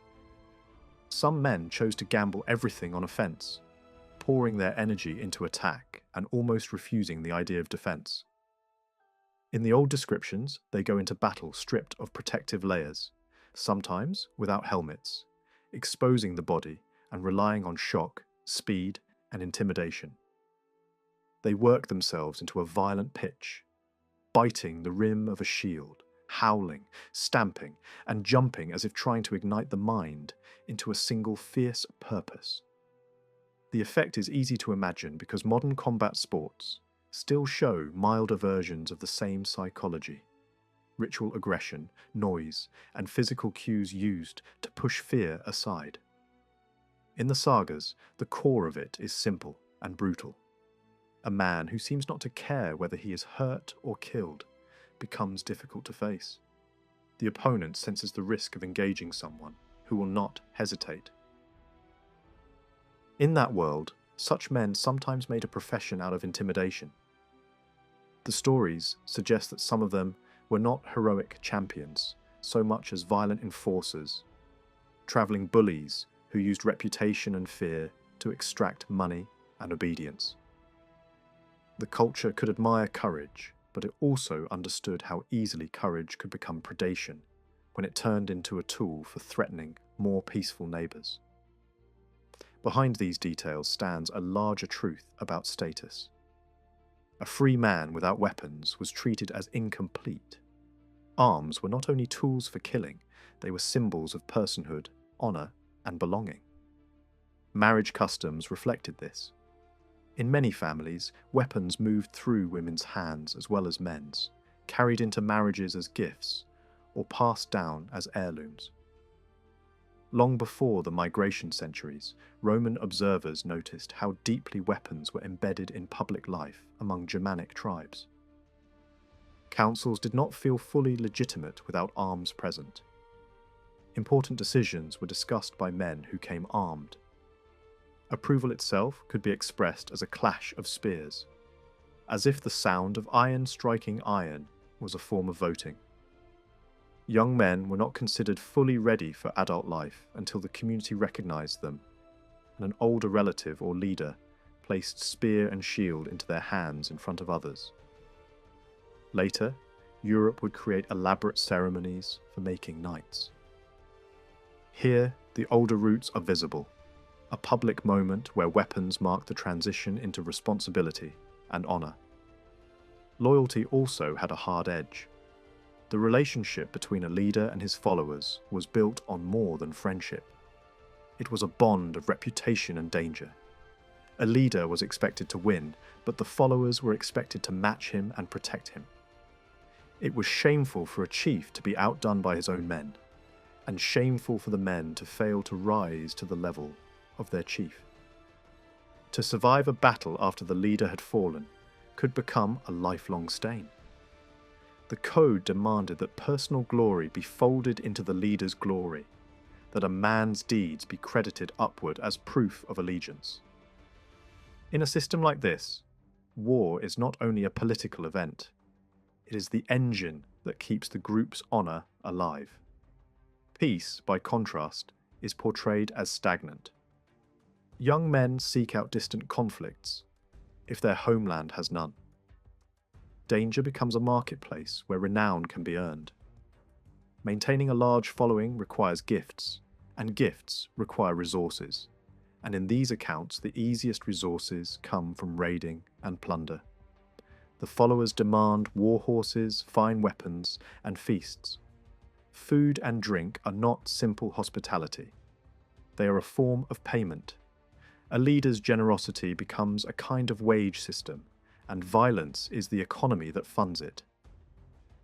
Some men chose to gamble everything on offence, pouring their energy into attack and almost refusing the idea of defence. In the old descriptions, they go into battle stripped of protective layers, sometimes without helmets, exposing the body and relying on shock, speed, and intimidation. They work themselves into a violent pitch, biting the rim of a shield, howling, stamping, and jumping as if trying to ignite the mind into a single fierce purpose. The effect is easy to imagine because modern combat sports still show milder versions of the same psychology: ritual aggression, noise, and physical cues used to push fear aside. In the sagas, the core of it is simple and brutal. A man who seems not to care whether he is hurt or killed becomes difficult to face. The opponent senses the risk of engaging someone who will not hesitate. In that world, such men sometimes made a profession out of intimidation. The stories suggest that some of them were not heroic champions so much as violent enforcers, travelling bullies who used reputation and fear to extract money and obedience. The culture could admire courage, but it also understood how easily courage could become predation when it turned into a tool for threatening more peaceful neighbours. Behind these details stands a larger truth about status. A free man without weapons was treated as incomplete. Arms were not only tools for killing, they were symbols of personhood, honour, and belonging. Marriage customs reflected this. In many families, weapons moved through women's hands as well as men's, carried into marriages as gifts, or passed down as heirlooms. Long before the migration centuries, Roman observers noticed how deeply weapons were embedded in public life among Germanic tribes. Councils did not feel fully legitimate without arms present. Important decisions were discussed by men who came armed. Approval itself could be expressed as a clash of spears, as if the sound of iron striking iron was a form of voting. Young men were not considered fully ready for adult life until the community recognized them, and an older relative or leader placed spear and shield into their hands in front of others. Later, Europe would create elaborate ceremonies for making knights. Here, the older roots are visible, a public moment where weapons mark the transition into responsibility and honour. Loyalty also had a hard edge. The relationship between a leader and his followers was built on more than friendship. It was a bond of reputation and danger. A leader was expected to win, but the followers were expected to match him and protect him. It was shameful for a chief to be outdone by his own men, and shameful for the men to fail to rise to the level of their chief. To survive a battle after the leader had fallen could become a lifelong stain. The code demanded that personal glory be folded into the leader's glory, that a man's deeds be credited upward as proof of allegiance. In a system like this, war is not only a political event, it is the engine that keeps the group's honour alive. Peace, by contrast, is portrayed as stagnant. Young men seek out distant conflicts, if their homeland has none. Danger becomes a marketplace where renown can be earned. Maintaining a large following requires gifts, and gifts require resources, and in these accounts the easiest resources come from raiding and plunder. The followers demand war horses, fine weapons, and feasts. Food and drink are not simple hospitality. They are a form of payment. A leader's generosity becomes a kind of wage system, and violence is the economy that funds it.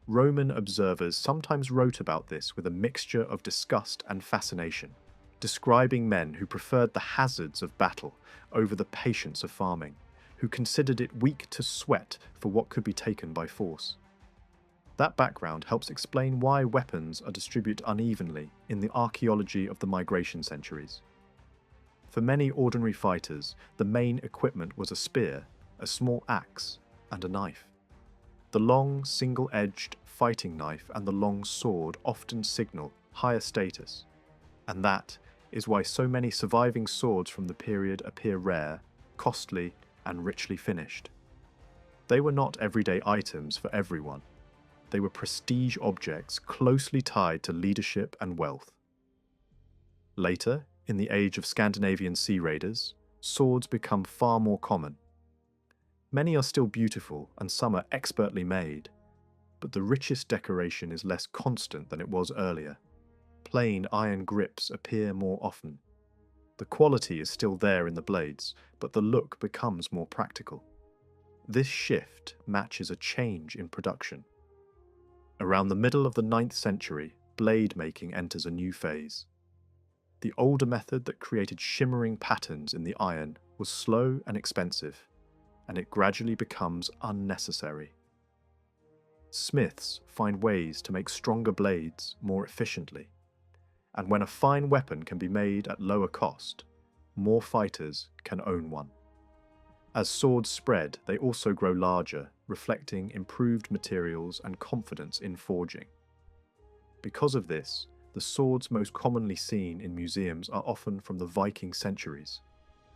Roman observers sometimes wrote about this with a mixture of disgust and fascination, describing men who preferred the hazards of battle over the patience of farming, who considered it weak to sweat for what could be taken by force. That background helps explain why weapons are distributed unevenly in the archaeology of the migration centuries. For many ordinary fighters, the main equipment was a spear, a small axe, and a knife. The long, single-edged fighting knife and the long sword often signal higher status, and that is why so many surviving swords from the period appear rare, costly, and richly finished. They were not everyday items for everyone. They were prestige objects closely tied to leadership and wealth. Later, in the age of Scandinavian sea raiders, swords become far more common. Many are still beautiful and some are expertly made, but the richest decoration is less constant than it was earlier. Plain iron grips appear more often. The quality is still there in the blades, but the look becomes more practical. This shift matches a change in production. Around the middle of the 9th century, blade making enters a new phase. The older method that created shimmering patterns in the iron was slow and expensive, and it gradually becomes unnecessary. Smiths find ways to make stronger blades more efficiently, and when a fine weapon can be made at lower cost, more fighters can own one. As swords spread, they also grow larger, reflecting improved materials and confidence in forging. Because of this, the swords most commonly seen in museums are often from the Viking centuries,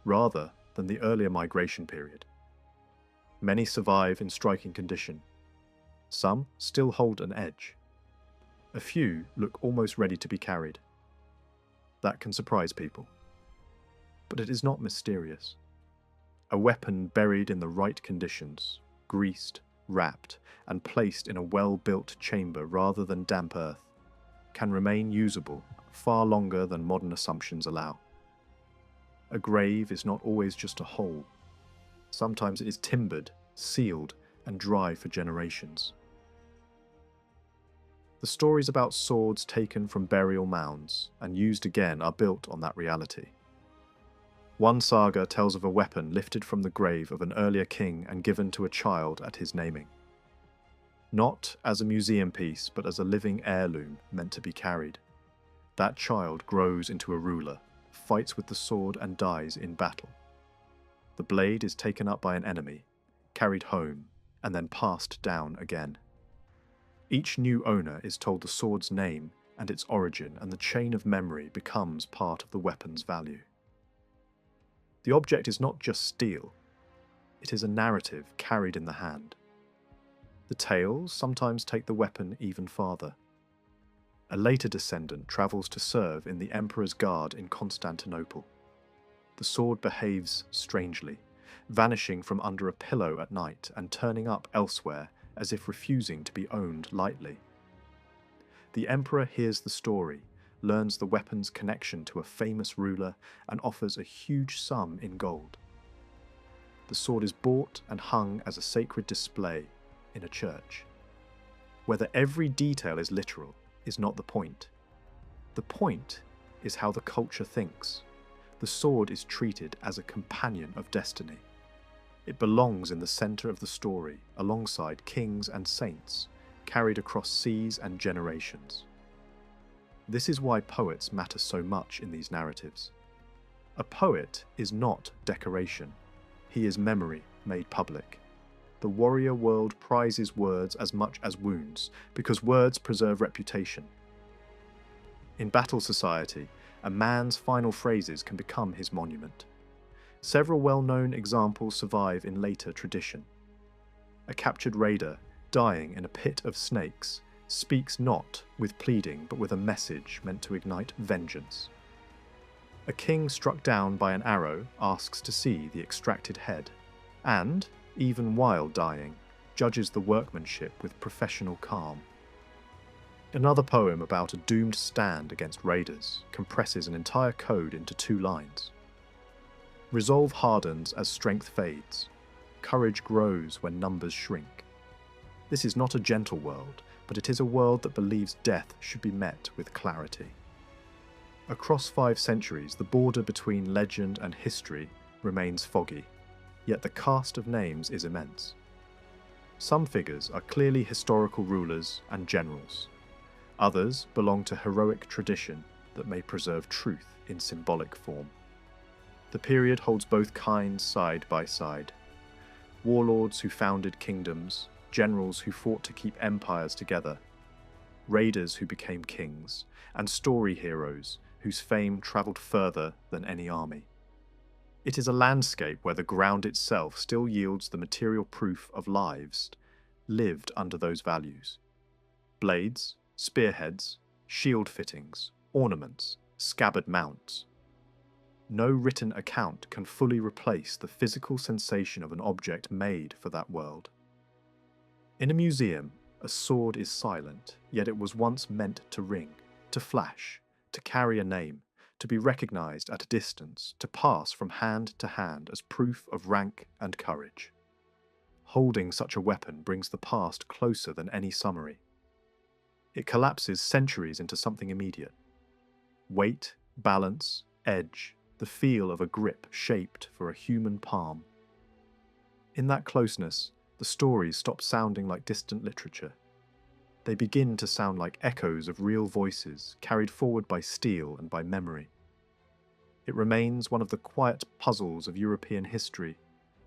rather than the earlier migration period. Many survive in striking condition. Some still hold an edge. A few look almost ready to be carried. That can surprise people. But it is not mysterious. A weapon buried in the right conditions, greased, wrapped, and placed in a well-built chamber rather than damp earth, can remain usable far longer than modern assumptions allow. A grave is not always just a hole. Sometimes it is timbered, sealed, and dry for generations. The stories about swords taken from burial mounds and used again are built on that reality. One saga tells of a weapon lifted from the grave of an earlier king and given to a child at his naming. Not as a museum piece, but as a living heirloom meant to be carried. That child grows into a ruler, fights with the sword and dies in battle. The blade is taken up by an enemy, carried home, and then passed down again. Each new owner is told the sword's name and its origin, and the chain of memory becomes part of the weapon's value. The object is not just steel, it is a narrative carried in the hand. The tales sometimes take the weapon even farther. A later descendant travels to serve in the emperor's guard in Constantinople. The sword behaves strangely, vanishing from under a pillow at night and turning up elsewhere as if refusing to be owned lightly. The emperor hears the story, learns the weapon's connection to a famous ruler, and offers a huge sum in gold. The sword is bought and hung as a sacred display in a church. Whether every detail is literal is not the point. The point is how the culture thinks. The sword is treated as a companion of destiny. It belongs in the center of the story, alongside kings and saints, carried across seas and generations. This is why poets matter so much in these narratives. A poet is not decoration. He is memory made public. The warrior world prizes words as much as wounds, because words preserve reputation. In battle society, a man's final phrases can become his monument. Several well-known examples survive in later tradition. A captured raider, dying in a pit of snakes, speaks not with pleading but with a message meant to ignite vengeance. A king struck down by an arrow asks to see the extracted head, and, even while dying, judges the workmanship with professional calm. Another poem about a doomed stand against raiders compresses an entire code into 2 lines. Resolve hardens as strength fades. Courage grows when numbers shrink. This is not a gentle world, but it is a world that believes death should be met with clarity. Across 5 centuries, the border between legend and history remains foggy, yet the cast of names is immense. Some figures are clearly historical rulers and generals. Others belong to heroic tradition that may preserve truth in symbolic form. The period holds both kinds side by side. Warlords who founded kingdoms, generals who fought to keep empires together, raiders who became kings, and story heroes whose fame travelled further than any army. It is a landscape where the ground itself still yields the material proof of lives lived under those values. Blades, spearheads, shield fittings, ornaments, scabbard mounts. No written account can fully replace the physical sensation of an object made for that world. In a museum, a sword is silent, yet it was once meant to ring, to flash, to carry a name, to be recognized at a distance, to pass from hand to hand as proof of rank and courage. Holding such a weapon brings the past closer than any summary. It collapses centuries into something immediate. Weight, balance, edge, the feel of a grip shaped for a human palm. In that closeness, the stories stop sounding like distant literature. They begin to sound like echoes of real voices carried forward by steel and by memory. It remains one of the quiet puzzles of European history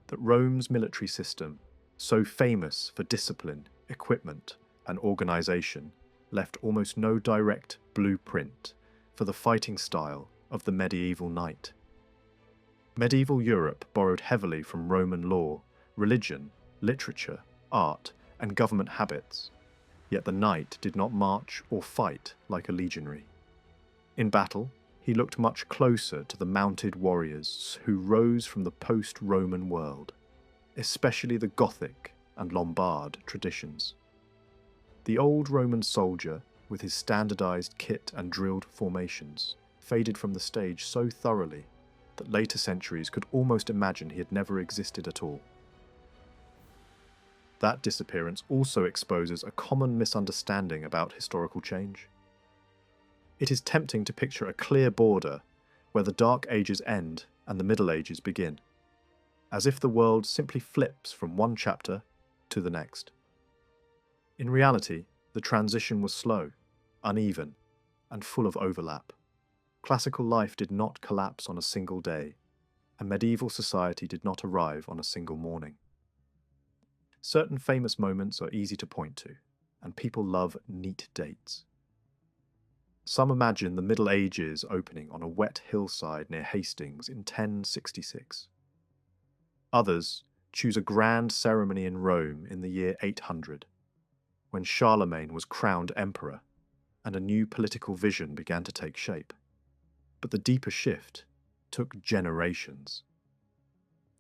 that Rome's military system, so famous for discipline, equipment, and organization, left almost no direct blueprint for the fighting style of the medieval knight. Medieval Europe borrowed heavily from Roman law, religion, literature, art, and government habits. Yet the knight did not march or fight like a legionary. In battle, he looked much closer to the mounted warriors who rose from the post-Roman world, especially the Gothic and Lombard traditions. The old Roman soldier, with his standardized kit and drilled formations, faded from the stage so thoroughly that later centuries could almost imagine he had never existed at all. That disappearance also exposes a common misunderstanding about historical change. It is tempting to picture a clear border where the Dark Ages end and the Middle Ages begin, as if the world simply flips from one chapter to the next. In reality, the transition was slow, uneven, and full of overlap. Classical life did not collapse on a single day, and medieval society did not arrive on a single morning. Certain famous moments are easy to point to, and people love neat dates. Some imagine the Middle Ages opening on a wet hillside near Hastings in 1066. Others choose a grand ceremony in Rome in the year 800, when Charlemagne was crowned emperor and a new political vision began to take shape. But the deeper shift took generations.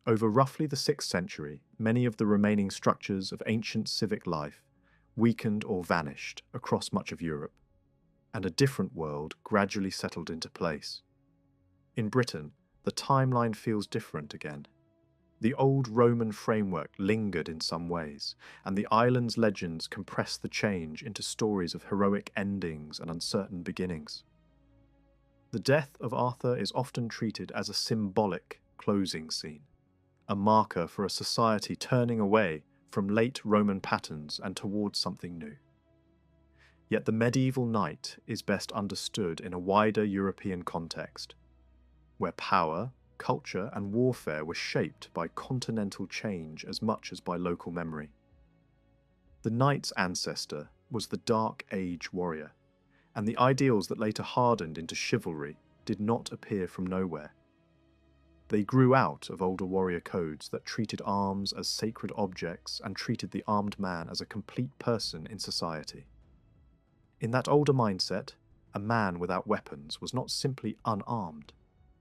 Over roughly the 6th century, many of the remaining structures of ancient civic life weakened or vanished across much of Europe, and a different world gradually settled into place. In Britain, the timeline feels different again. The old Roman framework lingered in some ways, and the island's legends compressed the change into stories of heroic endings and uncertain beginnings. The death of Arthur is often treated as a symbolic closing scene, a marker for a society turning away from late Roman patterns and towards something new. Yet the medieval knight is best understood in a wider European context, where power, culture, and warfare were shaped by continental change as much as by local memory. The knight's ancestor was the Dark Age warrior, and the ideals that later hardened into chivalry did not appear from nowhere. They grew out of older warrior codes that treated arms as sacred objects and treated the armed man as a complete person in society. In that older mindset, a man without weapons was not simply unarmed,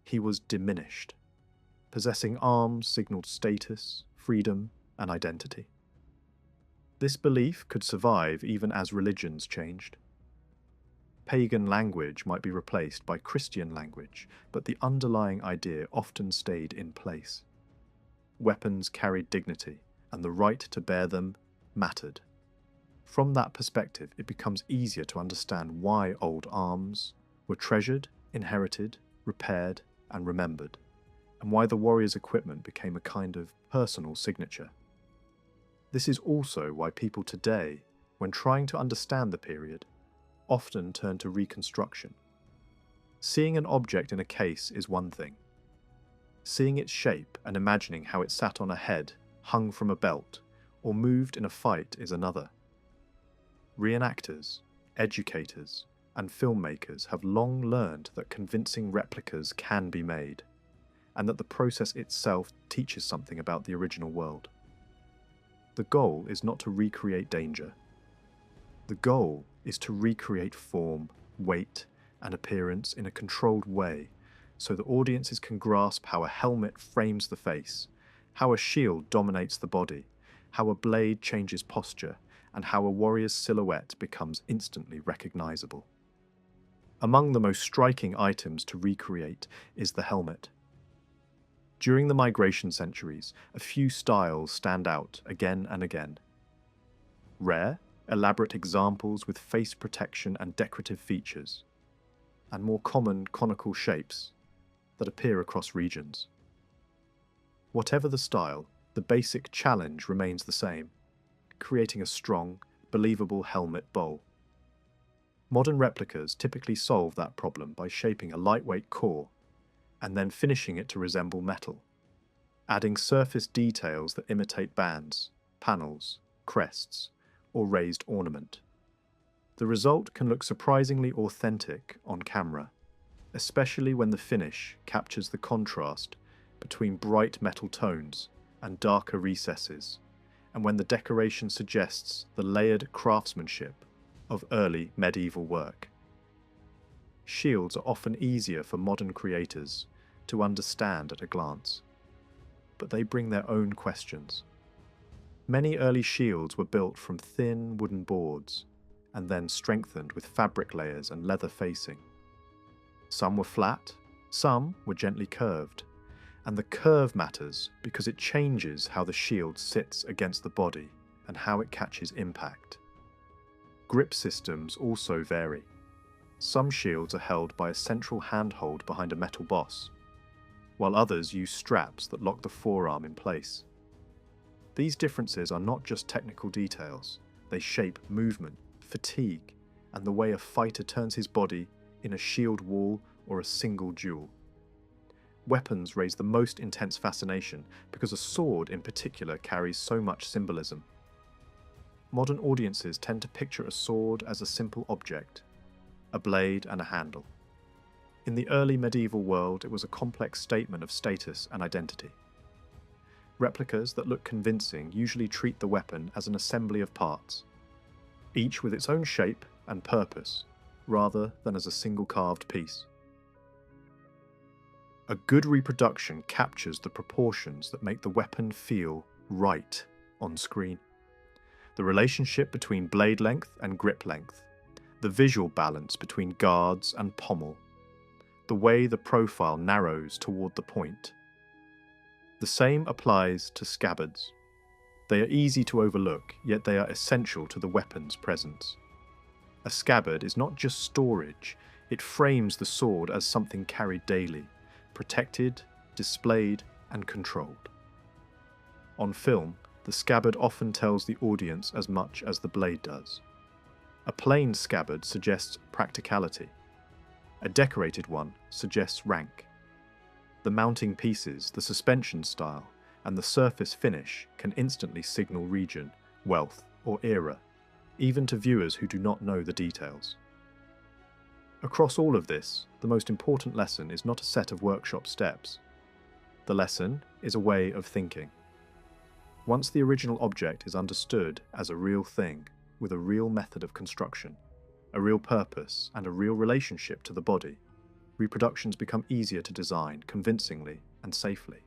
he was diminished. Possessing arms signaled status, freedom, and identity. This belief could survive even as religions changed. Pagan language might be replaced by Christian language, but the underlying idea often stayed in place. Weapons carried dignity, and the right to bear them mattered. From that perspective, it becomes easier to understand why old arms were treasured, inherited, repaired, and remembered, and why the warrior's equipment became a kind of personal signature. This is also why people today, when trying to understand the period, often turn to reconstruction. Seeing an object in a case is one thing. Seeing its shape and imagining how it sat on a head, hung from a belt, or moved in a fight is another. Reenactors, educators, and filmmakers have long learned that convincing replicas can be made, and that the process itself teaches something about the original world. The goal is not to recreate danger. The goal is to recreate form, weight, and appearance in a controlled way, so that audiences can grasp how a helmet frames the face, how a shield dominates the body, how a blade changes posture, and how a warrior's silhouette becomes instantly recognizable. Among the most striking items to recreate is the helmet. During the migration centuries, a few styles stand out again and again. Rare, elaborate examples with face protection and decorative features, and more common conical shapes that appear across regions. Whatever the style, the basic challenge remains the same: creating a strong, believable helmet bowl. Modern replicas typically solve that problem by shaping a lightweight core and then finishing it to resemble metal, adding surface details that imitate bands, panels, crests, or raised ornament. The result can look surprisingly authentic on camera, especially when the finish captures the contrast between bright metal tones and darker recesses, and when the decoration suggests the layered craftsmanship of early medieval work. Shields are often easier for modern creators to understand at a glance, but they bring their own questions. Many early shields were built from thin wooden boards and then strengthened with fabric layers and leather facing. Some were flat, some were gently curved, and the curve matters because it changes how the shield sits against the body and how it catches impact. Grip systems also vary. Some shields are held by a central handhold behind a metal boss, while others use straps that lock the forearm in place. These differences are not just technical details, they shape movement, fatigue, and the way a fighter turns his body in a shield wall or a single duel. Weapons raise the most intense fascination because a sword in particular carries so much symbolism. Modern audiences tend to picture a sword as a simple object, a blade and a handle. In the early medieval world, it was a complex statement of status and identity. Replicas that look convincing usually treat the weapon as an assembly of parts, each with its own shape and purpose, rather than as a single carved piece. A good reproduction captures the proportions that make the weapon feel right on screen. The relationship between blade length and grip length, the visual balance between guards and pommel, the way the profile narrows toward the point. The same applies to scabbards. They are easy to overlook, yet they are essential to the weapon's presence. A scabbard is not just storage, it frames the sword as something carried daily, protected, displayed, and controlled. On film, the scabbard often tells the audience as much as the blade does. A plain scabbard suggests practicality. A decorated one suggests rank. The mounting pieces, the suspension style, and the surface finish can instantly signal region, wealth, or era, even to viewers who do not know the details. Across all of this, the most important lesson is not a set of workshop steps. The lesson is a way of thinking. Once the original object is understood as a real thing, with a real method of construction, a real purpose, and a real relationship to the body, reproductions become easier to design convincingly and safely.